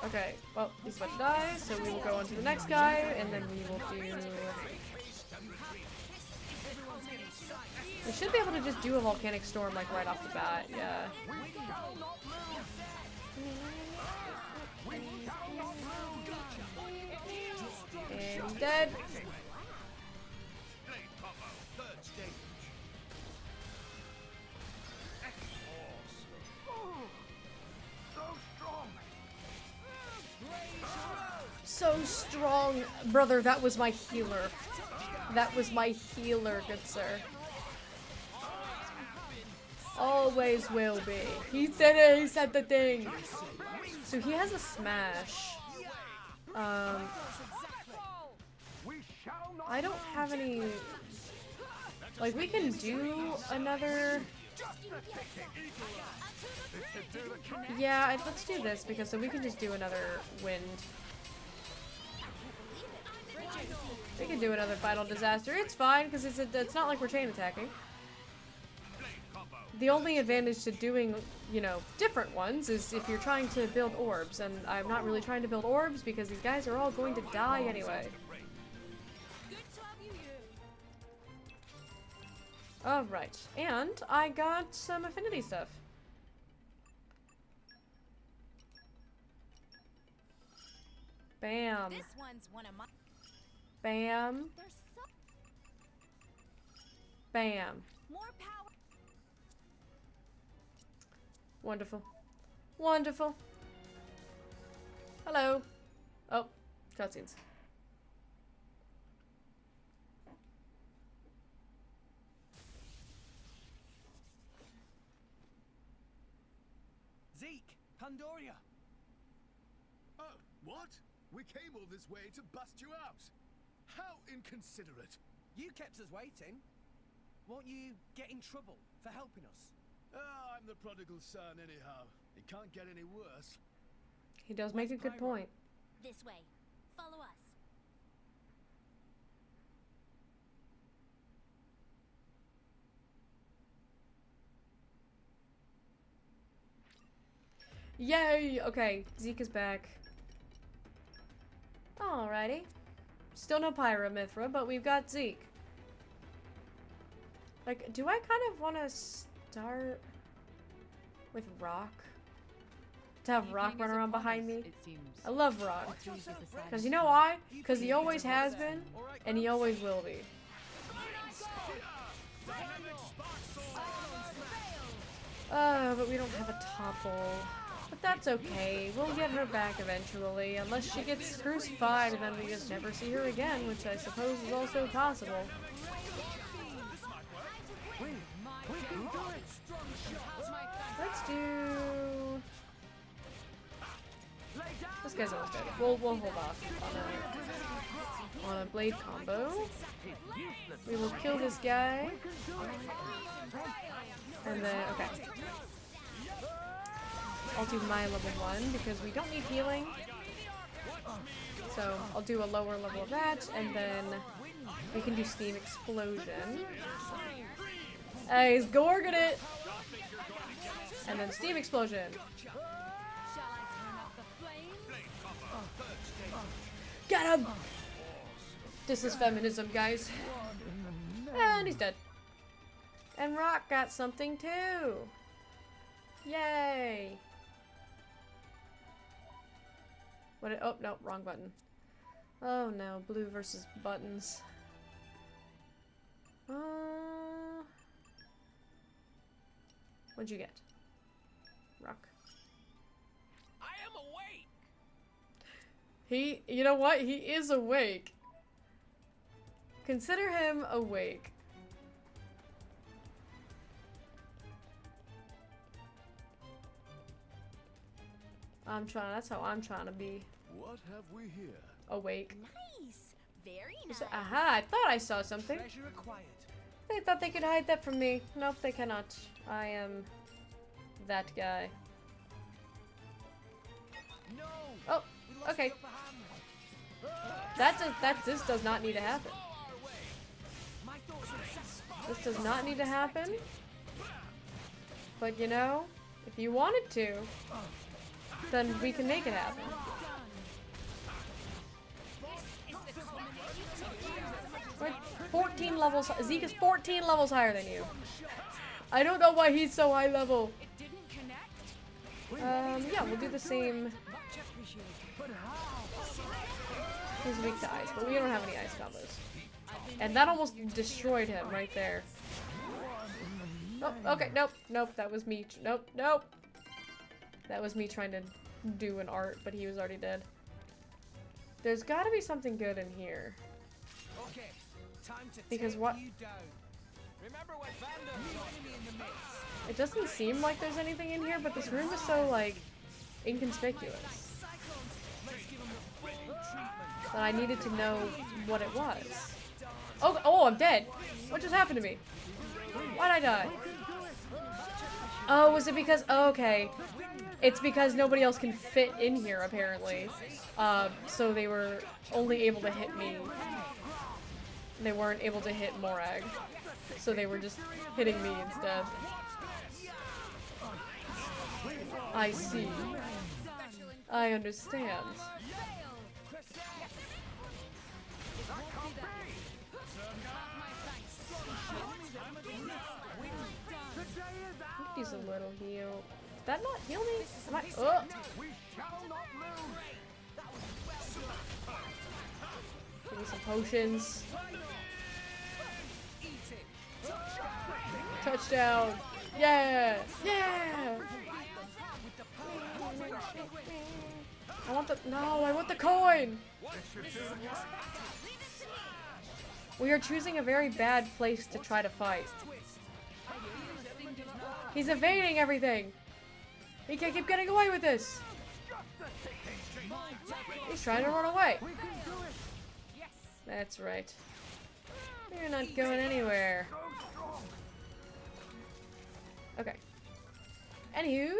Okay, well, he's about to die, so we will go on to the next guy, and then we will do... we should be able to just do a volcanic storm, like, right off the bat, yeah. And he's dead. So strong. Brother, that was my healer. That was my healer, good sir. Always will be. He said it, he said the thing. So he has a smash. I don't have any... like, we can do another... yeah, let's do this, because so we can just do another wind. We can do another final disaster. It's fine, because it's not like we're chain attacking. The only advantage to doing, you know, different ones is if you're trying to build orbs, and I'm not really trying to build orbs because these guys are all going to die anyway. Alright, and I got some affinity stuff. Bam. This one's one of my... bam. Bam. More power. Wonderful. Wonderful. Hello. Oh, cutscenes. Zeke, Pandoria. Oh, what? We came all this way to bust you out. How inconsiderate. You kept us waiting. Won't you get in trouble for helping us? Oh, I'm the prodigal son anyhow. It can't get any worse. He does make a good point. This way. Follow us. Yay! Okay, Zeke is back. Alrighty. Still no Pyra Mithra, but we've got Zeke. Like, do I kind of want to start with Rock? To have Rock run around behind me? I love Rock. Because you know why? Because he always has been, and he always will be. But we don't have a topple. But that's okay. We'll get her back eventually, unless she gets crucified and then we just never see her again, which I suppose is also possible. Let's do... This guy's almost dead. We'll hold off on a blade combo. We will kill this guy. And then, okay. I'll do my level 1 because we don't need healing. So I'll do a lower level of that, and then we can do Steam Explosion. He's gorging it! And then Steam Explosion. Get him! This is feminism, guys. And he's dead. And Rock got something too! Yay! What? Oh, no, wrong button. Oh no, blue versus buttons. What'd you get? Rock. I am awake! You know what? He is awake. Consider him awake. That's how I'm trying to be. What have we here? Awake. Nice. Very nice. Aha, I thought I saw something. Treasure acquired. They thought they could hide that from me. Nope, they cannot. I am that guy. No. Oh, okay. This does not need to happen. This does not need to happen. But you know, if you wanted to, then we can make it happen. We're 14 levels. Zeke is 14 levels higher than you. I don't know why he's so high level. Yeah, we'll do the same. He's weak to ice, but we don't have any ice combos. And that almost destroyed him right there. Oh, okay, nope, nope, that was me. Nope, nope. That was me trying to do an art, but he was already dead. There's gotta be something good in here. Okay, time to because take what? you down. Remember what Vander told me in the mix. It doesn't seem like there's anything in here, but this room is so, like, inconspicuous that I needed to know what it was. Oh, oh, I'm dead. What just happened to me? Why'd I die? Oh, was it because... Oh, okay. It's because nobody else can fit in here, apparently. So they were only able to hit me. They weren't able to hit Morag. So they were just hitting me instead. I see. I understand. Use a little heal. Did that not heal me? Am I? Oh! Give me some potions. Touchdown! Yeah! Yeah! I want the— no, I want the coin! We are choosing a very bad place to try to fight. He's evading everything! He can't keep getting away with this! He's trying to run away! That's right. You're not going anywhere. Okay. Anywho.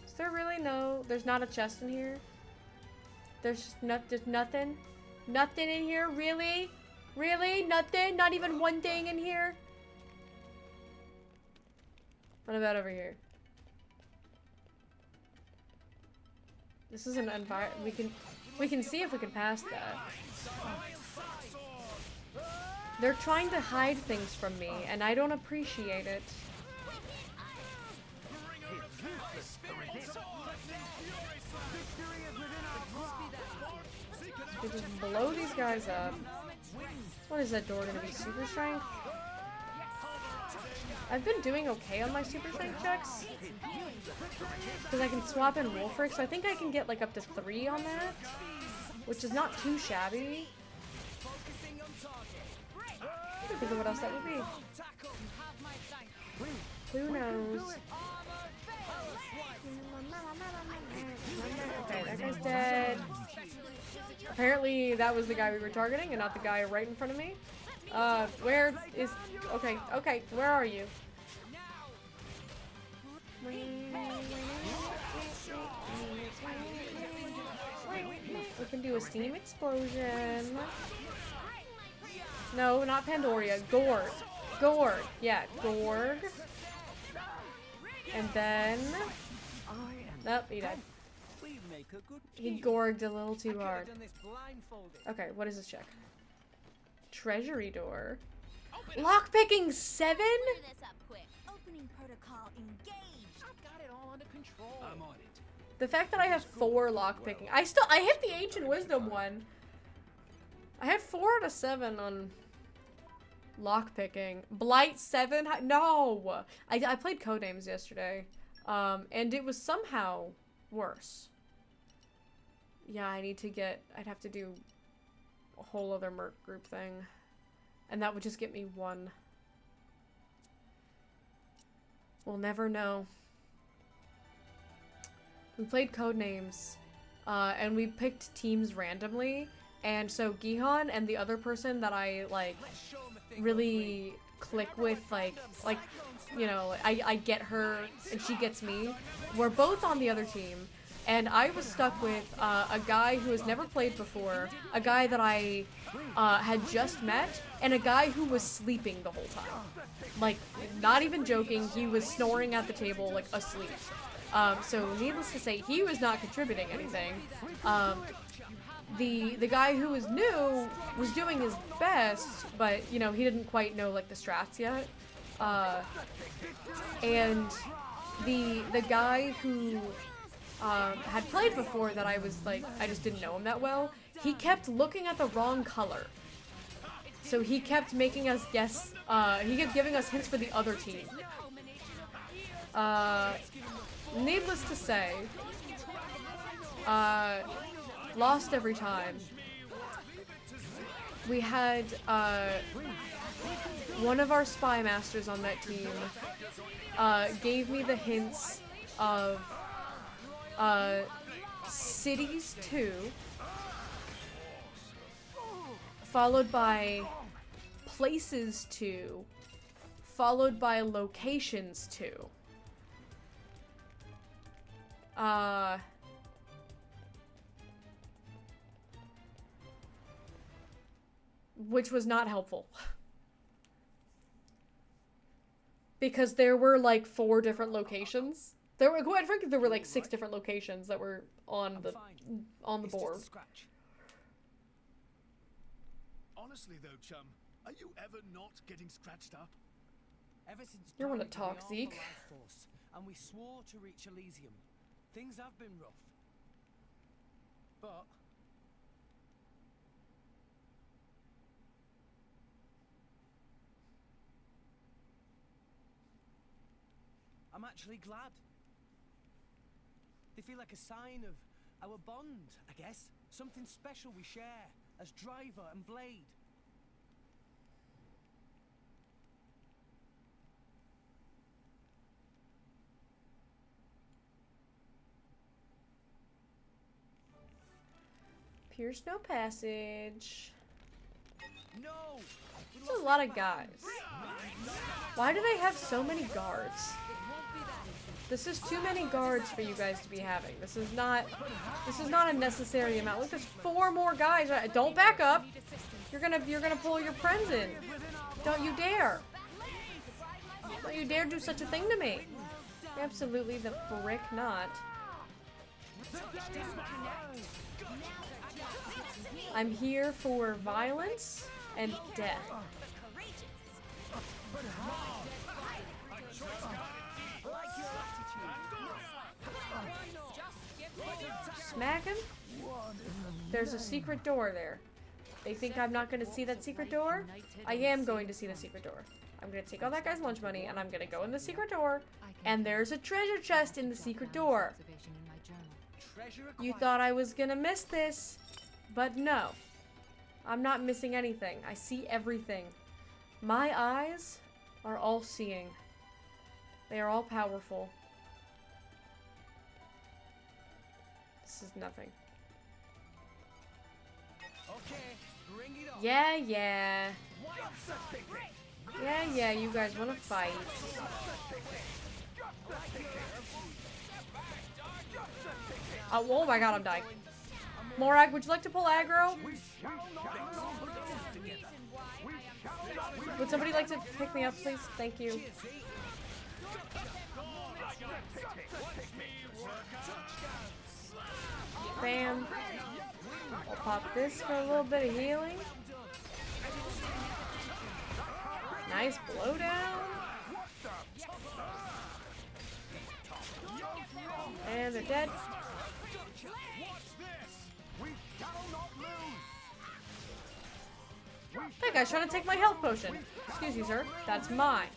Is there really no... There's not a chest in here? There's just there's nothing? Nothing in here? Really? Really? Nothing? Not even one thing in here? What about over here? This is an environment. We can see if we can pass that. They're trying to hide things from me, and I don't appreciate it. We just blow these guys up. What is that door gonna be? Super strength? I've been doing okay on my super strength checks. Because I can swap in Wolfric, so I think I can get like up to 3 on that. Which is not too shabby. I can't think of what else that would be. Who knows? Okay, that guy's dead. Apparently that was the guy we were targeting and not the guy right in front of me. Where is... Okay, okay, where are you? We can do a steam explosion. No, not Pandoria. Gorg. Gorg. Yeah, Gorg. And then... Nope, he died. He gorged a little too hard. Okay, what does this check? Treasury door. Lockpicking 7? Opening protocol engaged. I've got it all under control. I'm on it. The fact that I have 4 lockpicking. I hit the Ancient Wisdom one. I had 4 out of 7 on lockpicking. Blight 7? No! I played Codenames yesterday. And it was somehow worse. Yeah, I'd have to do a whole other merc group thing. And that would just get me 1. We'll never know. We played Codenames, and we picked teams randomly, and so Gihan and the other person that I, like, really click with, like, you know, I get her, and she gets me, we're both on the other team, and I was stuck with, a guy who has never played before, a guy that I, had just met, and a guy who was sleeping the whole time. Like, not even joking, he was snoring at the table, like, asleep. So needless to say, he was not contributing anything. The guy who was new was doing his best, but, you know, he didn't quite know, like, the strats yet. And the guy who, had played before that I was, like, I just didn't know him that well, he kept looking at the wrong color. So he kept making us guess, he kept giving us hints for the other team. Needless to say, lost every time. We had, one of our spy masters on that team, gave me the hints of, Cities 2, followed by Places 2, followed by Locations 2. Which was not helpful. Because there were like 4 different locations. There were, quite frankly, there were like 6 different locations that were on the board. Honestly though, chum, are you ever not getting scratched up? Ever since You want to Barry talk, got Zeke? the Life Force, and we swore to reach Elysium. Things have been rough. But I'm actually glad. They feel like a sign of our bond, I guess. Something special we share as driver and blade. Pure Snow Passage. No! That's a lot of guys. Why do they have so many guards? This is too many guards for you guys to be having. This is not a necessary amount. Look, there's 4 more guys. Don't back up. You're gonna pull your friends in. Don't you dare. Don't you dare do such a thing to me. Absolutely the frick not. I'm here for violence and death. Smack him? There's a secret door there. They think I'm not going to see that secret door? I am going to see the secret door. I'm gonna take all that guy's lunch money, and I'm gonna go in the secret door, and there's a treasure chest in the secret door. You thought I was gonna miss this, but no. I'm not missing anything. I see everything. My eyes are all seeing. They are all powerful. This is nothing. Okay, bring it on. Yeah, yeah. Yeah, yeah, you guys wanna fight. Oh my god, I'm dying. Morag, would you like to pull aggro? Would somebody like to pick me up, please? Thank you. Bam. I'll pop this for a little bit of healing. Nice blowdown. And they're dead. That guy's trying to take my health potion. Excuse me, sir. That's mine.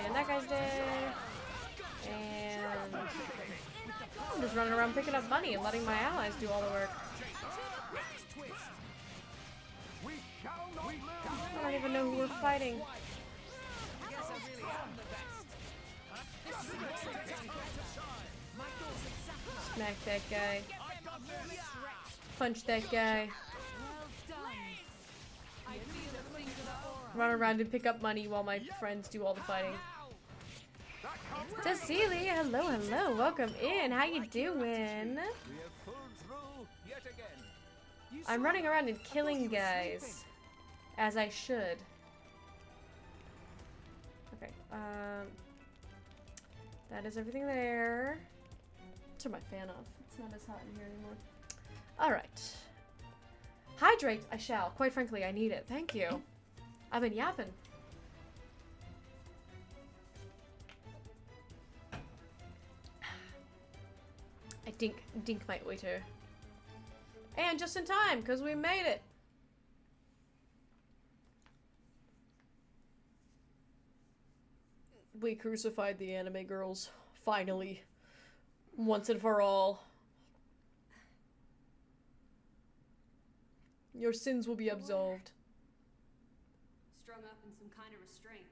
And that guy's dead. And I'm just running around picking up money and letting my allies do all the work. I don't even know who we're fighting. Smack that guy. Punch that guy. Run around and pick up money while my friends do all the fighting. Cecilia, hello, hello. Welcome in. How you doing? I'm running around and killing guys. As I should. Okay, that is everything there. Turn my fan off. It's not as hot in here anymore. Alright. Hydrate, I shall. Quite frankly, I need it. Thank you. I've been yapping. I dink my waiter. And just in time, because we made it. We crucified the anime girls. Finally. Once and for all. Your sins will be absolved. Strung up in some kind of restraint.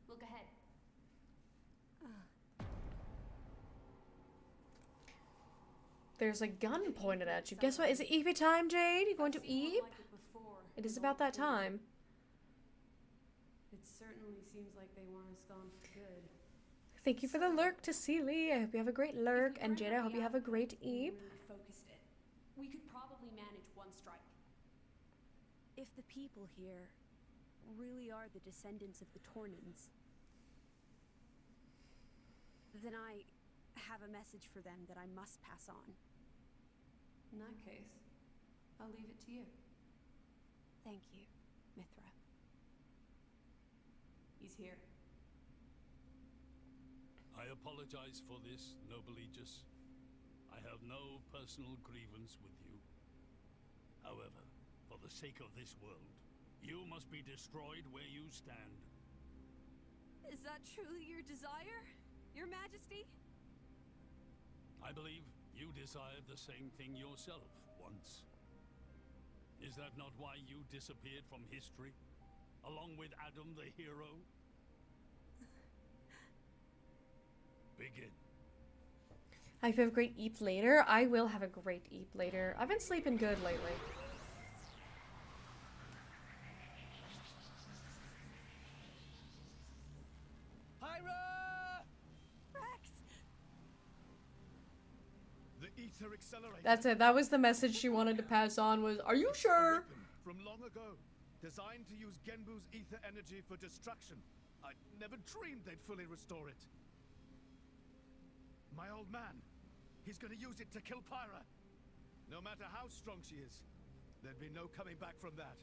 Look ahead. There's a gun pointed at you. Guess what? Is it Eep time, Jade? You going to Eep? It is about that time. It certainly seems like they want us gone for good. Thank you for the lurk, Tassili. I hope you have a great lurk. And Jade, I hope you have a great Eep. Focused it. We could probably manage one strike. If the people here really are the descendants of the Tornans, then I have a message for them that I must pass on. In that case, I'll leave it to you. Thank you, Mithra. He's here. I apologize for this, noble Aegis. I have no personal grievance with you. However, for the sake of this world, you must be destroyed where you stand. Is that truly your desire, Your Majesty? I believe you desired the same thing yourself once. Is that not why you disappeared from history, along with Adam the hero? Begin. I hope you have a great Eep later. I will have a great Eep later. I've been sleeping good lately. That's it. That was the message she wanted to pass on was, are you sure? From long ago, designed to use Genbu's ether energy for destruction. I never dreamed they'd fully restore it. My old man, he's gonna use it to kill Pyra. No matter how strong she is, there'd be no coming back from that.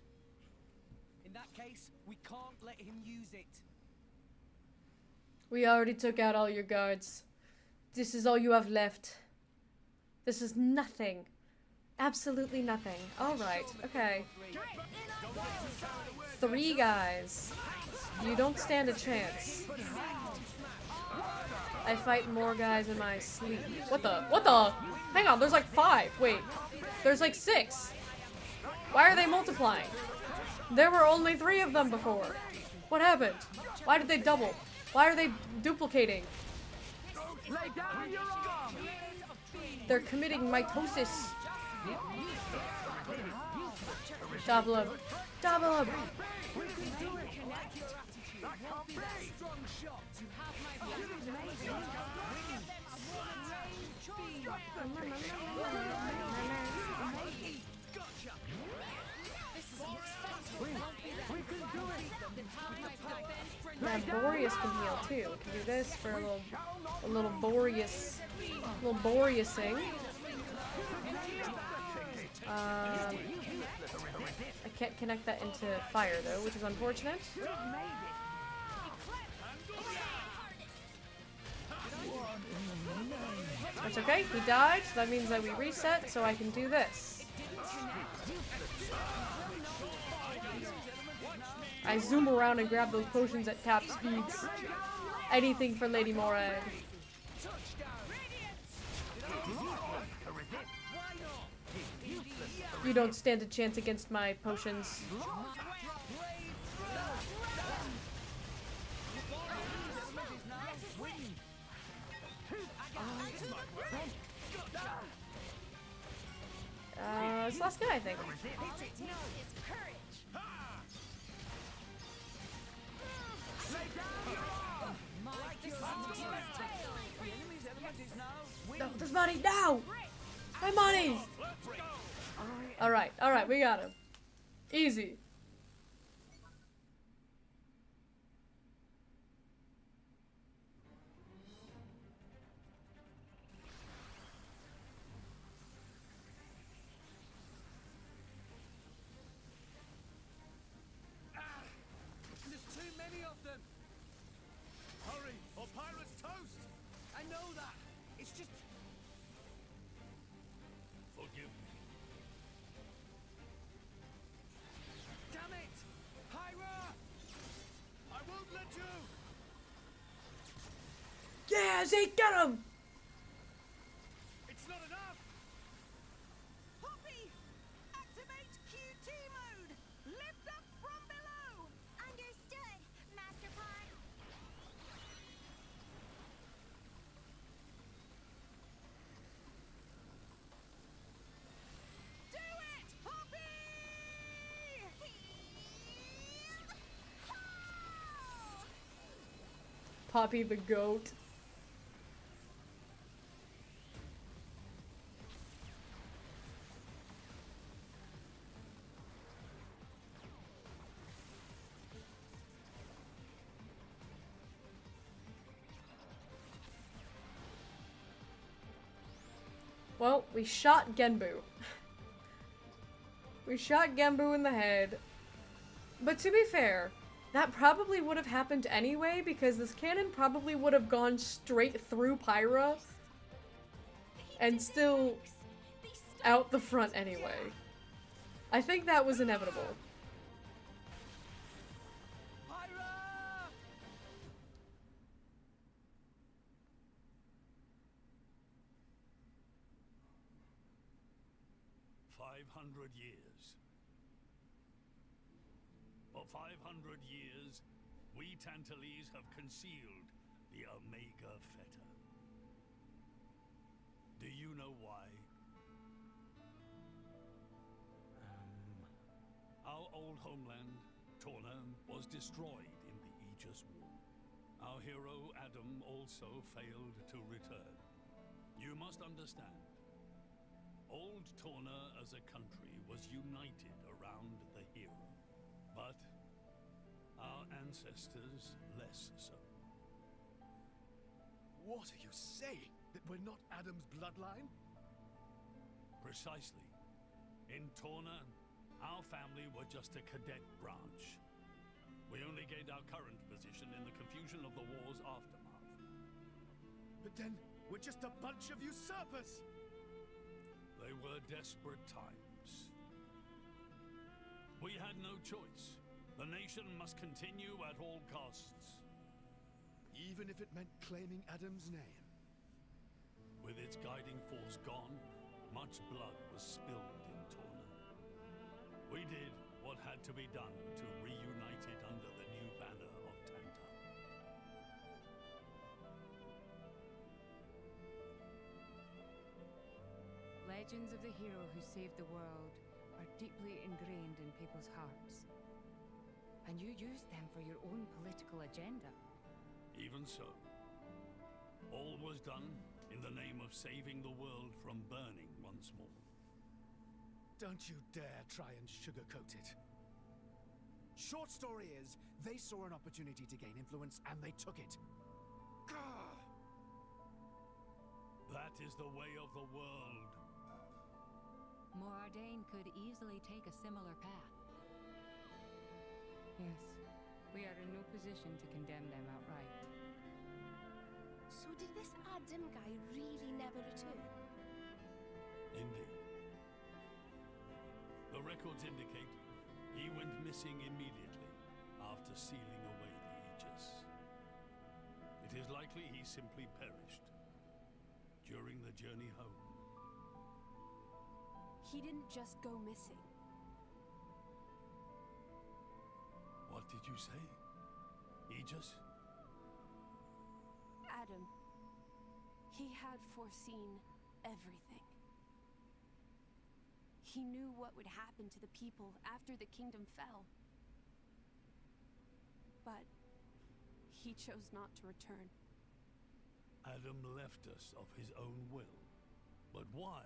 In that case, we can't let him use it. We already took out all your guards. This is all you have left. This is nothing. Absolutely nothing. Alright, okay. 3 guys. You don't stand a chance. I fight more guys in my sleep. What the? What the? Hang on, there's like 5. Wait. There's like 6. Why are they multiplying? There were only 3 of them before. What happened? Why did they double? Why are they duplicating? They're committing mitosis. Double up. Double up. Yeah, Boreas can heal too. We can do this for a little Boreas thing. I can't connect that into fire though, which is unfortunate. That's okay, he died, so that means that we reset, so I can do this. I zoom around and grab those potions at top speeds. Anything for Lady Morag. You don't stand a chance against my potions. It's the last guy, I think. No, there's money! No! My money! Alright, alright, we got him. Easy. There's too many of them. Hurry, or pirates toast! I know that. It's just... Forgive me. Damn it! Pyra! I won't let you! Yeah, Zeke, get him! It's not enough! Poppy! Activate QT mode! Lift up from below! Understood, Master Pawn. Do it, Poppy! Poppy the goat. Well, we shot Genbu. We shot Genbu in the head. But to be fair, that probably would have happened anyway because this cannon probably would have gone straight through Pyra and still out the front anyway. I think that was inevitable. Pyra! 500 years. For 500 years, we Tantalese have concealed the Omega Fetter. Do you know why? Our old homeland, Torna, was destroyed in the Aegis War. Our hero, Adam, also failed to return. You must understand. Old Torna as a country was united around the hero, but our ancestors less so. What are you saying? That we're not Adam's bloodline? Precisely. In Torna, our family were just a cadet branch. We only gained our current position in the confusion of the war's aftermath. But then, we're just a bunch of usurpers! They were desperate times. We had no choice. The nation must continue at all costs. Even if it meant claiming Adam's name. With its guiding force gone, much blood was spilled in Torna. We did what had to be done to reunite it under the new banner of Tanta. Legends of the hero who saved the world are deeply ingrained in people's hearts. And you used them for your own political agenda. Even so, all was done in the name of saving the world from burning once more. Don't you dare try and sugarcoat it. Short story is, they saw an opportunity to gain influence and they took it. Gah! That is the way of the world. Morardain could easily take a similar path. Yes, we are in no position to condemn them outright. So did this Adam guy really never return? Indeed. The records indicate he went missing immediately after sealing away the Aegis. It is likely he simply perished during the journey home. He didn't just go missing. What did you say? Aegis? Adam. He had foreseen everything. He knew what would happen to the people after the kingdom fell. But he chose not to return. Adam left us of his own will. But why?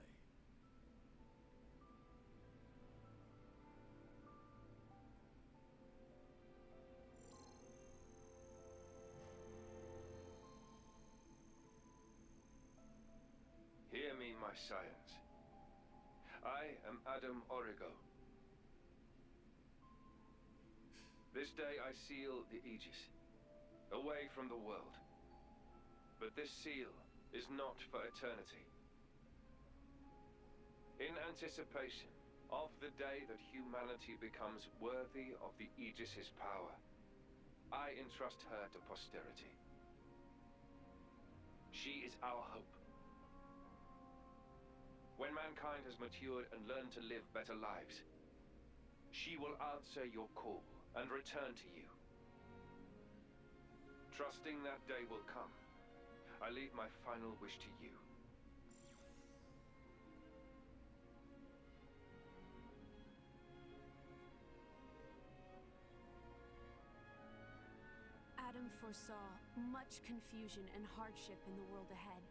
Hear me, my scions. I am Adam Origo. This day I seal the Aegis, away from the world. But this seal is not for eternity. In anticipation of the day that humanity becomes worthy of the Aegis's power, I entrust her to posterity. She is our hope. When mankind has matured and learned to live better lives, she will answer your call and return to you. Trusting that day will come, I leave my final wish to you. Adam foresaw much confusion and hardship in the world ahead.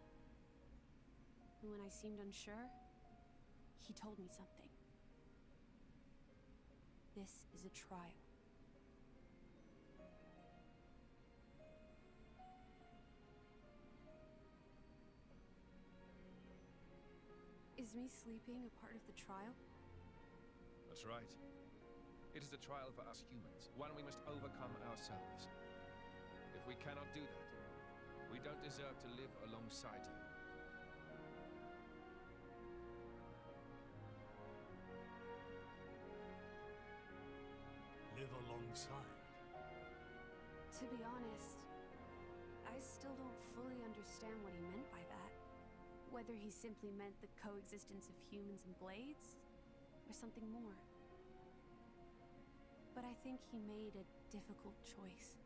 And when I seemed unsure, he told me something. This is a trial. Is me sleeping a part of the trial? That's right. It is a trial for us humans, one we must overcome ourselves. If we cannot do that, we don't deserve to live alongside you. Live alongside? To be honest, I still don't fully understand what he meant by that. Whether he simply meant the coexistence of humans and blades, or something more. But I think he made a difficult choice.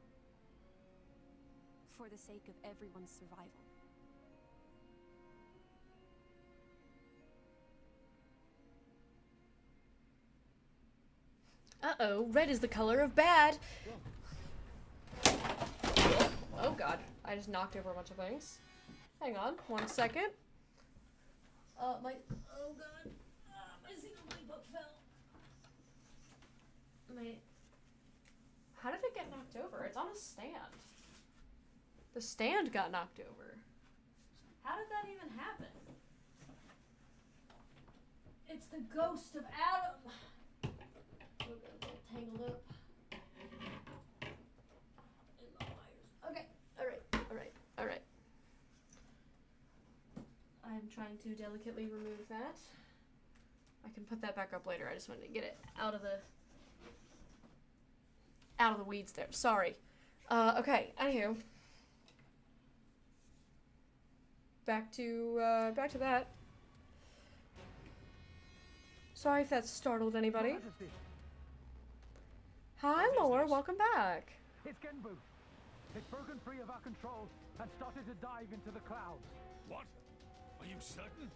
For the sake of everyone's survival. Uh-oh, red is the color of bad. Oh god, I just knocked over a bunch of things. Hang on, 1 second. Oh god, my Xenoblade book fell. How did it get knocked over? It's on a stand. The stand got knocked over. How did that even happen? It's the ghost of Adam. We're gonna get tangled up. trying to delicately remove that. I can put that back up later. I just wanted to get it out of the weeds there. Sorry. Okay, anywho. Back to that. Sorry if that startled anybody. Hi, Lore. Welcome back. It's Genbu. It's broken free of our control and started to dive into the clouds. What? Are you certain?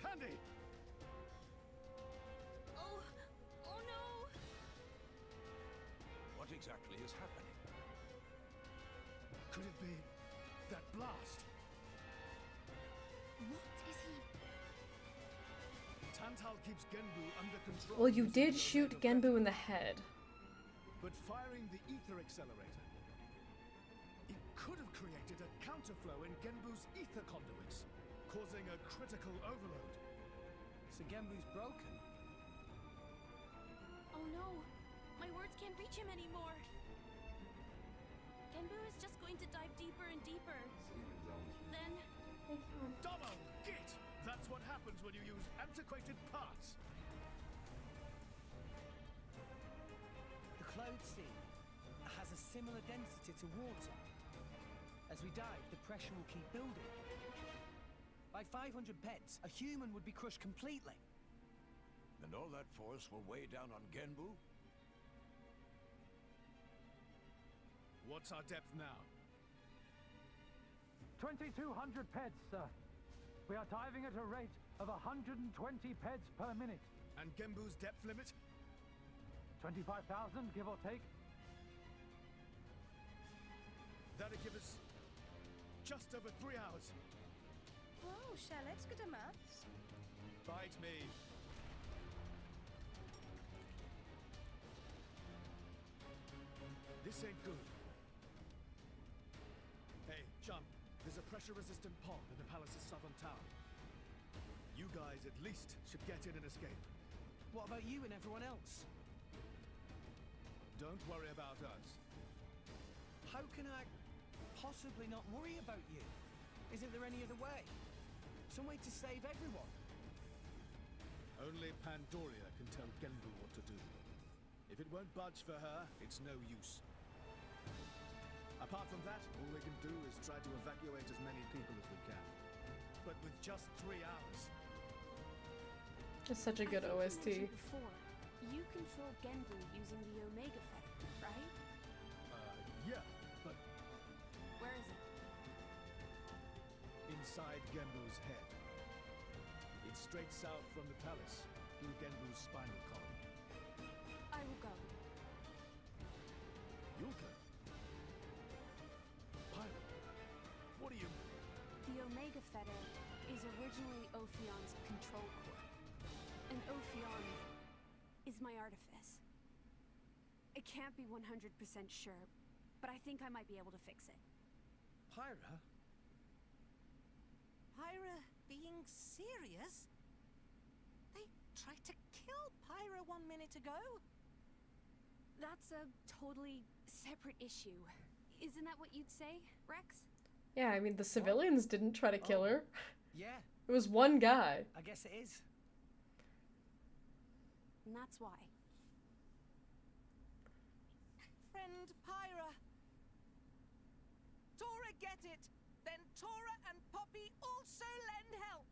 Pandy! Oh no! What exactly is happening? Could it be that blast? What is he? Tantal keeps Genbu under control. Well, you did shoot Genbu in the head. But firing the ether accelerator, it could have created a counterflow in Genbu's ether conduits, causing a critical overload. So Genbu's broken? Oh no! My words can't reach him anymore! Genbu is just going to dive deeper and deeper. Then... Domo! Git! That's what happens when you use antiquated parts! The cloud sea has a similar density to water. As we dive, the pressure will keep building. By 500 pets, a human would be crushed completely. And all that force will weigh down on Genbu? What's our depth now? 2,200 peds, sir. We are diving at a rate of 120 peds per minute. And Genbu's depth limit? 25,000, give or take. That'd give us just over 3 hours. Whoa, Charlotte's good at maths. Bite me. This ain't good. Hey, Chum, there's a pressure-resistant pond in the palace's southern tower. You guys at least should get in and escape. What about you and everyone else? Don't worry about us. How can I possibly not worry about you? Isn't there any other way? Some way to save everyone? Only Pandoria can tell Genbu what to do. If it won't budge for her, it's no use. Apart from that, all we can do is try to evacuate as many people as we can. But with just 3 hours. It's such a good OST. Before, you control Genbu using the Omega Fetter, right? Yeah, but Where is it? inside Genbu's head. It's straight south from the palace, through Genbu's spinal column. I will go. You'll go. Pirate, what do you... The Omega Fetter is originally Ophion's control core. And Ophion is my artifice. I can't be 100% sure, but I think I might be able to fix it. Pyra? Pyra being serious? They tried to kill Pyra 1 minute ago. That's a totally separate issue. Isn't that what you'd say, Rex? Yeah, I mean, the civilians didn't try to kill her. Yeah. It was one guy. I guess it is. And that's why. Friend Pyra. Tora get it. Then Tora and Poppy also lend help.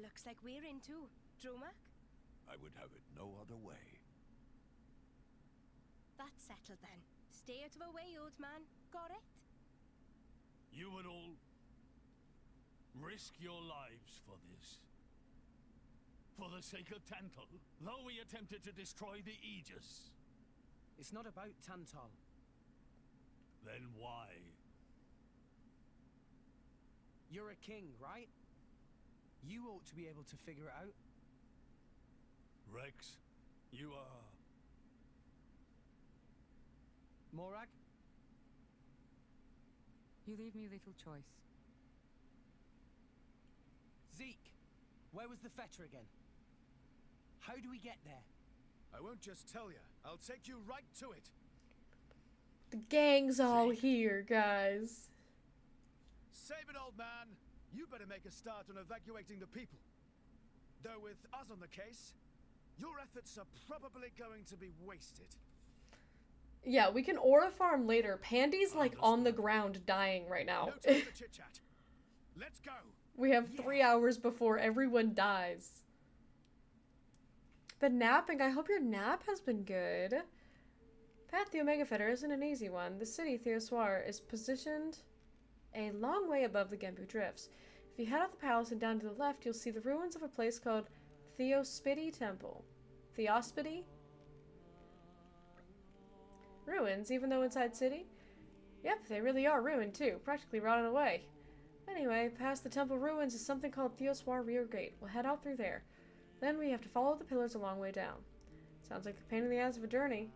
Looks like we're in too. Dromak? I would have it no other way. That's settled then. Stay out of our way, old man. Got it? You would all risk your lives for this. For the sake of Tantal, though we attempted to destroy the Aegis. It's not about Tantal. Then why? You're a king, right? You ought to be able to figure it out. Rex, you are... Morag? You leave me little choice. Zeke, where was the fetter again? How do we get there? I won't just tell you. I'll take you right to it. The gang's all here, guys. Save it, old man. You better make a start on evacuating the people. Though with us on the case, your efforts are probably going to be wasted. Yeah, we can aura farm later. Pandy's like on the ground dying right now. No time for chit-chat. Let's go. We have 3 hours before everyone dies. But napping, I hope your nap has been good. Path the Omega Fetter isn't an easy one. The city, Theoswar, is positioned a long way above the Genbu Drifts. If you head out the palace and down to the left, you'll see the ruins of a place called Theospity Temple. Theospity? Ruins, even though inside city? Yep, they really are ruined too, practically rotted away. Anyway, past the temple ruins is something called Theoswar Rear Gate. We'll head out through there. Then we have to follow the pillars a long way down. Sounds like a pain in the ass of a journey.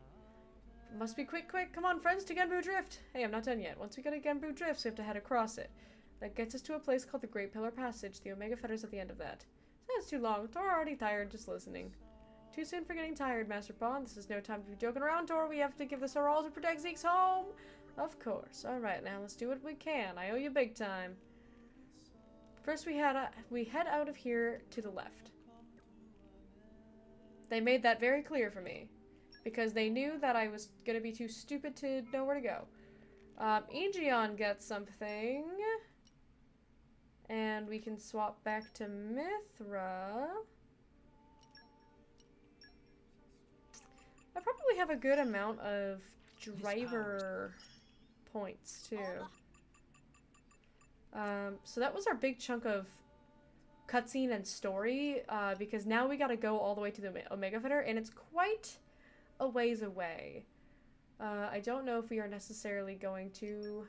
Must be quick, come on friends, to Genbu Drift! Hey, I'm not done yet. Once we go to Genbu Drifts, we have to head across it. That gets us to a place called the Great Pillar Passage. The Omega Fetter's at the end of that. Sounds too long. Tor already tired just listening. Too soon for getting tired, Master Bond. This is no time to be joking around, Tor. We have to give this our all to protect Zeke's home! Of course. Alright, now let's do what we can. I owe you big time. First we head out of here to the left. They made that very clear for me. Because they knew that I was gonna be too stupid to know where to go. Aegeon gets something. And we can swap back to Mithra. I probably have a good amount of driver points too. So that was our big chunk of cutscene and story, because now we gotta go all the way to the Omega Fetter, and it's quite a ways away. I don't know if we are necessarily going to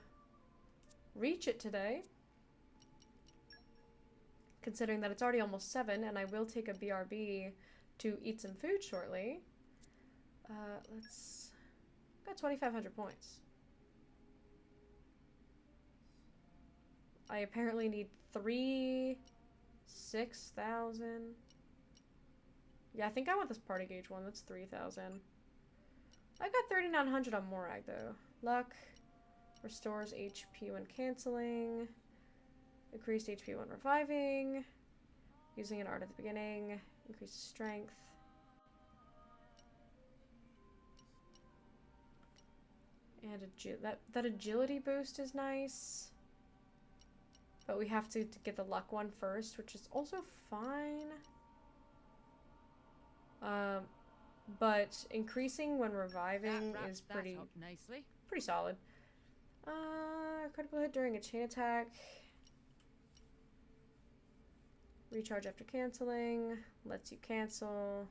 reach it today, considering that it's already almost 7, and I will take a BRB to eat some food shortly. Let's... got 2,500 points. I apparently need 6,000. Yeah, I think I want this party gauge one. That's 3,000. I got 3,900 on Morag, though. Luck. Restores HP when canceling. Increased HP when reviving. Using an art at the beginning. Increases strength. And that agility boost is nice. But we have to get the luck one first, which is also fine. But increasing when reviving is pretty solid. Critical hit during a chain attack. Recharge after canceling. Lets you cancel.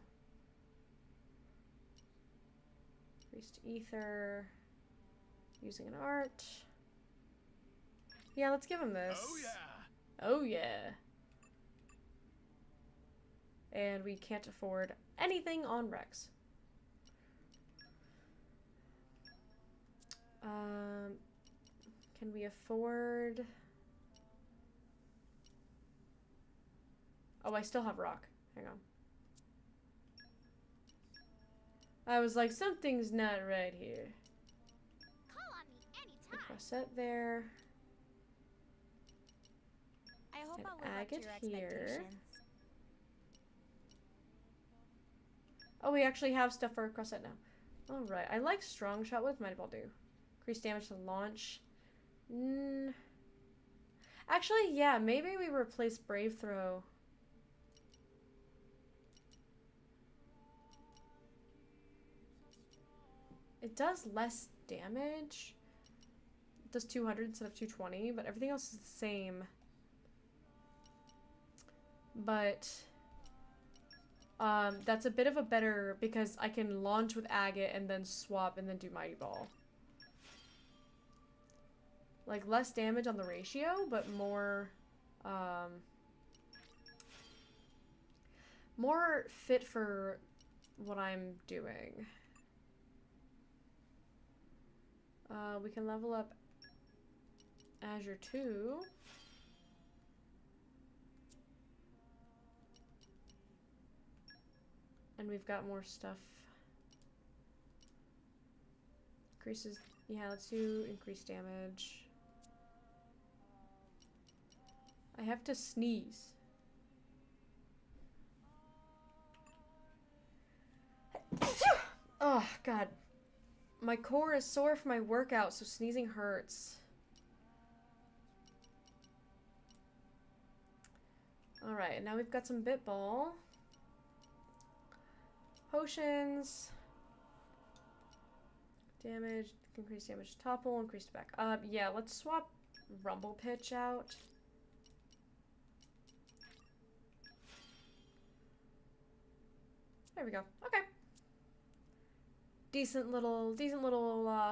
Increased ether. Using an art. Yeah, let's give him this. Oh yeah. Oh yeah. And we can't afford anything on Rex. Can we afford... Oh, I still have rock. Hang on. I was like, something's not right here. Call on me anytime. Crossette there. I hope And I'll live up to agate your here. expectations. Oh, we actually have stuff for a crossette now. Alright, I like strong shot. What might ball do? Increase damage to launch. Actually, yeah, maybe we replace Brave Throw. It does less damage. It does 200 instead of 220, but everything else is the same. But that's a bit of a better, because I can launch with agate and then swap and then do Mighty Ball. Like less damage on the ratio, but more more fit for what I'm doing. We can level up Azure 2. And we've got more stuff. Increases, yeah, let's do increased damage. I have to sneeze. Oh, God. My core is sore from my workout, so sneezing hurts. Alright, and now we've got some bit ball. Potions. Damage. Increase damage to topple, increase to back up. Yeah, let's swap Rumble Pitch out. There we go. Okay. Decent little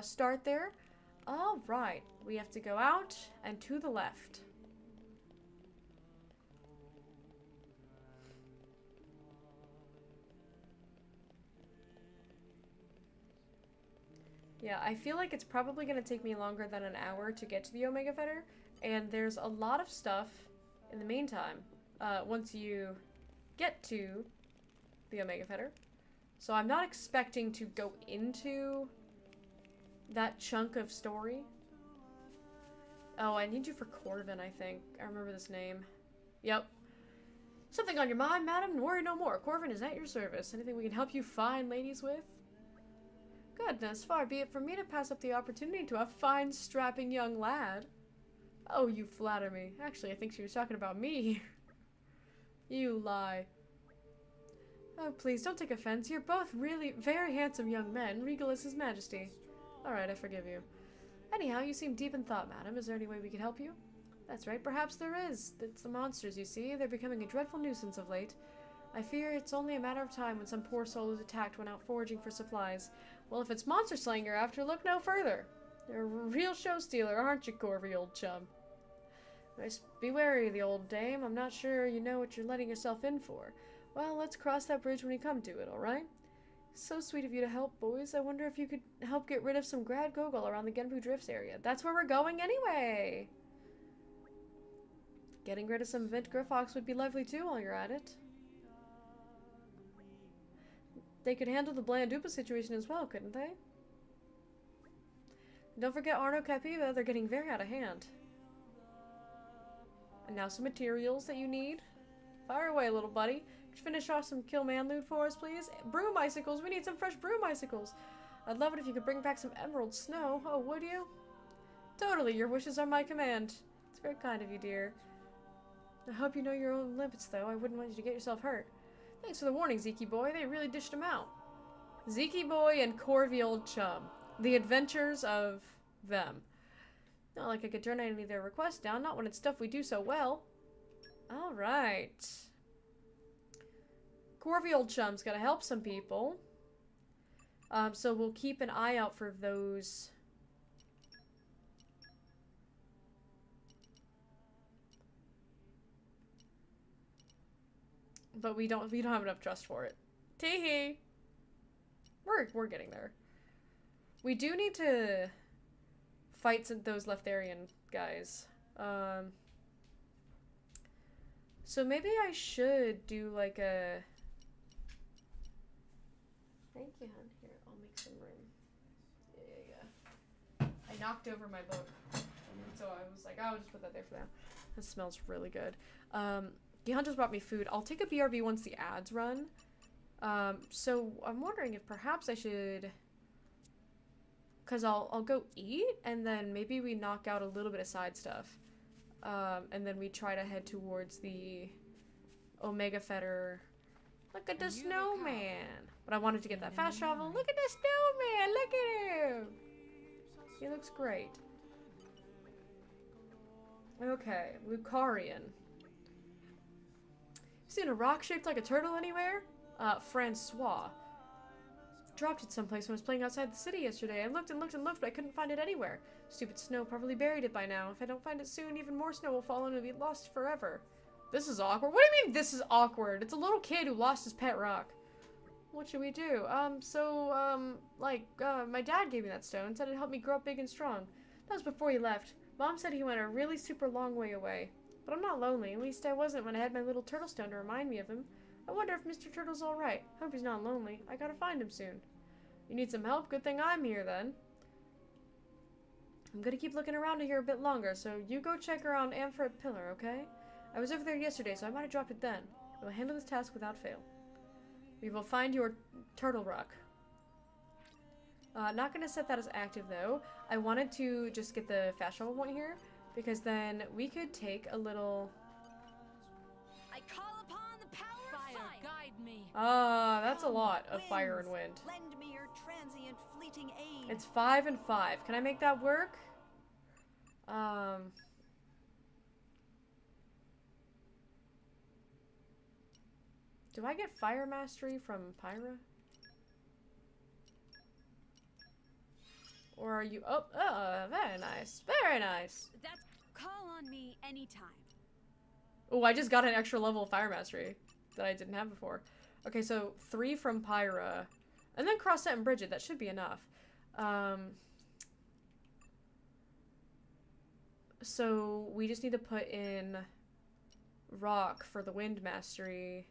start there. All right, we have to go out and to the left. Yeah, I feel like it's probably going to take me longer than an hour to get to the Omega Fetter, and there's a lot of stuff in the meantime once you get to the Omega Fetter. So I'm not expecting to go into that chunk of story. Oh, I need you for Corvin, I think. I remember this name. Yep. Something on your mind, madam? Worry no more. Corvin is at your service. Anything we can help you fine ladies with? Goodness, far be it from me to pass up the opportunity to a fine, strapping young lad. Oh, you flatter me. Actually, I think she was talking about me. You lie. Oh, please, don't take offense. You're both really very handsome young men, regal as his majesty. Alright, I forgive you. Anyhow, you seem deep in thought, madam. Is there any way we can help you? That's right, perhaps there is. It's the monsters, you see. They're becoming a dreadful nuisance of late. I fear it's only a matter of time when some poor soul is attacked when out foraging for supplies. Well, if it's monster slaying you're after, look no further. You're a real show stealer, aren't you, Corvy, old chum? Be wary of the old dame. I'm not sure you know what you're letting yourself in for. Well, let's cross that bridge when we come to it, alright? So sweet of you to help, boys. I wonder if you could help get rid of some Grad Gogol around the Genbu Drifts area. That's where we're going anyway! Getting rid of some Vint Griffox would be lovely too while you're at it. They could handle the Blandupa situation as well, couldn't they? And don't forget Arno Capiva, they're getting very out of hand. And now some materials that you need. Fire away, little buddy. Could you finish off some Kill Man loot for us, please? Broom icicles! We need some fresh broom icicles! I'd love it if you could bring back some emerald snow. Oh, would you? Totally, your wishes are my command. It's very kind of you, dear. I hope you know your own limits, though. I wouldn't want you to get yourself hurt. Thanks for the warning, Zeke boy. They really dished him out. Zeke boy and Corvy old chum. The adventures of them. Not like I could turn any of their requests down, not when it's stuff we do so well. Alright. Corvy old chum's gotta help some people. So we'll keep an eye out for those. But we don't have enough trust for it. Teehee! We're getting there. We do need to fight those Leftarian guys. So maybe I should do like a... Thank you, hon. Here, I'll make some room. Yeah. I knocked over my book. So I was like, oh, I'll just put that there for now. That smells really good. Gihan just brought me food. I'll take a BRB once the ads run. So I'm wondering if perhaps I should... Because I'll go eat, and then maybe we knock out a little bit of side stuff. And then we try to head towards the Omega Fetter. Look at the snowman! But I wanted to get that fast travel. Look at the snowman! Look at him! He looks great. Okay, Lucarian. Seen a rock shaped like a turtle anywhere? Francois. Dropped it someplace when I was playing outside the city yesterday. I looked and looked and looked, but I couldn't find it anywhere. Stupid snow probably buried it by now. If I don't find it soon, even more snow will fall and it'll be lost forever. This is awkward. What do you mean this is awkward? It's a little kid who lost his pet rock. What should we do? My dad gave me that stone, said it helped me grow up big and strong. That was before he left. Mom said he went a really super long way away. But I'm not lonely. At least I wasn't when I had my little turtle stone to remind me of him. I wonder if Mr. Turtle's alright. Hope he's not lonely. I gotta find him soon. You need some help? Good thing I'm here, then. I'm gonna keep looking around here a bit longer, so you go check around Amphoret Pillar, okay? I was over there yesterday, so I might have dropped it then. I will handle this task without fail. We will find your turtle rock. Not gonna set that as active though. I wanted to just get the fast travel point here, because then we could take a little... I call upon the power Fire, of fire. guide me. That's a lot of fire and wind. Lend me your transient fleeting aid. It's 5 and 5. Can I make that work? Do I get fire mastery from Pyra? Or are you... Oh, very nice. Very nice. That's call on me anytime. Oh, I just got an extra level of fire mastery that I didn't have before. Okay, so 3 from Pyra. And then Crossset and Bridget. That should be enough. So we just need to put in Rock for the wind mastery.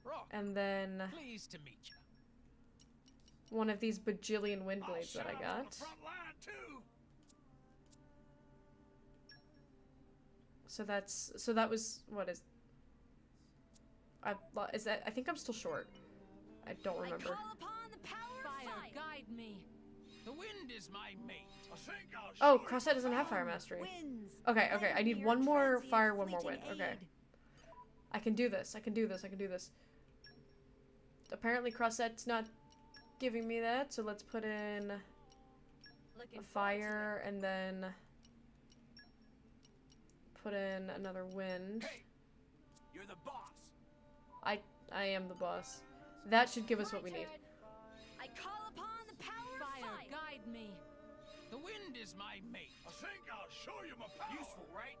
Rock, and then pleased to meet you. One of these bajillion wind blades that I got. So that was, what is... I think I'm still short. I don't remember. I call upon the power of fire. Guide me. The wind is my mate. I think Oh, Crossset doesn't have fire mastery. Okay, I need one more fire, one more wind. Okay. I can do this. Apparently Crossset's not giving me that, so let's put in a fire and then put in another wind. Hey, you're the boss. I am the boss. That should give us what we need. I call upon the power of fire. Guide me. The wind is my mate. I think I'll show you my power. Useful, right?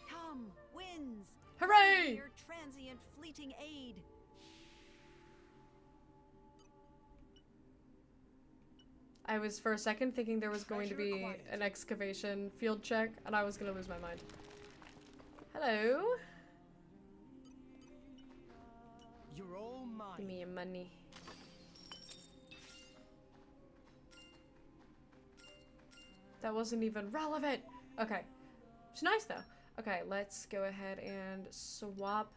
Come, winds. Hooray! Lend me your transient fleeting aid. I was for a second thinking there was going to be an excavation field check, and I was gonna lose my mind. Hello? You're all mine. Give me your money. That wasn't even relevant! Okay. It's nice though. Okay, let's go ahead and swap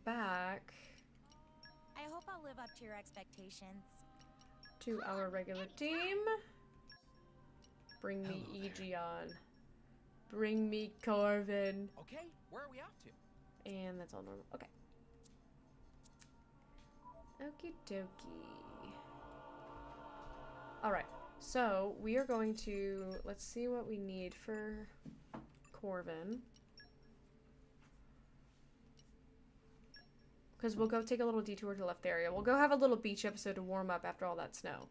back I hope I'll live up to your expectations. to our regular team. Bring me EG on. Bring me Corvin. Okay, where are we off to? And that's all normal. Okay. Okie dokie. Alright, so we are going to... Let's see what we need for Corvin. Because we'll go take a little detour to the left area. We'll go have a little beach episode to warm up after all that snow.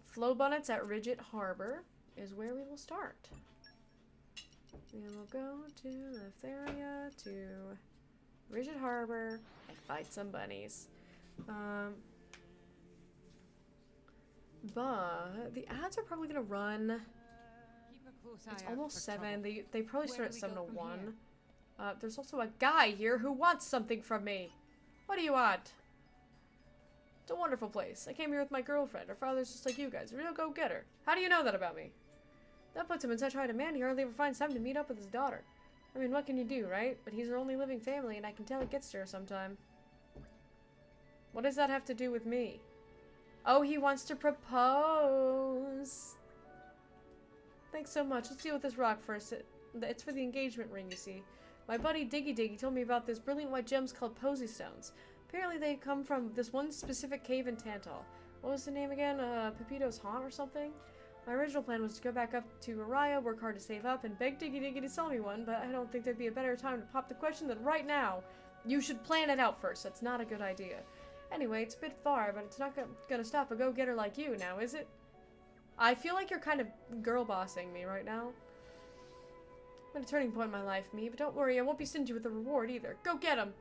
Flow Bonnets at Ridget Harbor is where we will start. And we'll go to the left area to Ridget Harbor and fight some bunnies. But the ads are probably gonna run. Keep a close eye It's out almost for 7. trouble. They probably Where start do at we go 7 to from 1. here? There's also a guy here who wants something from me. What do you want? It's a wonderful place. I came here with my girlfriend. Her father's just like you guys, a real go-getter. How do you know that about me? That puts him in such high demand he hardly ever finds time to meet up with his daughter. I mean, what can you do, right? But he's her only living family, and I can tell it gets to her sometime. What does that have to do with me? Oh, he wants to propose. Thanks so much. Let's deal with this rock first. It's for the engagement ring, you see. My buddy Diggy Diggy told me about this brilliant white gems called posy stones. Apparently they come from this one specific cave in Tantal. What was the name again? Pepito's Haunt or something? My original plan was to go back up to Araya, work hard to save up, and beg Diggy Diggy to sell me one, but I don't think there'd be a better time to pop the question than right now. You should plan it out first. That's not a good idea. Anyway, it's a bit far, but it's not gonna stop a go-getter like you now, is it? I feel like you're kind of girl-bossing me right now. I'm at a turning point in my life, me, but don't worry, I won't be stingy with the reward either. Go get him!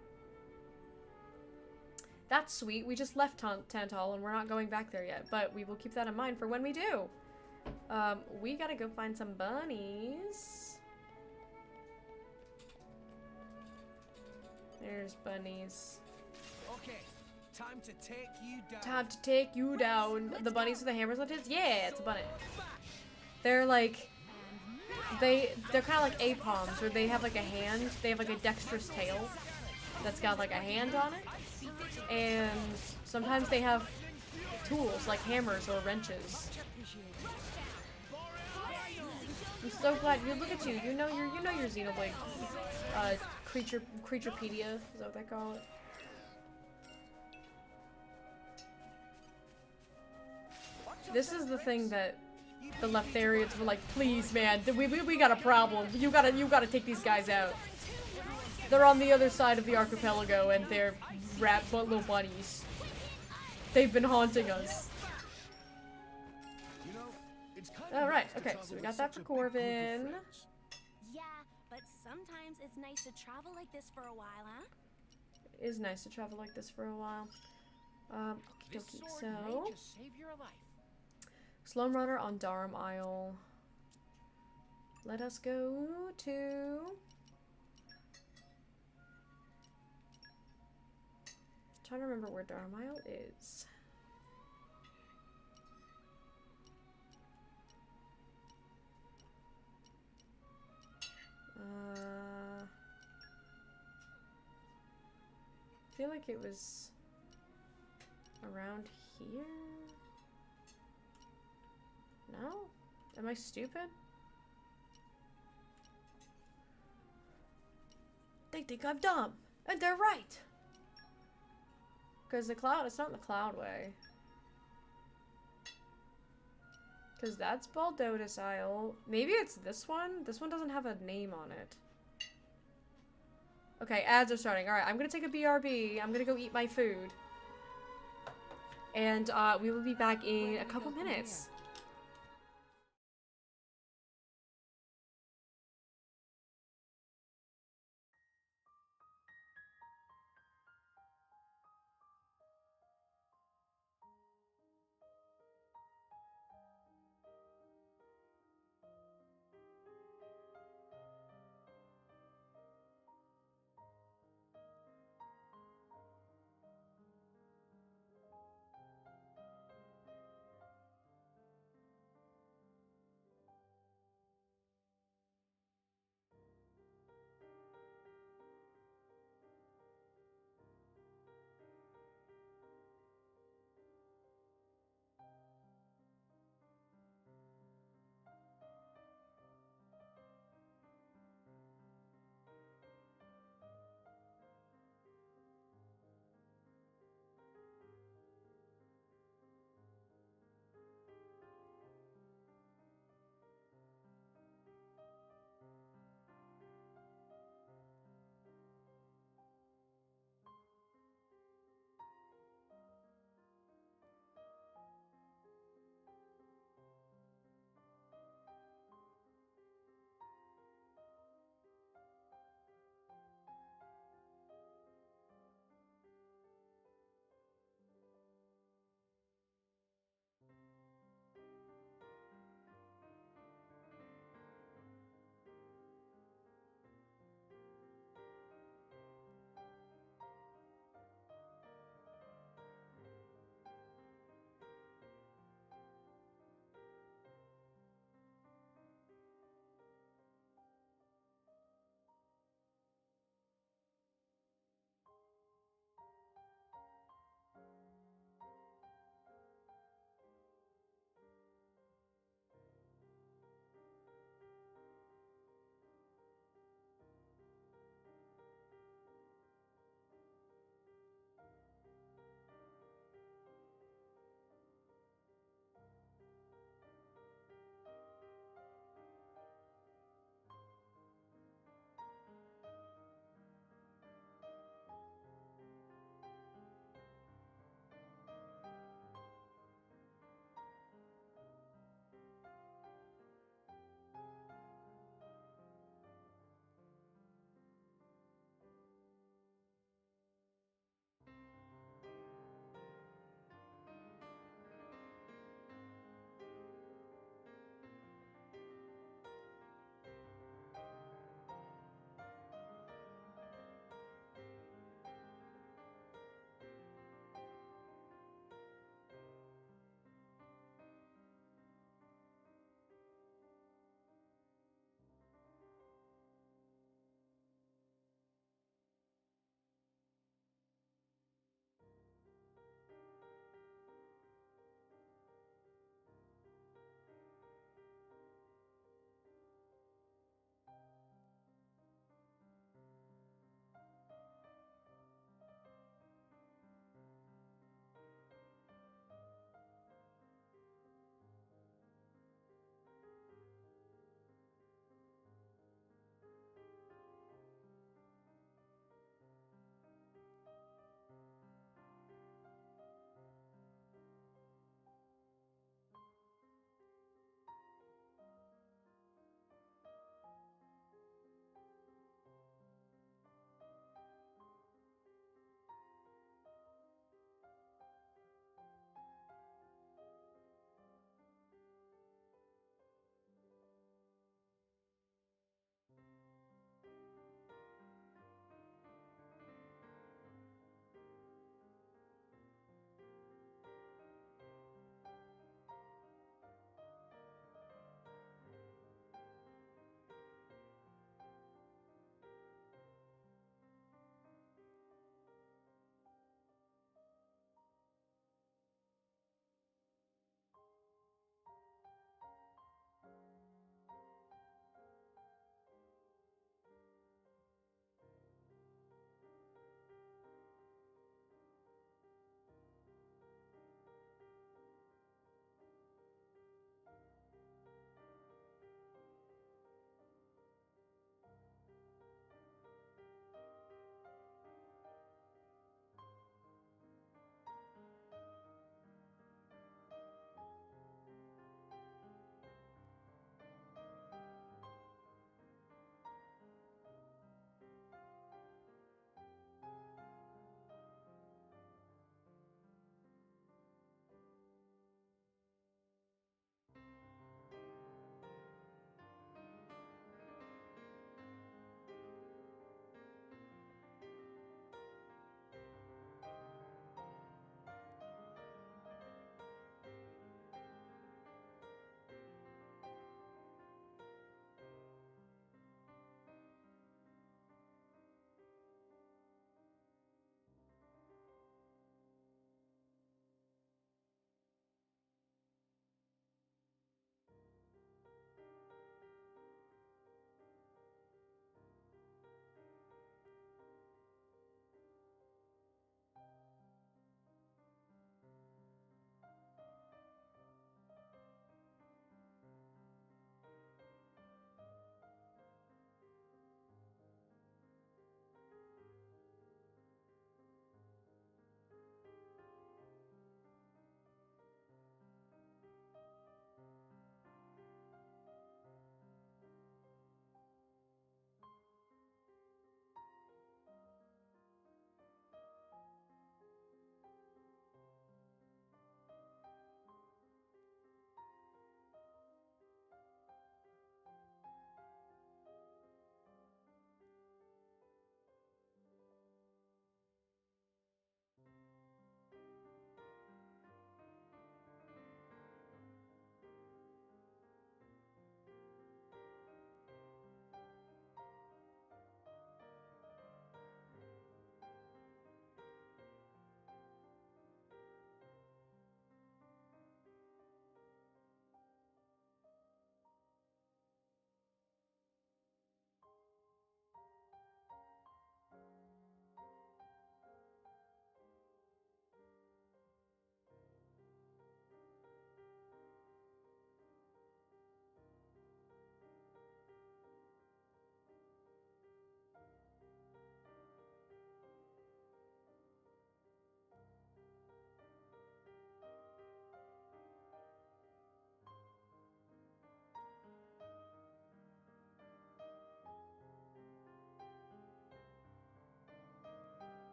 That's sweet. We just left Tantal, and we're not going back there yet, but we will keep that in mind for when we do. We gotta go find some bunnies. There's bunnies. Okay, time to take you down. Time to take you down. The bunnies with the hammers on tits? Yeah, it's a bunny. They're like, they're kind of like apoms, where they have like a hand, they have like a dexterous tail that's got like a hand on it, and sometimes they have tools like hammers or wrenches. I'm so glad you look at you. You know your Xenoblade creaturepedia, is that what they call it? This is the thing that the Leftarians were like, please man, we got a problem. You gotta take these guys out. They're on the other side of the archipelago and they're little bunnies. They've been haunting us. Alright, okay, so we got that for Corvin. Yeah, but sometimes it's nice to travel like this for a while, huh? It is nice to travel like this for a while. Okie dokie, so... Slone Runner on Durham Isle. Let us go to... trying to remember where Durham Isle is. I feel like it was around here. No? Am I stupid? They think I'm dumb, and they're right. Because the cloud, it's not the cloud way. Because that's Baldotus Isle. Maybe it's this one? This one doesn't have a name on it. Okay, ads are starting. Alright, I'm gonna take a BRB. I'm gonna go eat my food. And we will be back in a couple minutes.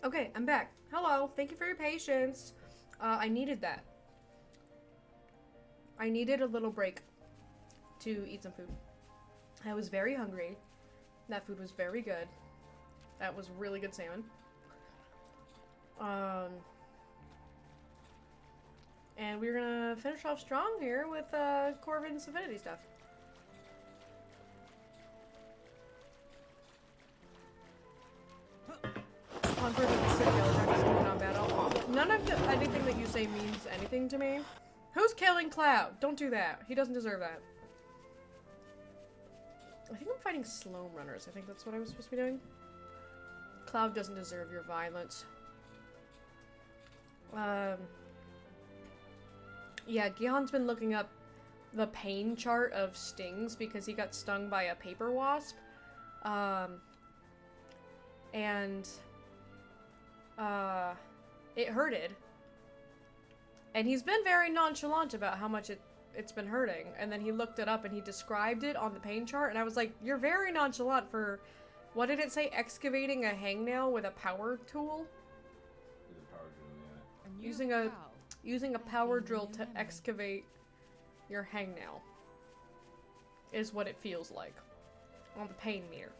Okay, I'm back. Hello, thank you for your patience. I needed that. I needed a little break to eat some food. I was very hungry. That food was very good. That was really good salmon. And we're gonna finish off strong here with Corvin's Affinity stuff. On for the city on battle. None of anything that you say means anything to me. Who's killing Cloud? Don't do that. He doesn't deserve that. I think I'm fighting Sloan Runners. I think that's what I was supposed to be doing. Cloud doesn't deserve your violence. Yeah, Gihon's been looking up the pain chart of stings because he got stung by a paper wasp. It hurted. And he's been very nonchalant about how much it's been hurting. And then he looked it up and he described it on the pain chart. And I was like, you're very nonchalant for, what did it say? Excavating a hangnail with a power tool? With a power drill, yeah. Using a power drill to excavate your hangnail is what it feels like on the pain meter.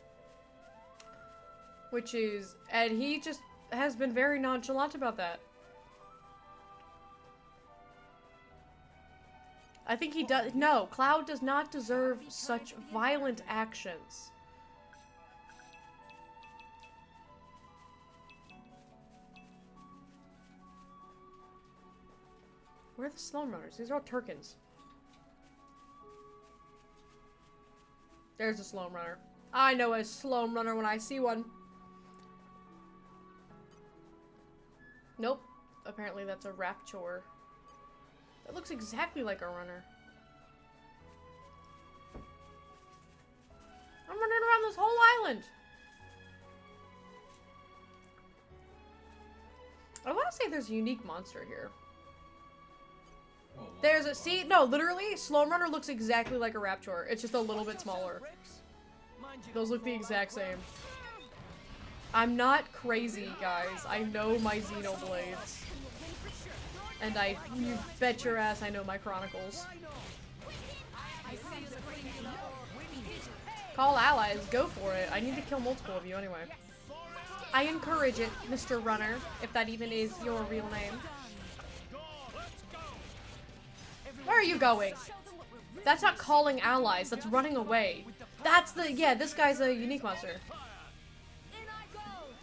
Which is, and he just has been very nonchalant about that. I think he does. No, Cloud does not deserve such violent actions. Where are the Sloan Runners? These are all Turkins. There's a Sloan Runner. I know a Sloan Runner when I see one. Nope. Apparently that's a Rapture. That looks exactly like a runner. I'm running around this whole island. I want to say there's a unique monster here. There's a, see, no, literally, Sloan Runner looks exactly like a Rapture. It's just a little bit smaller. Those look the exact same. I'm not crazy, guys. I know my Xenoblades. And you bet your ass I know my Chronicles. Call allies, go for it. I need to kill multiple of you anyway. I encourage it, Mr. Runner, if that even is your real name. Where are you going? That's not calling allies, that's running away. That's the, yeah, this guy's a unique monster.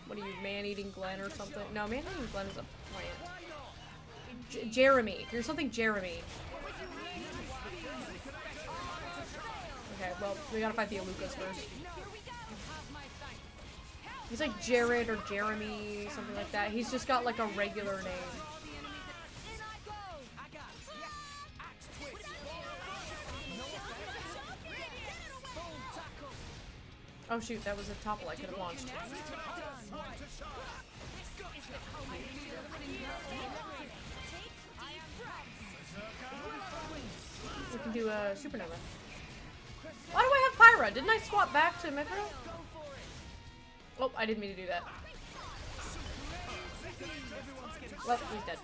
What are you, man-eating Glen or something? No, man-eating Glen is a plant. Jeremy. You're something Jeremy. Okay, well, we gotta fight the Alukas first. He's like Jared or Jeremy, something like that. He's just got like a regular name. Oh shoot, that was a topple I could have launched. We can do a supernova. Why do I have Pyra? Didn't I swap back to Mithril? Oh, I didn't mean to do that. Well, he's dead.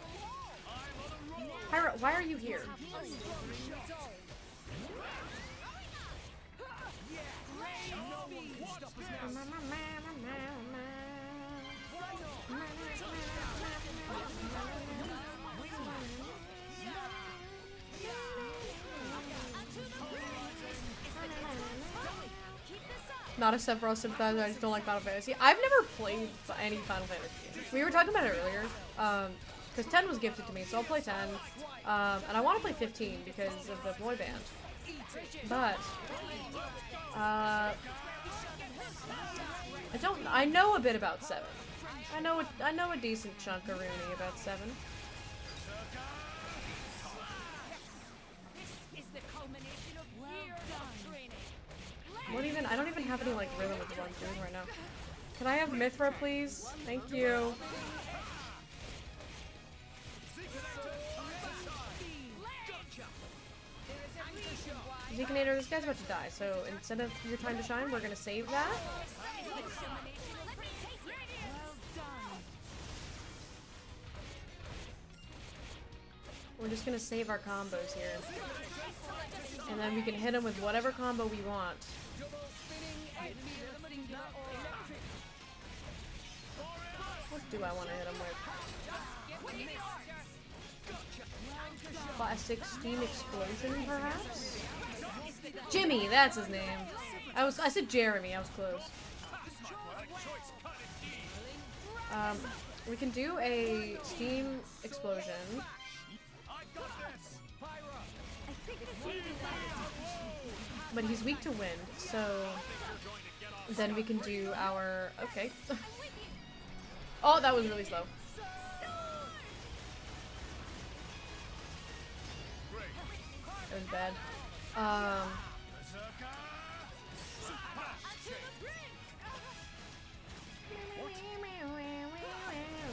Pyra, why are you here? Not a Sephiroth sympathizer, I just don't like Final Fantasy. I've never played any Final Fantasy games. We were talking about it earlier, because 10 was gifted to me, so I'll play 10. And I want to play 15 because of the boy band. But, I know a bit about 7. I know a decent chunk of Rooney about 7. What even? I don't even have any like rhythm with what I'm doing right now. Can I have Mithra, please? Thank you. Zekinator, this guy's about to die, so instead of your time to shine, we're gonna save that. We're just gonna save our combos here. And then we can hit him with whatever combo we want. What do I want to hit him with? Classic Steam Explosion, perhaps? Jimmy, that's his name. I said Jeremy, I was close. We can do a Steam Explosion. But he's weak to wind, so then we can do our... Okay. Oh, that was really slow. That was bad. I'm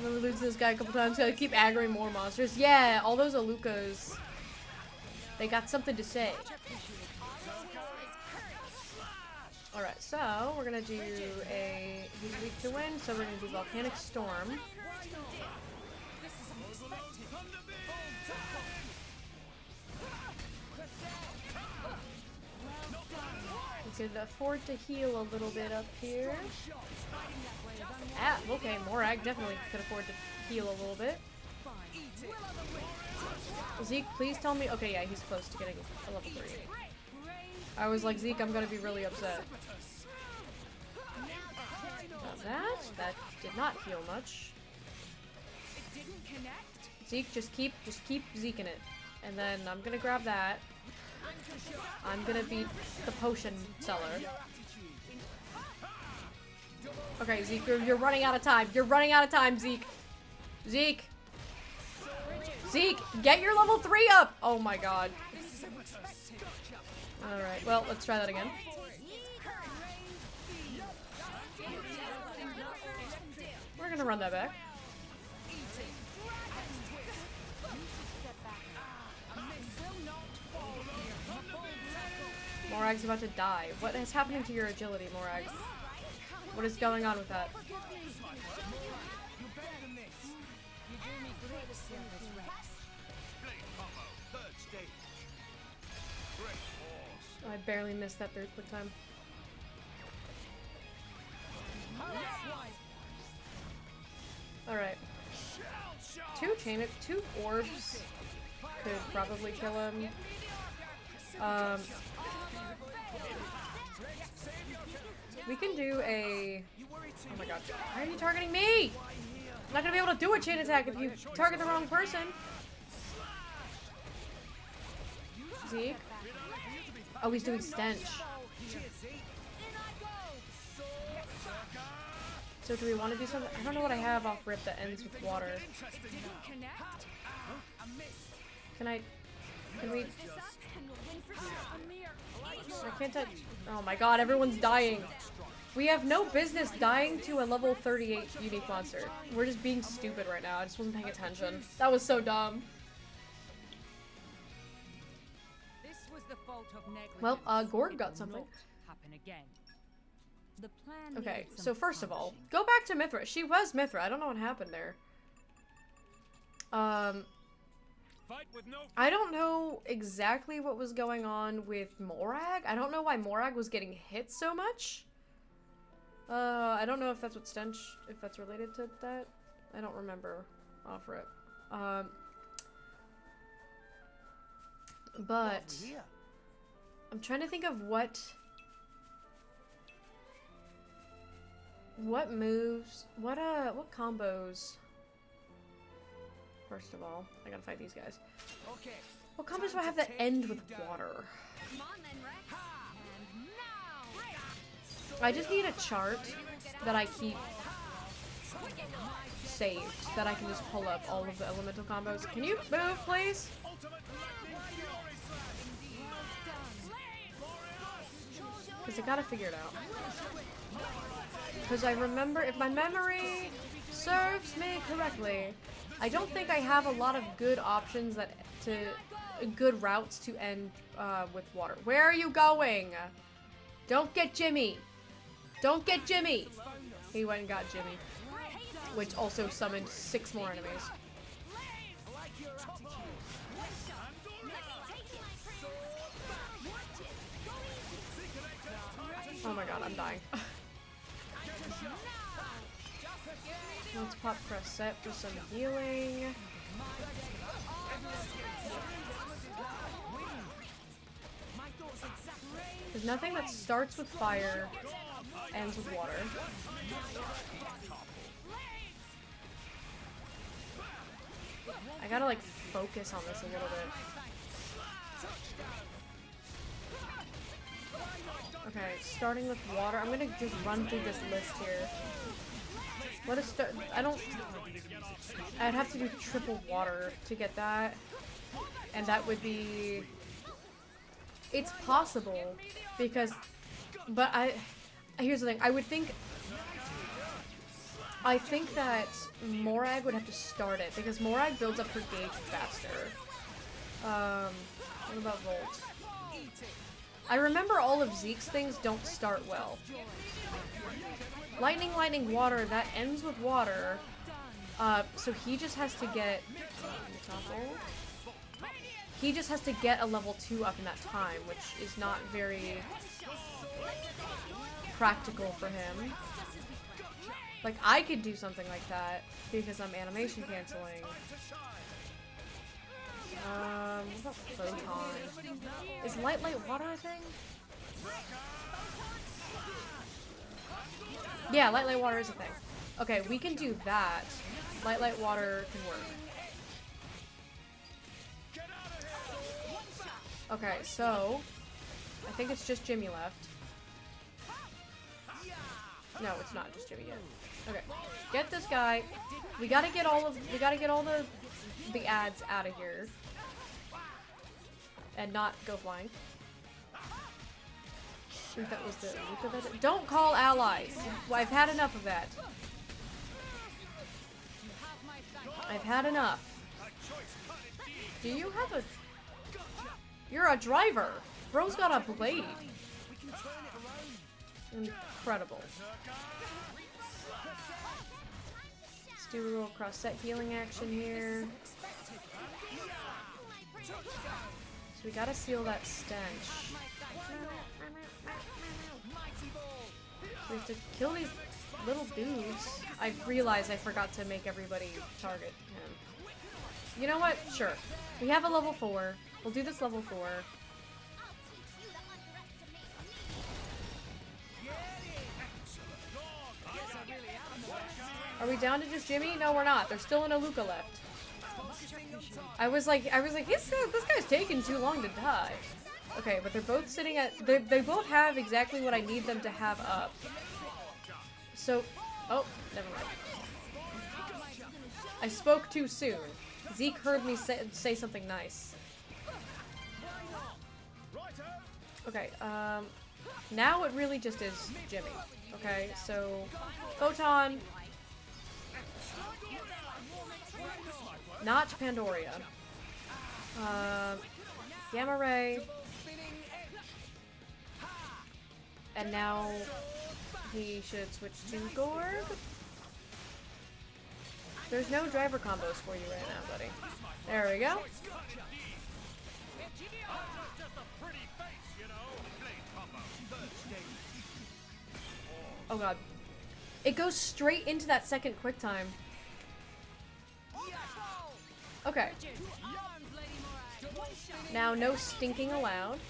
gonna lose this guy a couple times, so I keep aggroing more monsters. Yeah, all those Alukas, they got something to say. Alright, so we're gonna do a... He's weak to wind, so we're gonna do Volcanic Storm. We could afford to heal a little bit up here. Ah, okay, Morag definitely could afford to heal a little bit. Zeke, please tell me... Okay, yeah, he's close to getting a level 3. I was like, Zeke, I'm gonna be really upset. That did not heal much. Zeke, just keep Zekeing it. And then I'm gonna grab that. I'm gonna beat the potion seller. Okay, Zeke, you're running out of time. You're running out of time, Zeke. Zeke, get your level 3 up! Oh my god. Alright, well, let's try that again. We're gonna run that back. Morag's about to die. What is happening to your agility, Morag? What is going on with that? Oh, I barely missed that third quick time. Alright. Two orbs could probably kill him. We can do a... Oh my god. Why are you targeting me? I'm not gonna be able to do a chain attack if you target the wrong person. Zeke? Oh, he's doing stench. So do we want to do something? I don't know what I have off rip that ends with water. Can we... I can't touch... Oh my god, everyone's dying. We have no business dying to a level 38 unique monster. We're just being stupid right now. I just wasn't paying attention. That was so dumb. Well, Gorg got something. Okay, so first of all, go back to Mithra. She was Mithra. I don't know what happened there. I don't know exactly what was going on with Morag. I don't know why Morag was getting hit so much. I don't know if that's what stench, if that's related to that. I don't remember off rip. But I'm trying to think of what moves, what combos. First of all, I gotta fight these guys. Okay. What combos do I have that end with water? Come on then, Rex. I just need a chart that I keep saved, that I can just pull up all of the elemental combos. Can you move, please? Because I gotta figure it out. Because I remember, if my memory serves me correctly, I don't think I have a lot of good options good routes to end with water. Where are you going? Don't get Jimmy. Don't get Jimmy. He went and got Jimmy, which also summoned 6 more enemies. I'm dying. Let's pop Cresset for some healing. There's nothing that starts with fire, ends with water. I gotta like focus on this a little bit. Okay, starting with water. I'm gonna just run through this list here. Let us start. I'd have to do triple water to get that. And that would be... It's possible, because... But here's the thing. I think that Morag would have to start it, because Morag builds up her gauge faster. What about Volt? I remember all of Zeke's things don't start well. Lightning, lightning, water, that ends with water. So he just has to get... He just has to get a level 2 up in that time, which is not very practical for him. Like, I could do something like that, because I'm animation canceling. What about Photon? Is light, water a thing? Yeah, light, water is a thing. Okay, we can do that. Light, water can work. Okay, so I think it's just Jimmy left. No, it's not just Jimmy yet. Okay, get this guy. We gotta get all the ads out of here and not go flying. I think that was the loop of it. Don't call allies. Well, I've had enough of that. I've had enough. Do you have a... You're a driver. Bro's got a blade. Incredible. Let's do a little cross-set healing action here. So we gotta seal that stench. So we have to kill these little dudes. I realized I forgot to make everybody target him. You know what? Sure. We have a level 4. We'll do this level 4. Are we down to just Jimmy? No, we're not. There's still an Aluka left. I was like, this guy's taking too long to die. Okay, but they're both sitting at... They both have exactly what I need them to have up. So... Oh, never mind. I spoke too soon. Zeke heard me say something nice. Okay, now it really just is Jimmy. Okay, so... Photon... Not Pandoria. Gamma Ray. And now he should switch to Gorg. There's no driver combos for you right now, buddy. There we go. Oh god. It goes straight into that second quick time. Okay. Now no stinking allowed.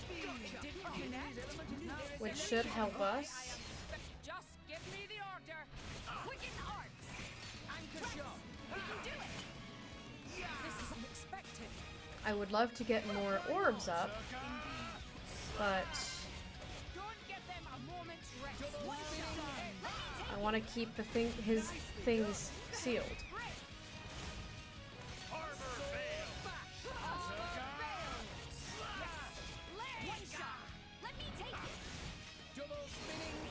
Which should help us. I would love to get more orbs up, but I want to keep his things sealed.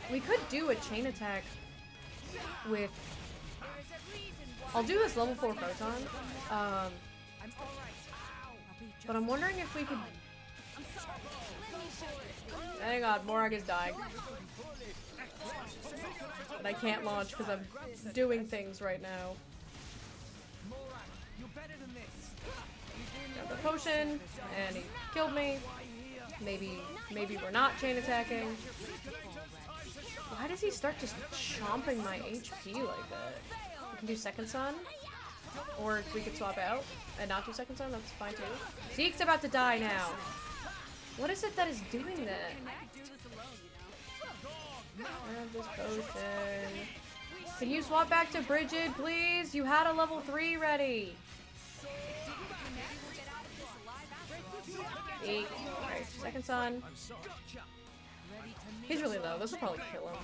We could do a chain attack with... I'll do this level 4 Photon. But I'm wondering if we could... Hang on, Morag is dying. But I can't launch because I'm doing things right now. Got the potion, and he killed me. Maybe we're not chain attacking. Why does he start just chomping my HP like that? We can do Second Son. Or we could swap out and not do Second Son, that's fine too. Zeke's about to die now. What is it that is doing that? I have this potion. Can you swap back to Bridget, please? You had a level 3 ready. Alright, Second Son. He's really low. This will probably kill him.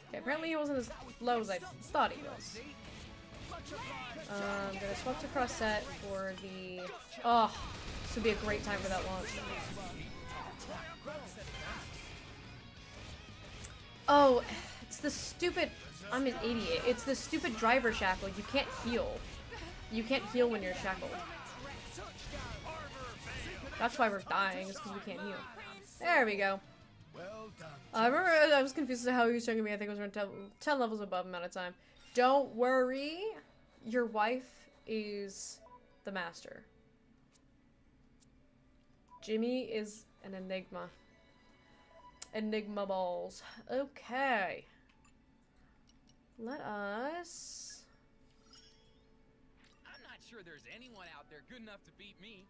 Okay, apparently he wasn't as low as I thought he was. I'm gonna swap to cross set for the... Oh, this would be a great time for that launch. Oh, it's the stupid... I'm an idiot. It's the stupid driver shackle. You can't heal. You can't heal when you're shackled. That's why we're dying, is because we can't heal. There we go. I remember I was confused as to how he was checking me. I think it was around 10 levels above him at a time. Don't worry. Your wife is the master. Jimmy is an enigma. Enigma balls. Okay. Let us... I'm not sure there's anyone out there good enough to beat me.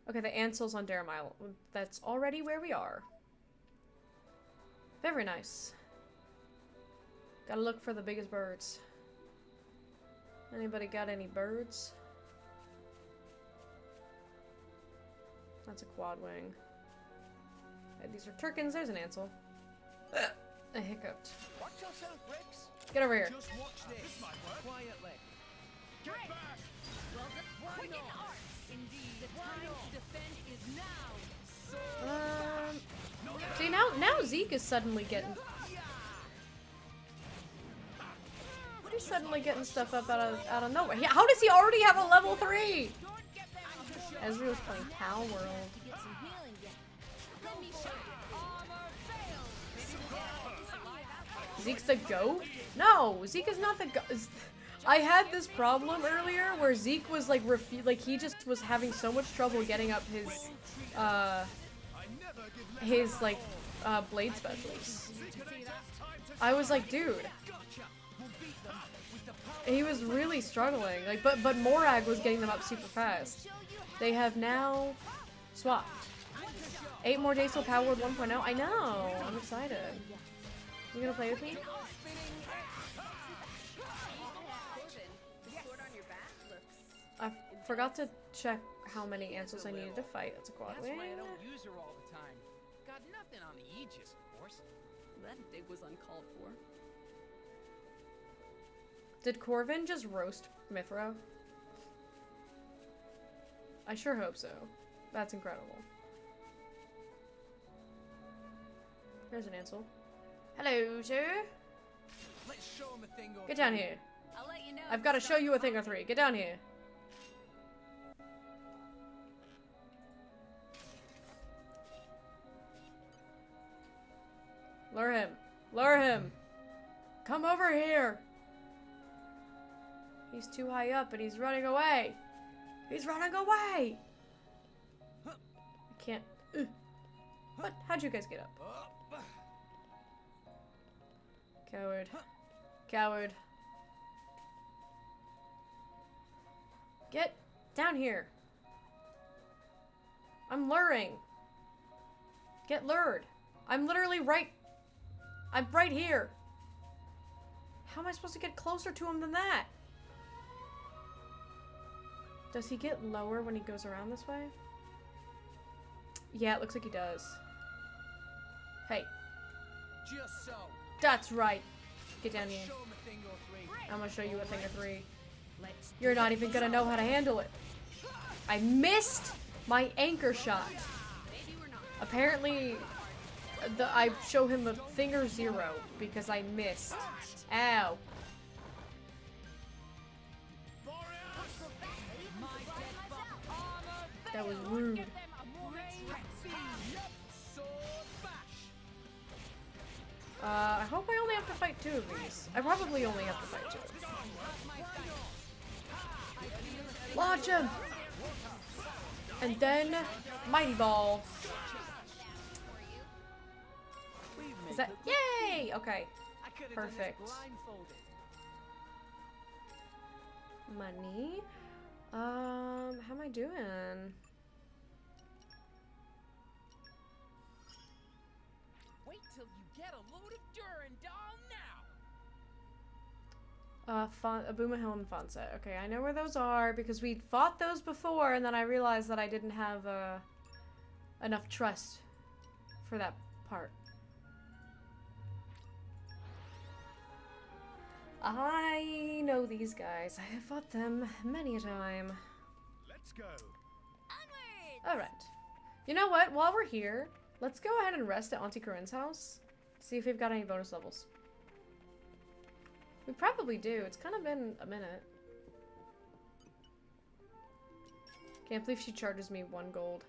Okay, the Ansel's on Darum Isle. That's already where we are. Very nice. Gotta look for the biggest birds. Anybody got any birds? That's a quad wing. Okay, these are Turkins. There's an Ansel. I hiccuped. Watch yourself, Rex. Get over here. Just watch this. Quietly. Get back. Well done. Why not? Indeed, the time to defend is now. See, now Zeke is suddenly getting... He's suddenly getting stuff up out of nowhere. How does he already have a level 3? Ezreal was playing Pal World. Zeke's the GOAT? No, Zeke is not the GOAT. I had this problem earlier where Zeke was like he just was having so much trouble getting up his blade specials. I was like, dude. He was really struggling. Like, but Morag was getting them up super fast. They have now swapped. 8 more days till Power Word 1.0. I know. I'm excited. You gonna play with me? I forgot to check how many Ansels I needed to fight. That's a quad wing. That's why I don't use her all the time. Got nothing on the Aegis, of course. That dig was uncalled for. Did Corvin just roast Mithra? I sure hope so. That's incredible. There's an Ansel. Hello, sir. Let's show him a thing or Get down here. I'll let you know. I've got to show you a thing or three. Get down here. Lure him. Lure him. Come over here. He's too high up and he's running away. He's running away. I can't. What? How'd you guys get up? Coward. Coward. Get down here. I'm luring. Get lured. I'm literally right. I'm right here. How am I supposed to get closer to him than that? Does he get lower when he goes around this way? Yeah, it looks like he does. Hey. Just so. That's right. Get down here. I'm gonna show you a thing or three. You're not even gonna know how to handle it. I missed my anchor shot. Apparently, I show him a finger 0 because I missed. Ow. That was rude. I hope I only have to fight 2 of these. I probably only have to fight 2. Launch him! And then, Mighty Ball. Is that, yay! Okay, perfect. Money. How am I doing? Wait till you get a load of Durandal now. Abuma Hill and Fonset. Okay, I know where those are because we fought those before, and then I realized that I didn't have enough trust for that part. I know these guys. I have fought them many a time. Let's go. All right. You know what? While we're here, let's go ahead and rest at Auntie Corinne's house. See if we've got any bonus levels. We probably do. It's kind of been a minute. Can't believe she charges me 1 gold.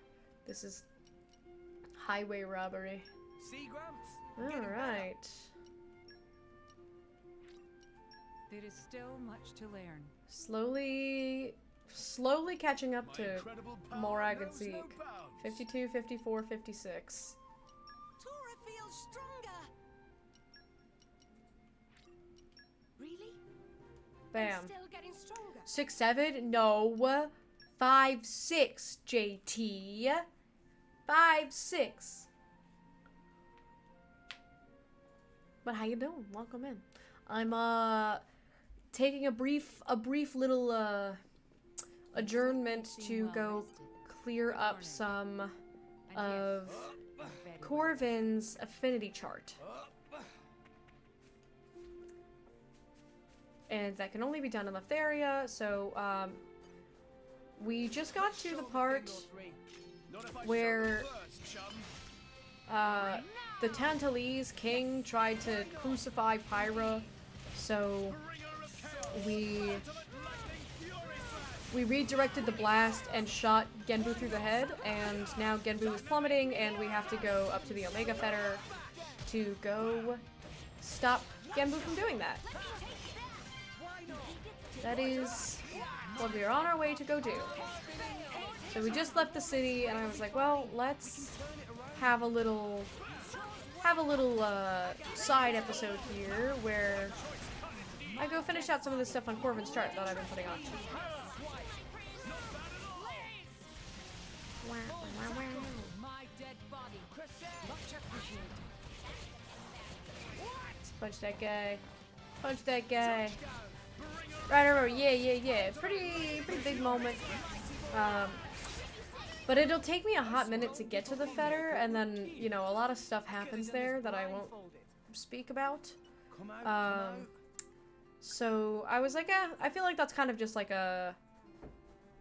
This is highway robbery. See, Grumps? All right. There is still much to learn. Slowly catching up to Morag and Zeke. 52, 54, 56. Tora feels stronger. Really? Bam. Still getting stronger. 6'7"? No. 5'6", JT. 5'6". But how you doing? Welcome in. I'm taking a brief little adjournment to go clear up some of Corvin's affinity chart. And that can only be done in Leftheria, so we just got to the part where the Tantalese king tried to crucify Pyra, so we redirected the blast and shot Genbu through the head, and now Genbu is plummeting, and we have to go up to the Omega Fetter to go stop Genbu from doing that. That is what we are on our way to go do. So we just left the city, and I was like, well, let's have a little side episode here where I go finish out some of the stuff on Corvin's chart that I've been putting on. Punch that guy. Punch that guy. Right. Yeah. Pretty big moment. But it'll take me a hot minute to get to the Fetter, and then, you know, a lot of stuff happens there that I won't speak about. So I was like, I feel like that's kind of just like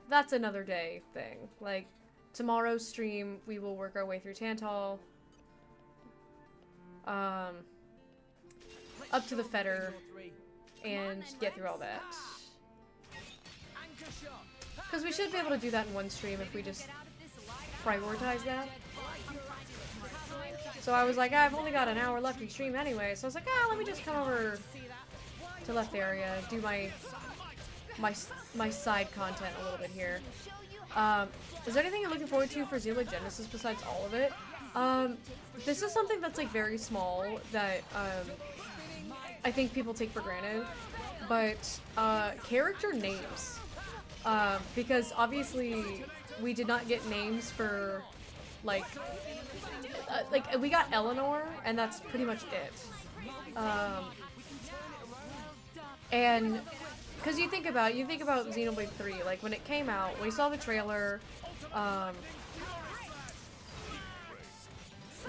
that's another day thing. Like, tomorrow's stream, we will work our way through Tantal. Up to the Fetter, and get through all that. Because we should be able to do that in one stream if we just prioritize that. So I was like, I've only got an hour left in stream anyway, so I was like, let me just come over to Leftheria, do my side content a little bit here. Is there anything you're looking forward to for Xenoblade Genesis besides all of it? This is something that's like very small that I think people take for granted, but character names. Because obviously we did not get names for like we got Eleanor, and that's pretty much it. And because you think about Xenoblade 3, like when it came out, when we saw the trailer,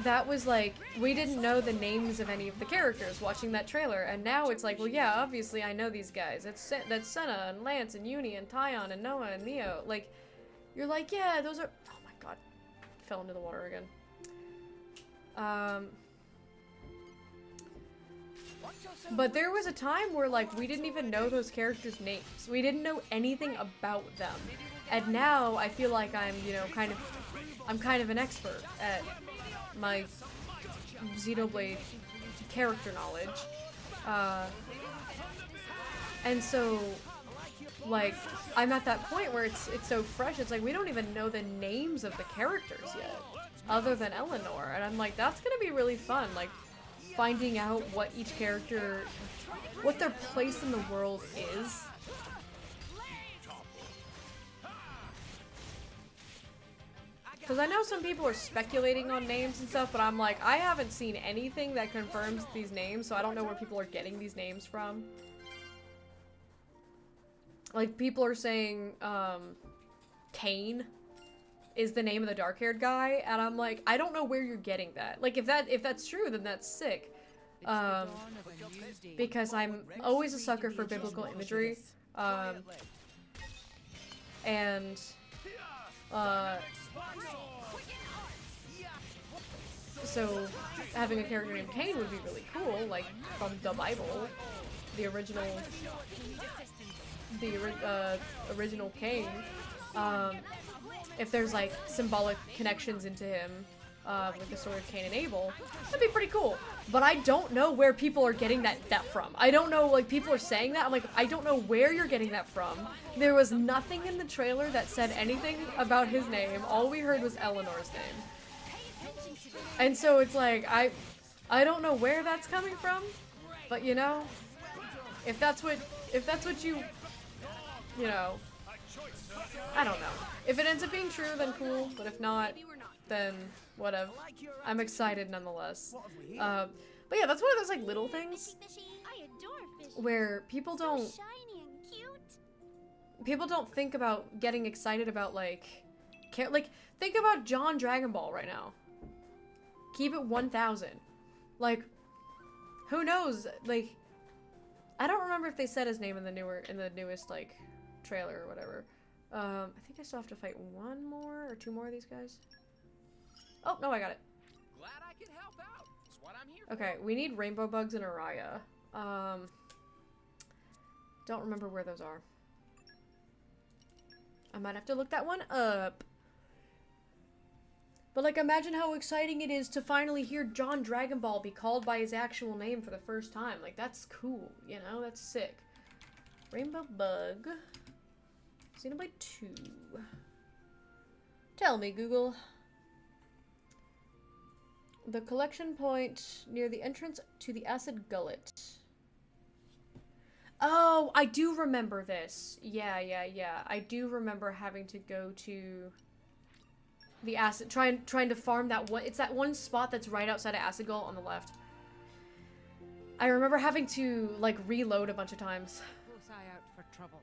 that was like, we didn't know the names of any of the characters watching that trailer, and now it's like, well, yeah, obviously I know these guys. That's Senna and Lance and Uni and Tyon and Noah and Neo. Like, you're like, yeah, those are. Oh my god, fell into the water again. But there was a time where like we didn't even know those characters' names. We didn't know anything about them, and now I feel like I'm, you know, I'm kind of an expert at my Xenoblade character knowledge, and so like, I'm at that point where it's so fresh, it's like, we don't even know the names of the characters yet, other than Eleanor, and I'm like, that's gonna be really fun, like, finding out what each character, what their place in the world is. Because I know some people are speculating on names and stuff, but I'm like, I haven't seen anything that confirms these names, so I don't know where people are getting these names from. Like, people are saying, Kane is the name of the dark-haired guy, and I'm like, I don't know where you're getting that. Like, if that's true, then that's sick. Because I'm always a sucker for biblical imagery, and, so having a character named Cain would be really cool, like, from the Bible, the original Cain. If there's, like, symbolic connections into him, with the story of Cain and Abel, that'd be pretty cool. But I don't know where people are getting that from. I don't know, like, people are saying that, I'm like, I don't know where you're getting that from. There was nothing in the trailer that said anything about his name. All we heard was Eleanor's name. And so it's like, I don't know where that's coming from, but you know, if that's what you know, I don't know. If it ends up being true, then cool, but if not, then whatever. I'm excited nonetheless. But yeah, that's one of those like little things where people don't think about getting excited about like think about John Dragon Ball right now. Keep it 1000. Like, who knows? Like, I don't remember if they said his name in the newest like trailer or whatever. I think I still have to fight one more or two more of these guys. Oh no, I got it. Glad I could help out. That's what I'm here Okay, we need rainbow bugs and Araya. Don't remember where those are. I might have to look that one up. But like, imagine how exciting it is to finally hear John Dragon Ball be called by his actual name for the first time. Like, that's cool, you know? That's sick. Rainbow Bug. Xenoblade 2. Tell me, Google. The collection point near the entrance to the acid gullet. Oh, I do remember this. Yeah. I do remember having to go to the acid, trying to farm that one. It's that one spot that's right outside of Acid Gullet on the left. I remember having to like reload a bunch of times. Close eye out for trouble.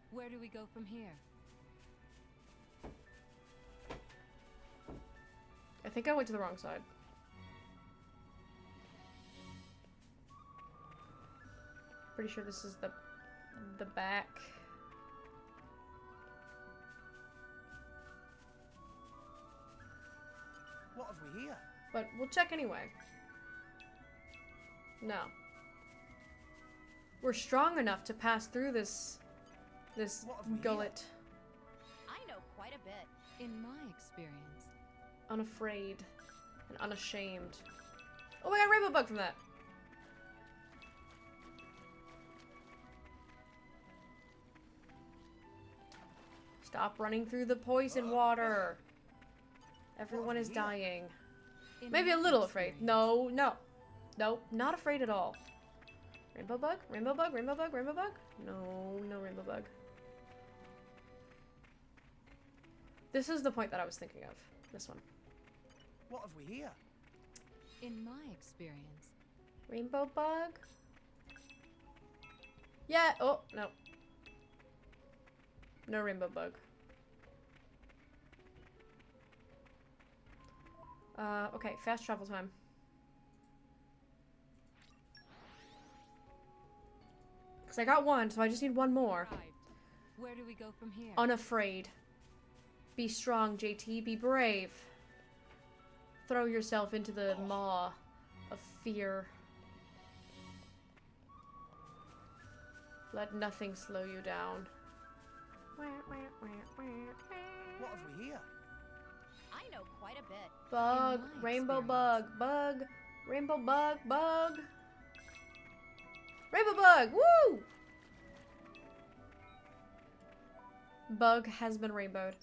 Where do we go from here? I think I went to the wrong side. Pretty sure this is the back. What have we here? But we'll check anyway. No. We're strong enough to pass through this gullet. I know quite a bit. In my experience. Unafraid and unashamed. Oh, I got a rainbow bug from that. Stop running through the poison water. Everyone is dying. Maybe a little afraid. No, not afraid at all. Rainbow bug? Rainbow bug? Rainbow bug? Rainbow bug? No rainbow bug. This is the point that I was thinking of. This one. What have we here? In my experience. Rainbow bug? Yeah, oh, no. No rainbow bug. Okay, fast travel time. Because I got one, so I just need one more. Where do we go from here? Unafraid. Be strong, JT. Be brave. Throw yourself into the maw of fear. Let nothing slow you down. What have we here? I know quite a bit. Bug, rainbow bug, bug, rainbow bug, bug. Rainbow bug, woo! Bug has been rainbowed.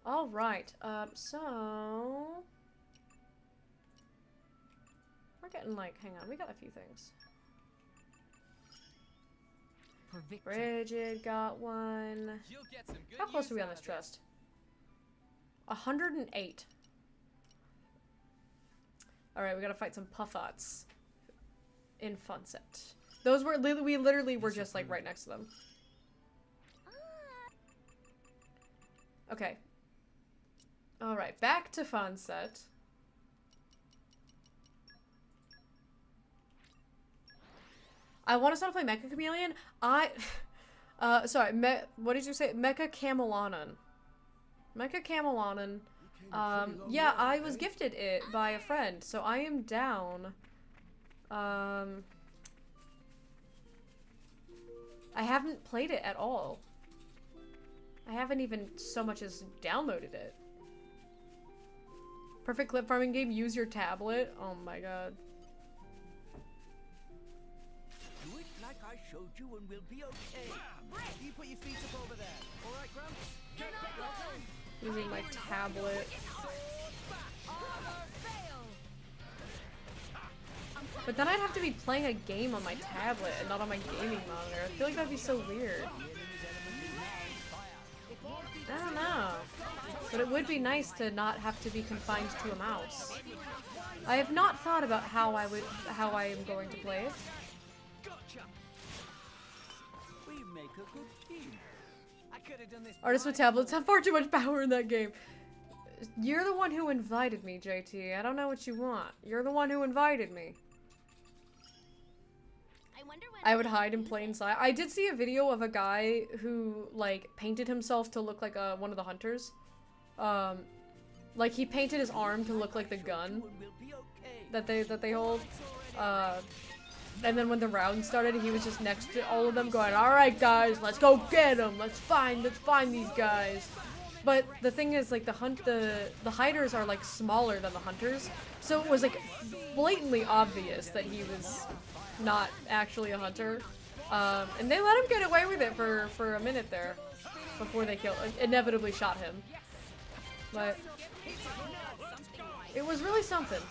Alright, so... We're getting like, hang on, we got a few things. Bridget got one. How close are we on this trust? 108. Alright, we gotta fight some Puffots in Funset. Those were, we literally were just like right next to them. Okay. Alright, back to Funset. I want to start playing Mecha Chameleon. Sorry, what did you say? Mecha Camelonin. Mecha Camelonin. Yeah, I was gifted it by a friend, so I am down. I haven't played it at all. I haven't even so much as downloaded it. Perfect clip farming game, use your tablet. Oh my god. Do it like I showed you and we'll be okay. You put your feet up over there. Alright, Gramps? Get back. Well done. Using my tablet. But then I'd have to be playing a game on my tablet and not on my gaming monitor. I feel like that'd be so weird. I don't know. But it would be nice to not have to be confined to a mouse. I have not thought about how I am going to play it. We make a good team. I could have done this. Artists with tablets have far too much power in that game. You're the one who invited me, JT. I don't know what you want. You're the one who invited me. I would hide in plain sight. I did see a video of a guy who, like, painted himself to look like one of the hunters. Like, he painted his arm to look like the gun that they hold. And then when the round started, he was just next to all of them going, "Alright guys, let's go get them! Let's find these guys!" But the thing is, like, the hiders are, like, smaller than the hunters. So it was, like, blatantly obvious that he was not actually a hunter. And they let him get away with it for a minute there before they inevitably shot him. But it was really something.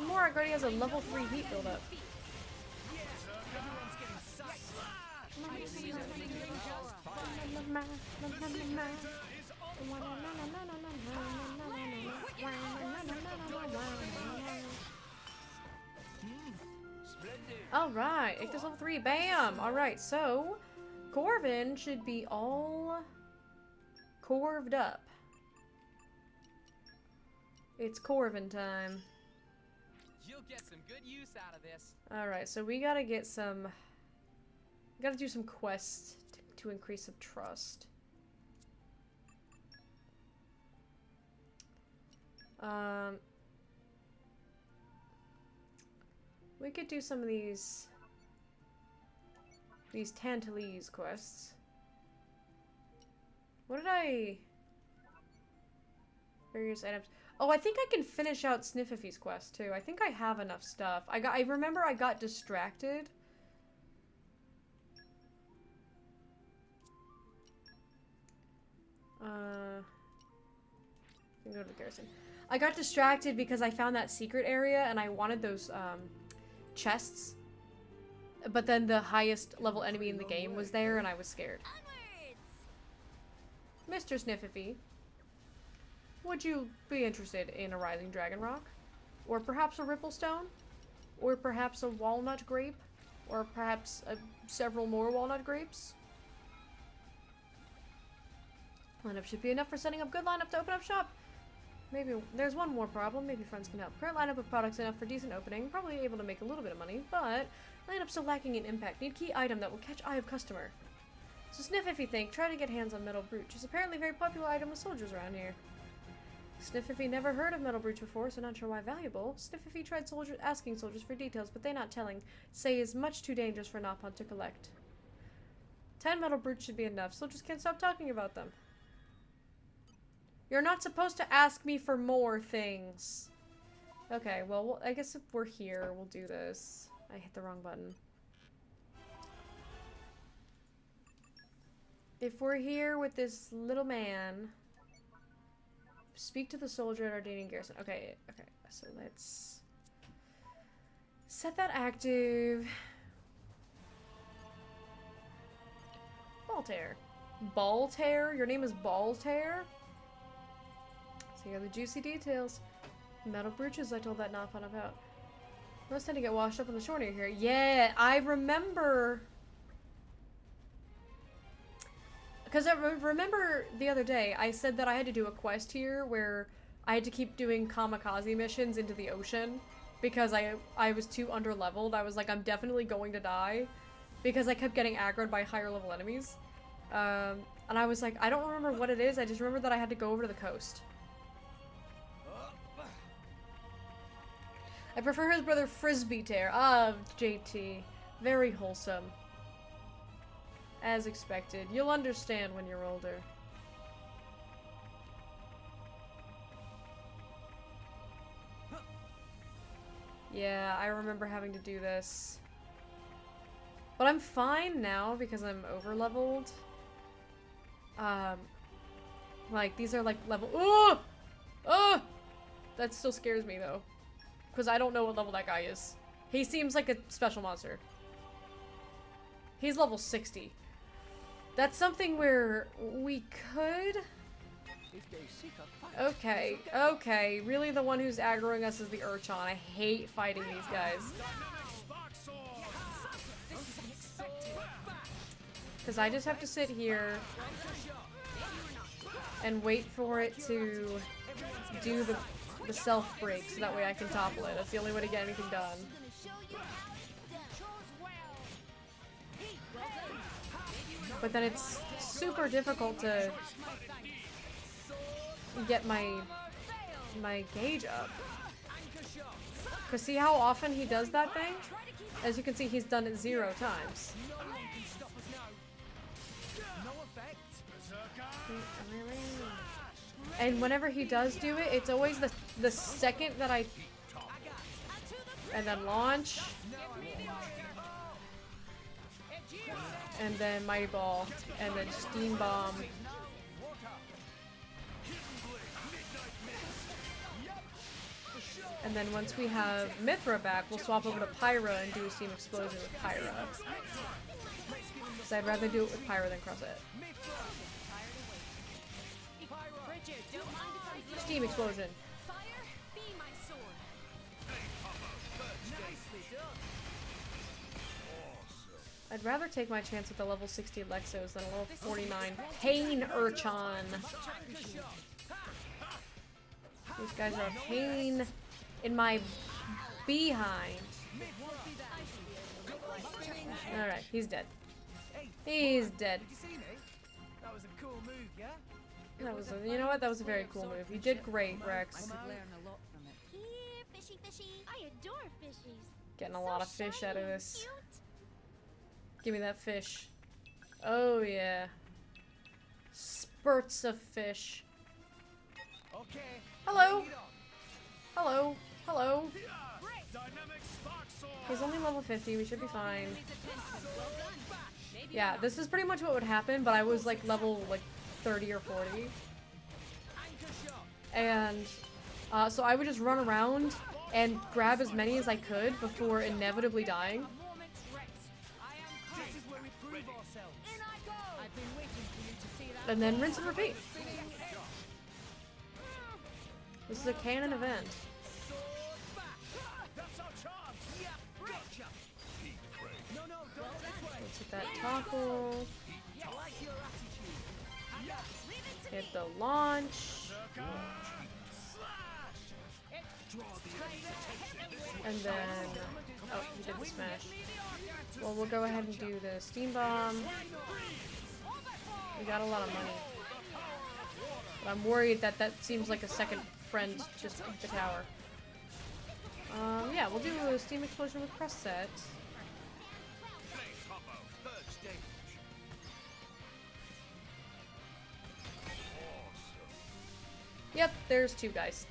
Morak already has a level 3 heat buildup. Alright, Ichthys level 3, bam! Alright, so Corvin should be all corved up. It's Corvin time. You'll get some good use out of this. Alright, so we gotta get some... We gotta do some quests to increase some trust. We could do some of these Tantalese quests. What did I... Various items. Oh, I think I can finish out Sniffy's quest too. I think I have enough stuff. I remember I got distracted. Go to the garrison. I got distracted because I found that secret area and I wanted those chests. But then the highest level enemy in the game was there and I was scared. Mr. Sniffy, would you be interested in a Rising Dragon Rock? Or perhaps a Ripplestone? Or perhaps a Walnut Grape? Or perhaps several more Walnut Grapes? Lineup should be enough for setting up good lineup to open up shop. Maybe there's one more problem. Maybe friends can help. Current lineup of products enough for decent opening. Probably able to make a little bit of money, but lineup still lacking in impact. Need key item that will catch eye of customer. So sniff if you think. Try to get hands on Metal Brooch. It's apparently a very popular item with soldiers around here. Sniff if he never heard of Metal Brooch before, so not sure why valuable. Sniff if he tried asking soldiers for details, but they not telling. Say is much too dangerous for Napon to collect. 10 Metal Brooch should be enough. Soldiers can't stop talking about them. You're not supposed to ask me for more things. Okay, well, I guess if we're here, we'll do this. I hit the wrong button. If we're here with this little man, speak to the soldier at our dating garrison. Okay, okay, so let's set that active. Baltair. Baltair? Your name is Baltair? So you got the juicy details. Metal brooches I told that not fun about. Most tend to get washed up on the shore near here. Yeah, I remember. Because I remember the other day, I said that I had to do a quest here where I had to keep doing kamikaze missions into the ocean because I was too underleveled. I was like, I'm definitely going to die because I kept getting aggroed by higher level enemies. And I was like, I don't remember what it is, I just remember that I had to go over to the coast. I prefer his brother Frisbee Tear. Ah, JT. Very wholesome. As expected. You'll understand when you're older. Yeah, I remember having to do this. But I'm fine now because I'm over-leveled. Like, these are like level- Oh! Oh! That still scares me though. Because I don't know what level that guy is. He seems like a special monster. He's level 60. That's something where we could... Okay, okay. Really the one who's aggroing us is the Urchin. I hate fighting these guys. Because I just have to sit here and wait for it to do the self-break so that way I can topple it. That's the only way to get anything done. But then it's super difficult to get my gauge up. Cause see how often he does that thing? As you can see, he's done it 0 times. And whenever he does do it, it's always the second that I... And then launch. And then Mighty Ball. And then Steam Bomb. And then once we have Mithra back, we'll swap over to Pyra and do a Steam Explosion with Pyra. Because I'd rather do it with Pyra than cross it. Steam Explosion. I'd rather take my chance with the level 60 Lexos than a level 49 Pain Urchin. These guys are a pain in my behind. Alright, he's dead. He's dead. That was a cool move, yeah? That was a, you know what? That was a very cool move. You did great, Rex. I could learn a lot from it. Here, fishy fishy. I adore fishies. Getting a lot of fish out of this. Give me that fish. Oh yeah. Spurts of fish. Okay. Hello. Hello. Hello. He's only level 50. We should be fine. Yeah, this is pretty much what would happen, but I was like level like 30 or 40. And so I would just run around and grab as many as I could before inevitably dying. And then rinse and repeat. This is a canon event. Let's hit that topple. Hit the launch. And then... Oh, he didn't smash. Well, we'll go ahead and do the steam bomb. We got a lot of money. But I'm worried that that seems like a second friend just in the tower. Yeah, we'll do a steam explosion with crest set. Yep, there's 2 guys.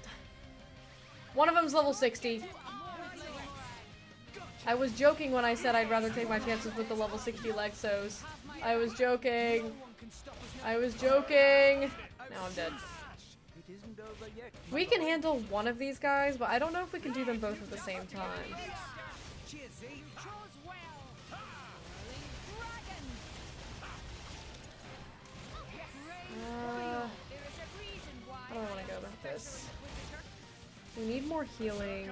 One of them's level 60. I was joking when I said I'd rather take my chances with the level 60 Lexos. I was joking. I was joking. Now I'm dead. It isn't over yet. We can handle one of these guys, but I don't know if we can do them both at the same time. How do I want to go about this? We need more healing.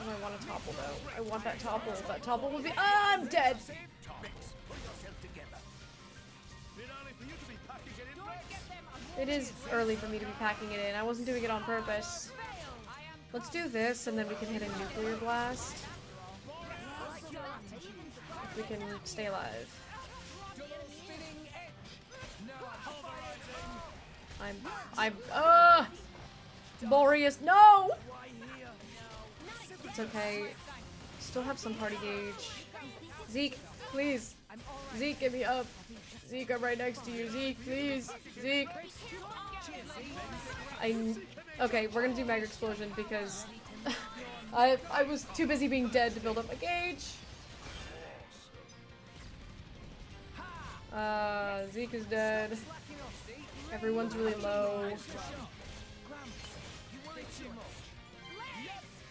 Oh, I want a topple though. I want that topple. That topple would be. Ah, I'm dead! It is early for me to be packing it in. I wasn't doing it on purpose. Let's do this and then we can hit a nuclear blast. If we can stay alive. Boreas, no! It's okay. Still have some party gauge. Zeke, please. Zeke, get me up. Zeke, I'm right next to you. Zeke, please. Zeke. Okay, we're gonna do Mega Explosion because I was too busy being dead to build up a gauge. Zeke is dead. Everyone's really low.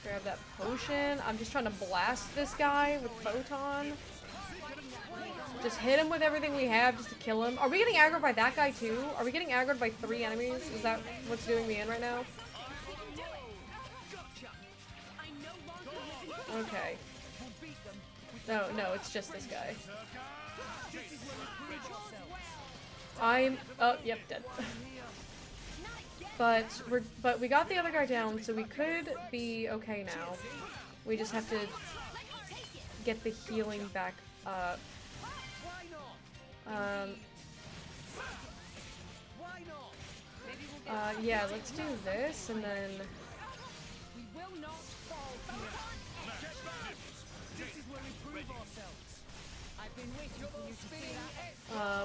Grab that potion. I'm just trying to blast this guy with Photon. Just hit him with everything we have just to kill him. Are we getting aggroed by that guy too? Are we getting aggroed by 3 enemies? Is that what's doing me in right now? Okay. No, it's just this guy. Oh, yep, dead. But we got the other guy down, so we could be okay now. We just have to get the healing back up. Yeah, let's do this, and then...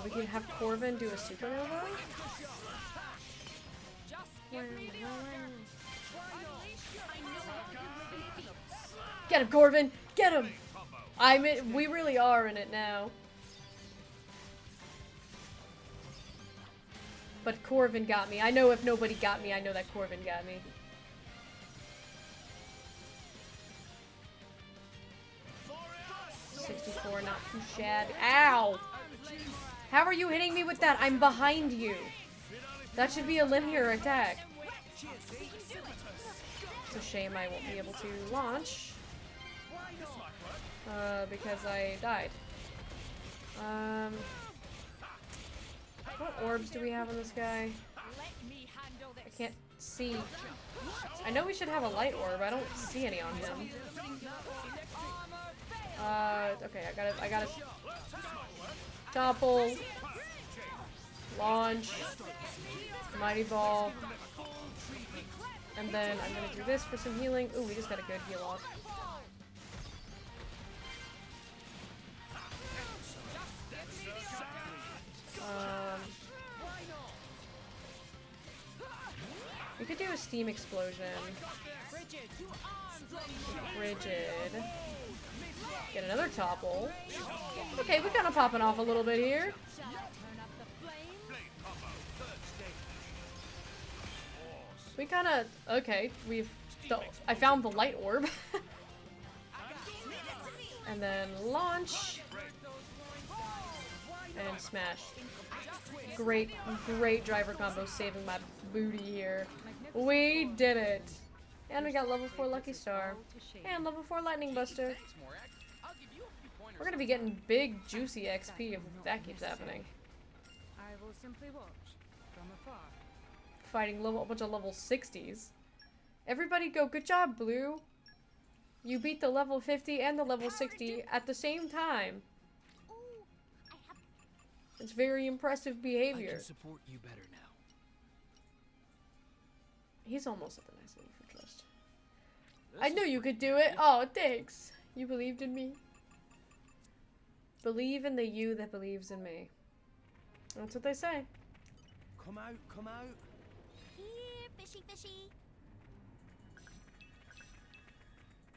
we can have Corvin do a supernova. Get him, Corvin! Get him! We really are in it now. But Corvin got me. I know if nobody got me, I know that Corvin got me. .64, not too shad. Ow! How are you hitting me with that? I'm behind you. That should be a linear attack. It's a shame I won't be able to launch. Because I died. What orbs do we have on this guy? I can't see. I know we should have a light orb. I don't see any on him. Okay, I gotta topple, launch, mighty ball, and then I'm gonna do this for some healing. Ooh, we just got a good heal off. We could do a steam explosion. Rigid. Get another topple. Okay, we're kind of popping off a little bit here. We kind of... Okay, I found the light orb. And then launch. And smash. Great driver combo saving my booty here. We did it. And we got level 4 Lucky Star. And level 4 Lightning Buster. We're gonna be getting big, juicy XP if that keeps happening. I will simply watch from afar. Fighting a bunch of level 60s. Everybody go, good job, Blue. You beat the level 50 and the level 60 at the same time. It's very impressive behavior. I can support you better now. He's almost at the nice level for trust. I knew you could do it. Oh, thanks. You believed in me. Believe in the you that believes in me. That's what they say. Come out, come out. Here, fishy, fishy.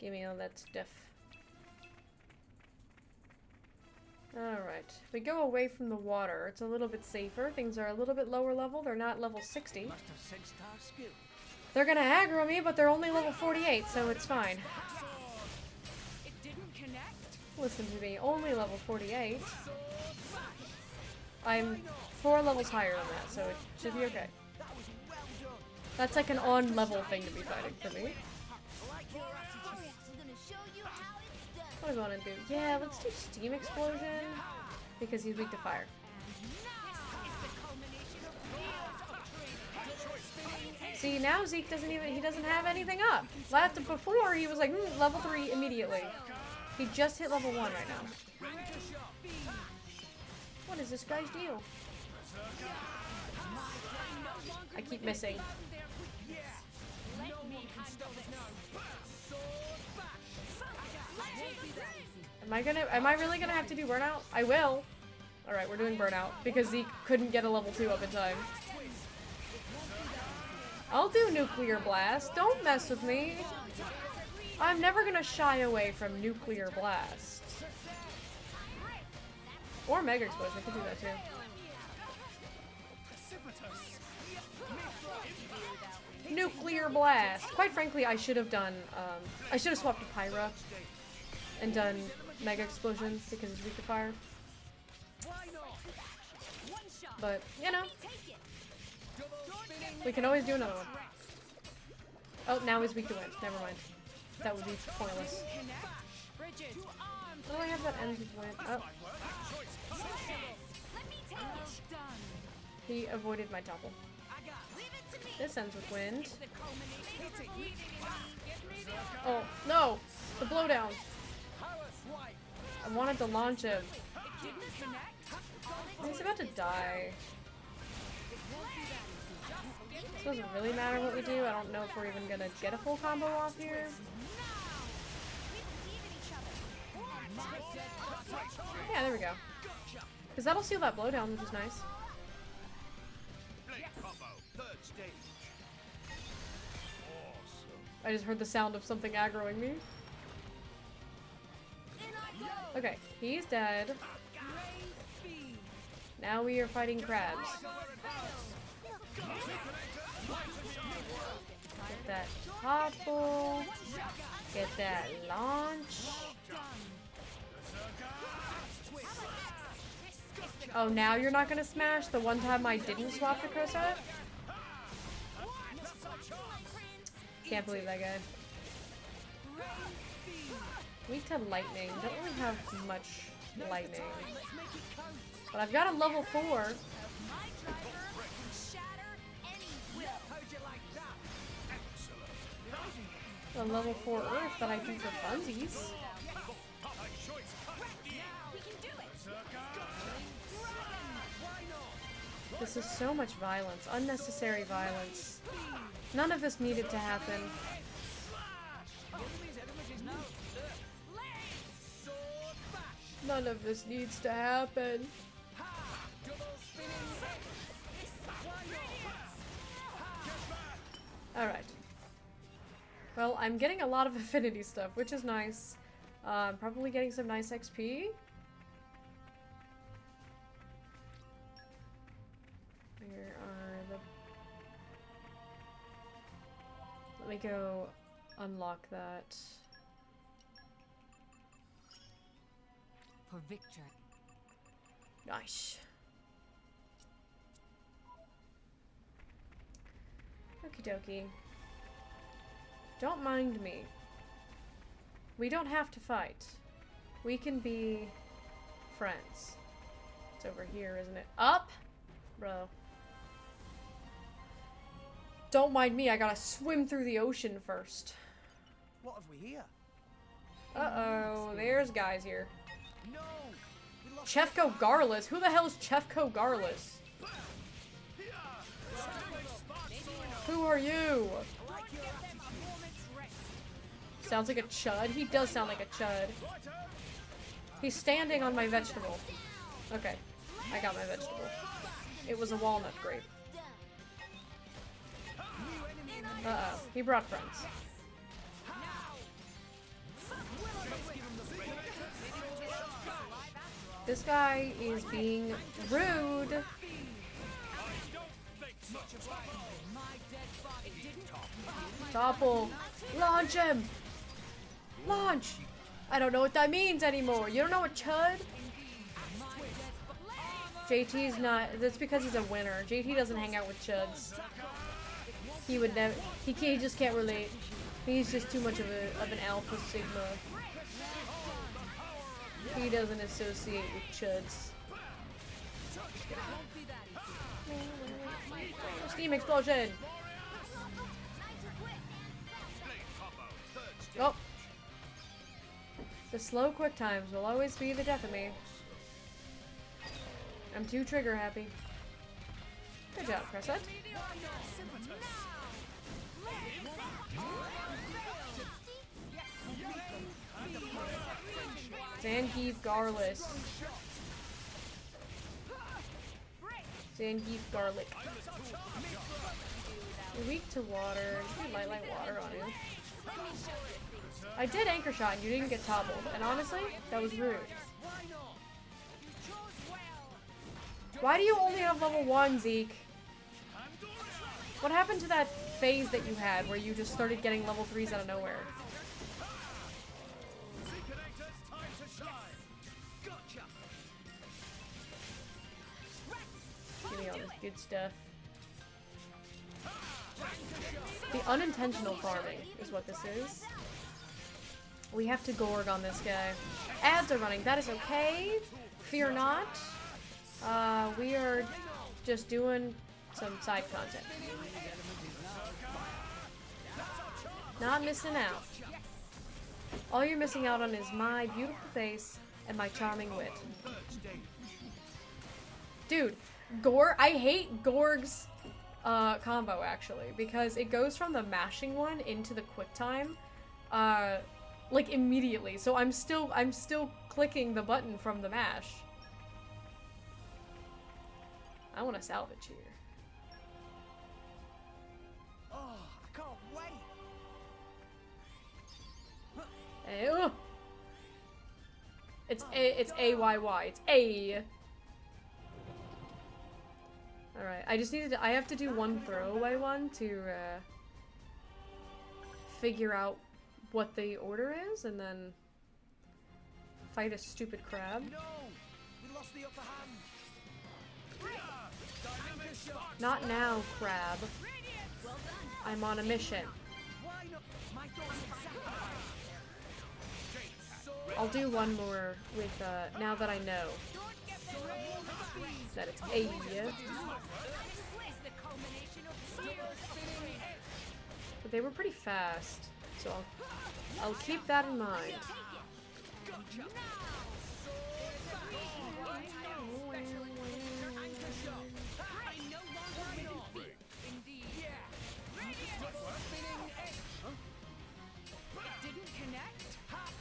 Give me all that stuff. Alright. If we go away from the water, it's a little bit safer. Things are a little bit lower level. They're not level 60. Must have sensed our skill. They're gonna aggro me, but they're only level 48, so it's fine. It didn't connect. Listen to me, only level 48. I'm 4 levels higher than that, so it should be okay. That's like an on-level thing to be fighting for me. What do I want to do? Yeah, let's do Steam Explosion, because he's weak to fire. See, now Zeke doesn't have anything up. Before, he was like, level 3 immediately. He just hit level 1 right now. What is this guy's deal? I keep missing. Am I really gonna have to do burnout? I will. Alright, we're doing burnout because Zeke couldn't get a level 2 up in time. I'll do nuclear blast. Don't mess with me. I'm never gonna shy away from nuclear blast. Or mega explosion. I could do that too. Nuclear blast. Quite frankly, I should have done. I should have swapped to Pyra and done mega explosion because it's weak to fire. But you know, we can always do another one. Oh, now he's weak to wind. Never mind. That would be pointless. Oh, I have that ends with wind. Oh. He avoided my topple. This ends with wind. Oh, no! The blowdown! I wanted to launch him. He's about to die. This doesn't really matter what we do. I don't know if we're even gonna get a full combo off here. Yeah, there we go. Because that'll seal that blowdown, which is nice. I just heard the sound of something aggroing me. Okay, he's dead. Now we are fighting crabs. Get that topple. Get that launch. Oh, now you're not gonna smash? The one time I didn't swap the Crowset? Can't believe that guy. Weak to lightning. Don't really have much lightning. But I've got a level 4. A level 4 Earth that I do for funsies. This is so much violence. Unnecessary violence. None of this needed to happen. None of this needs to happen. Alright. Well, I'm getting a lot of affinity stuff, which is nice. Probably getting some nice XP. Where are the... Let me go unlock that. For victory. Nice. Okie dokie. Don't mind me. We don't have to fight. We can be friends. It's over here, isn't it? Up? Bro. Don't mind me, I gotta swim through the ocean first. What have we here? Uh-oh, there's guys here. Chefko Garlus? Who the hell is Chefko Garlus? Who are you? Sounds like a chud? He does sound like a chud. He's standing on my vegetable. Okay, I got my vegetable. It was a walnut grape. Uh-oh, he brought friends. This guy is being rude. Topple. Launch him. Launch. I don't know what that means anymore. You don't know what chud? JT's not. That's because he's a winner. JT doesn't hang out with chuds. He would never. He just can't relate. He's just too much of an alpha sigma. He doesn't associate with chuds. Steam explosion! Oh. The slow quick times will always be the death of me. I'm too trigger happy. Good job, Crescent. Zangief Garlic. Zangief Garlic. You're weak to water. You might like water on you. I did anchor shot and you didn't get toppled. And honestly, that was rude. Why do you only have level 1, Zeke? What happened to that phase that you had where you just started getting level 3s out of nowhere? Give me all this good stuff. The unintentional farming is what this is. We have to Gorg on this guy. Ads are running. That is okay. Fear not. We are just doing some side content. Not missing out. All you're missing out on is my beautiful face and my charming wit. Dude, I hate Gorg's combo actually, because it goes from the mashing one into the quick time, like immediately. So I'm still clicking the button from the mash. I want to salvage here. Oh, I can't wait. Ew. It's AYY. It's A. Alright, I have to do one throwaway one to figure out what the order is and then fight a stupid crab. No, we lost the upper hand. Not now, crab. I'm on a mission. I'll do one more with, now that I know that it's A. But they were pretty fast, so I'll keep that in mind.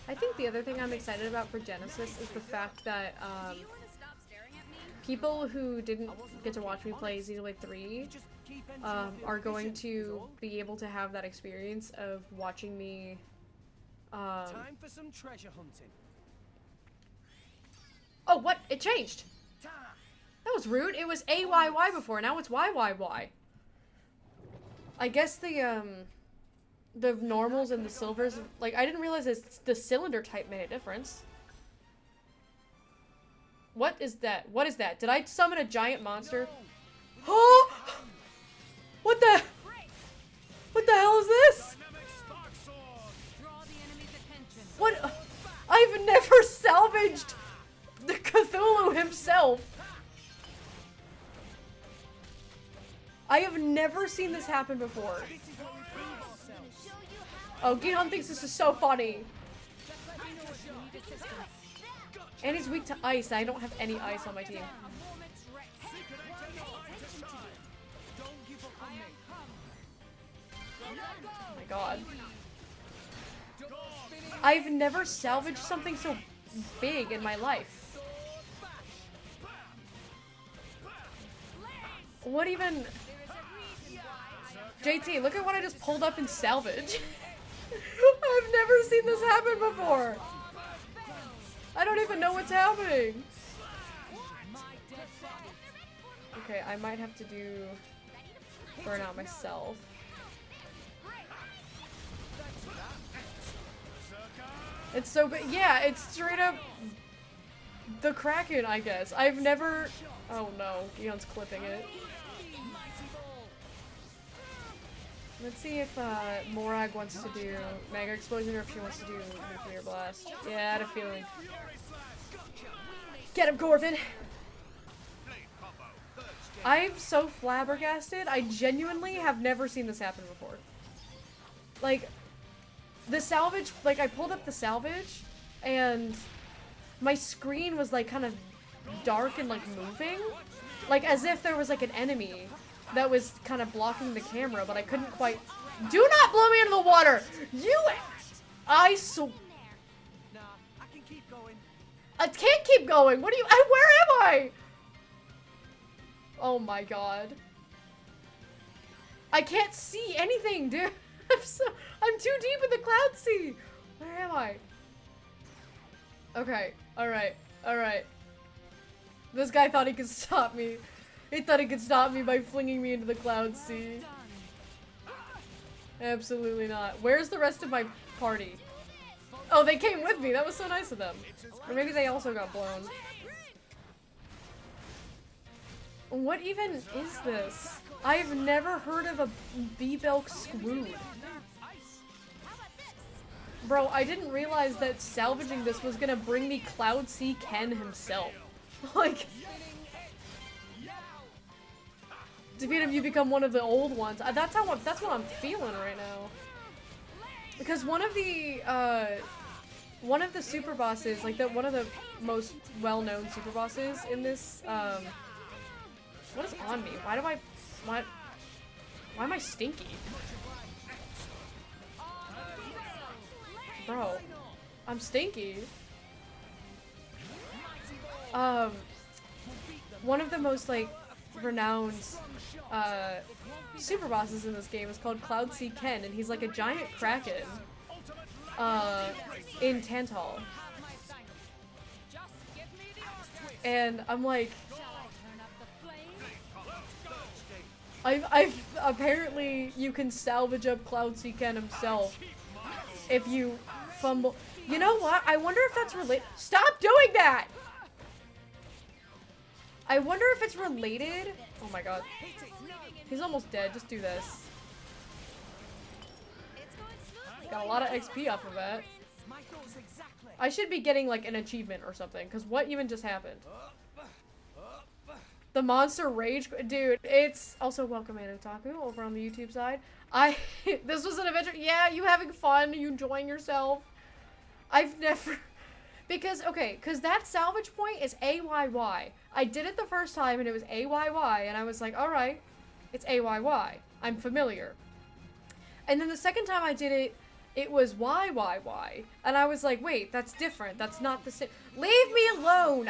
I think the other thing I'm excited about for Genesis is the fact that people who didn't get to watch me play Xenoblade 3 are going to be able to have that experience of watching me. Time for some treasure hunting. Oh, what? It changed. That was rude. It was AYY before. Now it's YYY. I guess the normals and the silvers, like, I didn't realize the cylinder type made a difference. What is that? What is that? Did I summon a giant monster? Huh? What the hell is this? What? I've never salvaged the Cthulhu himself. I have never seen this happen before. Oh, Gihon thinks this is so funny. And he's weak to ice. I don't have any ice on my team. Oh my god. I've never salvaged something so big in my life. What even? JT, look at what I just pulled up in salvage. I've never seen this happen before. I don't even know what's happening. Okay, I might have to do burnout myself. It's so big. Yeah, it's straight up the Kraken, I guess. I've never. Oh no, Eon's clipping it. Let's see if Morag wants to do Mega Explosion or if she wants to do Nuclear Blast. Yeah, I had a feeling. Get him, Corvin! I'm so flabbergasted. I genuinely have never seen this happen before. Like, the salvage, like I pulled up the salvage and my screen was like kind of dark and like moving. Like as if there was like an enemy that was kind of blocking the camera, but I couldn't quite. Do not blow me into the water! You! I can't keep going! What are you- where am I? Oh my god. I can't see anything, dude! I'm too deep in the cloud sea! Where am I? Okay, alright, alright. This guy thought he could stop me. He thought he could stop me by flinging me into the cloud sea. Absolutely not. Where's the rest of my party? Oh, they came with me. That was so nice of them. Or maybe they also got blown. What even is this? I've never heard of a B-Belk Squood. Bro, I didn't realize that salvaging this was gonna bring me Cloud Sea Ken himself. Like... Defeat him, you become one of the old ones. That's what I'm feeling right now. Because one of the super bosses, like one of the most well-known super bosses in this, what is on me? Why am I stinky? Bro, I'm stinky. One of the most, like, renowned super bosses in this game is called Cloud Sea Ken, and he's like a giant kraken in Tantal. And I'm like, I've apparently you can salvage up Cloud Sea Ken himself if you fumble. You know what? I wonder if that's related. Stop doing that! I wonder if it's related. Oh my god. He's almost dead. Just do this. Got a lot of XP off of that. I should be getting like an achievement or something, because what even just happened? The monster rage, dude, it's also welcome ENVTuber over on the YouTube side. This was an adventure. Yeah, you having fun? You enjoying yourself? I've never, because that salvage point is AYY. I did it the first time and it was AYY, and I was like, all right, it's AYY. I'm familiar. And then the second time I did it, it was YYY, and I was like, wait, that's different. That's not the same. Leave me alone.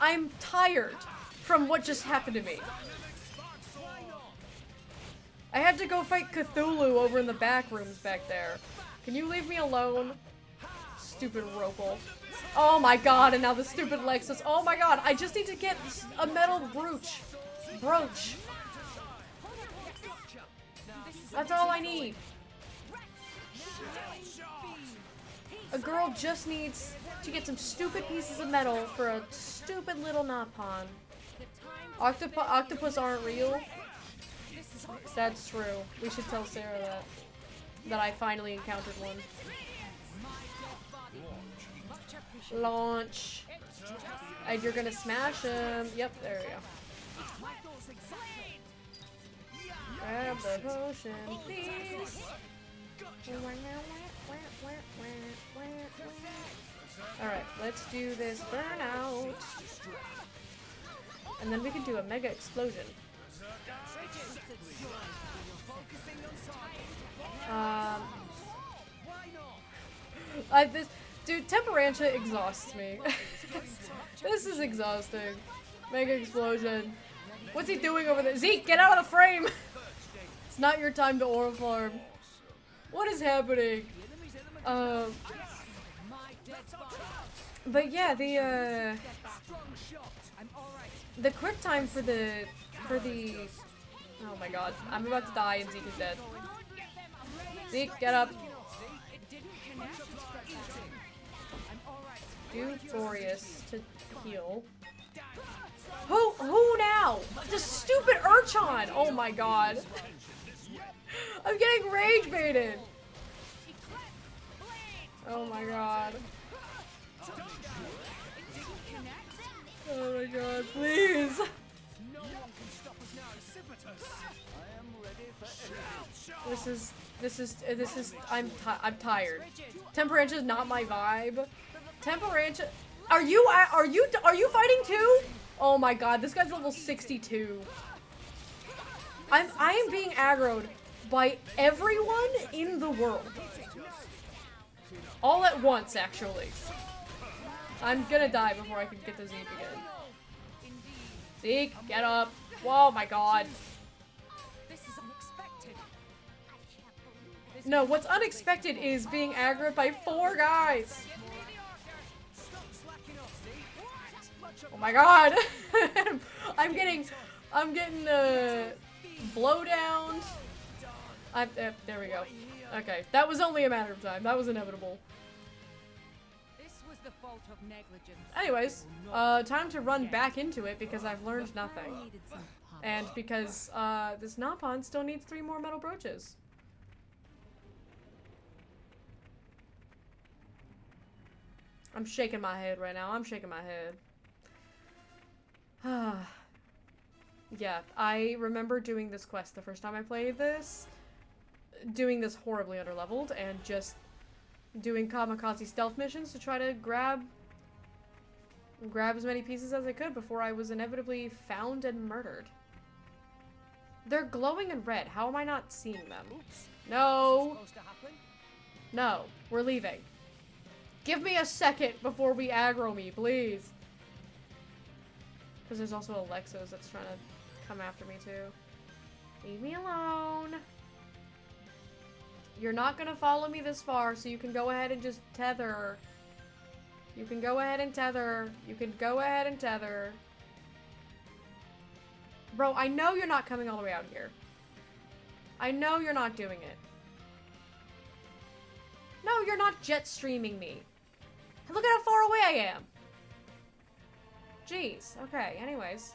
I'm tired from what just happened to me. I had to go fight Cthulhu over in the back rooms back there. Can you leave me alone? Stupid Rokel. Oh my god, and now the stupid Lexus. Oh my god, I just need to get a metal brooch. That's all I need. A girl just needs to get some stupid pieces of metal for a stupid little knot pond. Octopus aren't real. That's true. We should tell Sarah that I finally encountered one. Launch. And you're gonna smash him. Yep, there we go. Grab the potion, please. Alright, let's do this burnout. And then we can do a mega explosion. Dude, Temperantia exhausts me. This is exhausting. Mega explosion. What's he doing over there? Zeke, get out of the frame! It's not your time to aura farm. What is happening? But yeah, the quick time for the oh my god, I'm about to die and Zeke is dead. Zeke, get up. Do Glorious to heal. Who now? The stupid Urchan! Oh my god. I'm getting rage baited. Oh my god. Oh my god, please. This is I'm tired. Temperantia is not my vibe. Temperantia, are you fighting too? Oh my god, this guy's level 62. I am being aggroed by everyone in the world. All at once, actually. I'm gonna die before I can get to Zeke again. Zeke, get up. Whoa, my god. This is unexpected. No, what's unexpected is being aggroed by 4 guys. Oh my god. I'm getting blowdown. There we go. Okay, that was only a matter of time. That was inevitable. This was the fault of negligence. Anyways, time to run back into it because I've learned nothing. And because, this Napon still needs 3 more metal brooches. I'm shaking my head right now. I'm shaking my head. Yeah, I remember doing this quest the first time I played this. Doing this horribly underleveled and just doing kamikaze stealth missions to try to grab as many pieces as I could before I was inevitably found and murdered. They're glowing in red. How am I not seeing them? No. No. We're leaving. Give me a second before we aggro me, please. Because there's also Alexos that's trying to come after me too. Leave me alone. You're not gonna follow me this far, so you can go ahead and just tether. You can go ahead and tether. You can go ahead and tether. Bro, I know you're not coming all the way out here. I know you're not doing it. No, you're not jet streaming me. Look at how far away I am. Jeez. Okay, anyways.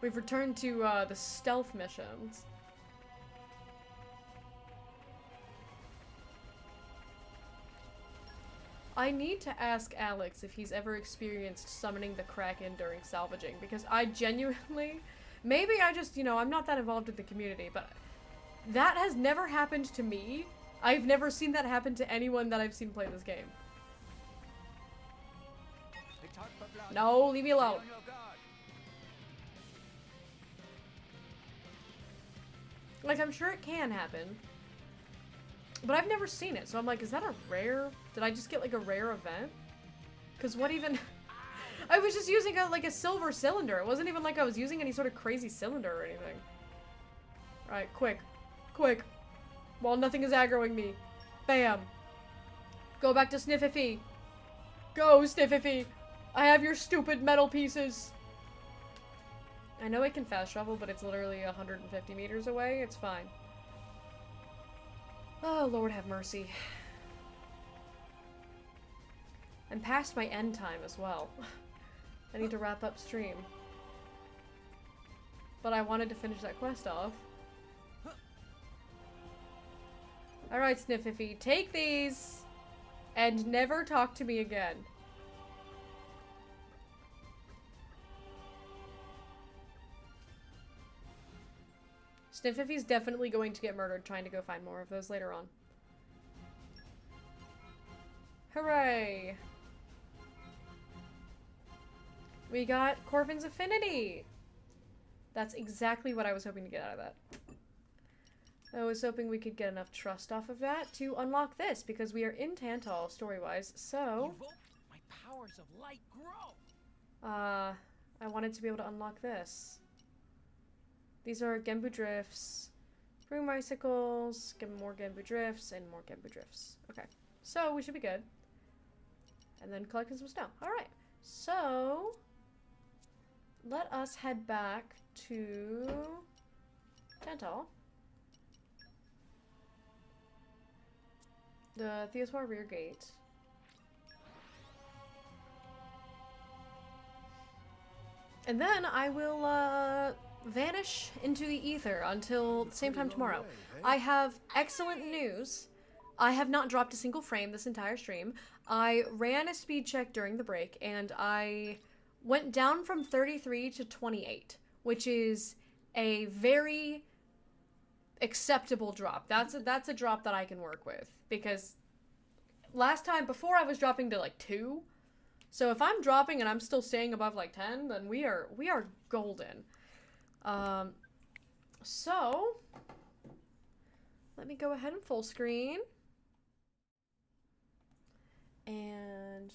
We've returned to the stealth missions. I need to ask Alex if he's ever experienced summoning the Kraken during salvaging, because I genuinely... Maybe I just, you know, I'm not that involved in the community, but that has never happened to me. I've never seen that happen to anyone that I've seen play this game. No, leave me alone. Like, I'm sure it can happen. But I've never seen it, so I'm like, is that a rare? Did I just get, like, a rare event? Because what even... I was just using, like, a silver cylinder. It wasn't even like I was using any sort of crazy cylinder or anything. Alright, quick. Quick. While nothing is aggroing me. Bam. Go back to Sniffy. Go, Sniffy. I have your stupid metal pieces. I know I can fast travel, but it's literally 150 meters away. It's fine. Oh, Lord have mercy. I'm past my end time as well. I need to wrap up stream. But I wanted to finish that quest off. Alright, Sniffy, take these and never talk to me again. Sniffy's definitely going to get murdered trying to go find more of those later on. Hooray! We got Corvin's Affinity! That's exactly what I was hoping to get out of that. I was hoping we could get enough trust off of that to unlock this, because we are in Tantal, story-wise, so... My powers of light grow! I wanted to be able to unlock this. These are Genbu Drifts, Broom Icicles, get more Genbu Drifts, and more Genbu Drifts. Okay, so we should be good. And then collect some snow. Alright, So, let us head back to Tantal. The Theoswar rear gate. And then I will vanish into the ether until the same time tomorrow. I have excellent news. I have not dropped a single frame this entire stream. I ran a speed check during the break, and I went down from 33 to 28, which is a very acceptable drop. That's a drop that I can work with, because last time, before, I was dropping to like 2. So if I'm dropping and I'm still staying above like 10, then we are golden. So let me go ahead and full screen. And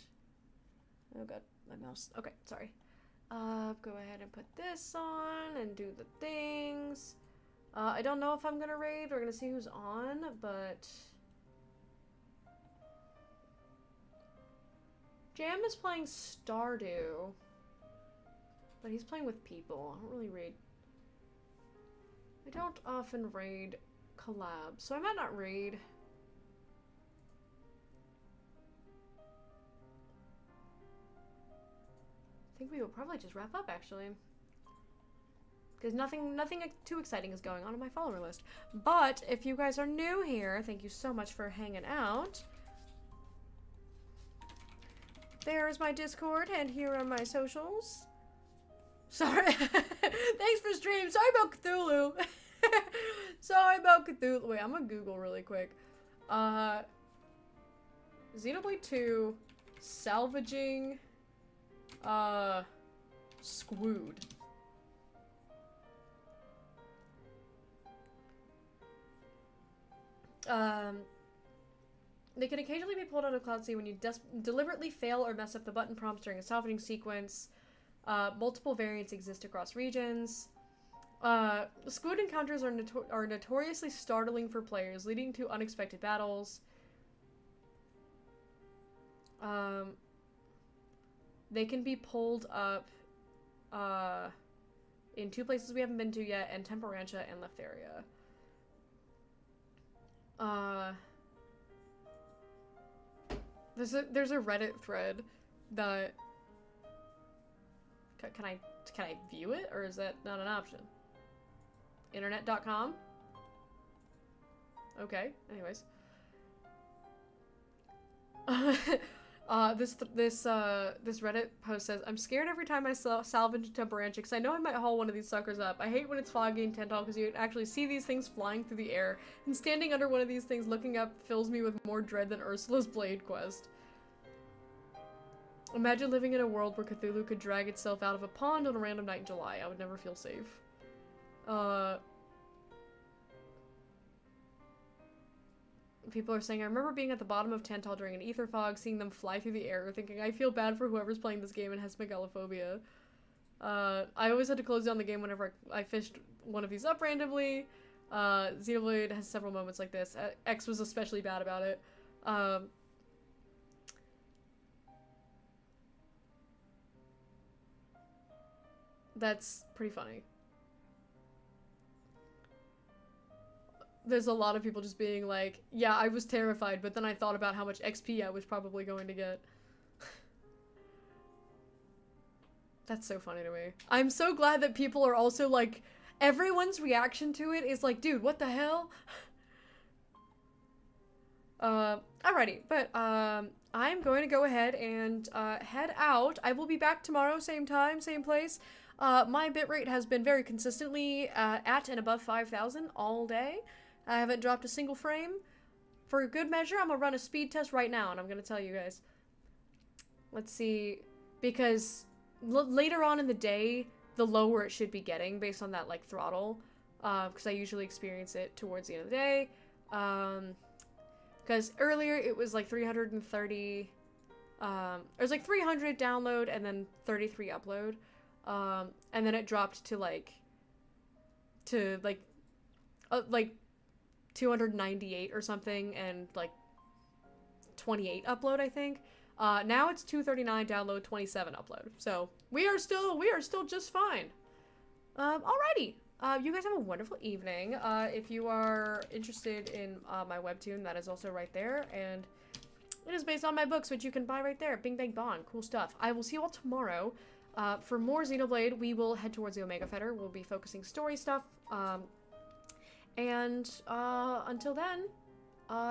oh god, my mouse. Okay, sorry. Go ahead and put this on and do the things. I don't know if I'm gonna raid. We're gonna see who's on, but Jam is playing Stardew, but he's playing with people. I don't really raid. I don't often raid collabs, so I might not raid. I think we will probably just wrap up, actually, because nothing too exciting is going on my follower list. But if you guys are new here, thank you so much for hanging out. There's my Discord, and here are my socials. Sorry. Thanks for stream. Sorry about Cthulhu. Sorry about Cthulhu. Wait, I'm gonna Google really quick. Xenoblade 2 salvaging Squood. They can occasionally be pulled out of Cloud Sea when you deliberately fail or mess up the button prompts during a salvaging sequence. Multiple variants exist across regions. Squid encounters are notoriously startling for players, leading to unexpected battles. They can be pulled up in 2 places we haven't been to yet, and Temperantia and Leftheria. There's a Reddit thread that can I view it, or is that not an option? Internet.com? Okay, anyways. This Reddit post says, I'm scared every time I salvage a Temperantia because I know I might haul one of these suckers up. I hate when it's foggy in Tantal because you actually see these things flying through the air, and standing under one of these things looking up fills me with more dread than Ursula's Blade quest. Imagine living in a world where Cthulhu could drag itself out of a pond on a random night in July. I would never feel safe. People are saying, I remember being at the bottom of Tantal during an ether fog, seeing them fly through the air, thinking, I feel bad for whoever's playing this game and has megalophobia. I always had to close down the game whenever I fished one of these up randomly. Xenoblade has several moments like this. X was especially bad about it. That's pretty funny. There's a lot of people just being like, yeah, I was terrified, but then I thought about how much XP I was probably going to get. That's so funny to me. I'm so glad that people are also like, everyone's reaction to it is like, dude, what the hell? Alrighty, but I'm going to go ahead and head out. I will be back tomorrow, same time, same place. My bitrate has been very consistently at and above 5,000 all day. I haven't dropped a single frame. For a good measure, I'm gonna run a speed test right now, and I'm gonna tell you guys. Let's see, because later on in the day, the lower it should be getting based on that, like, throttle, because I usually experience it towards the end of the day. Because earlier it was like 330, it was like 300 download and then 33 upload, and then it dropped to like 298 or something, and like 28 upload, I think. Now it's 239 download, 27 upload. So we are still just fine. Alrighty. You guys have a wonderful evening. If you are interested in my webtoon, that is also right there, and it is based on my books, which you can buy right there. Bing Bang Bong, cool stuff. I will see you all tomorrow. For more Xenoblade, we will head towards the Omega Fetter. We'll be focusing story stuff. And until then,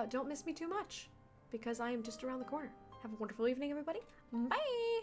don't miss me too much, because I am just around the corner. Have a wonderful evening, everybody. Bye!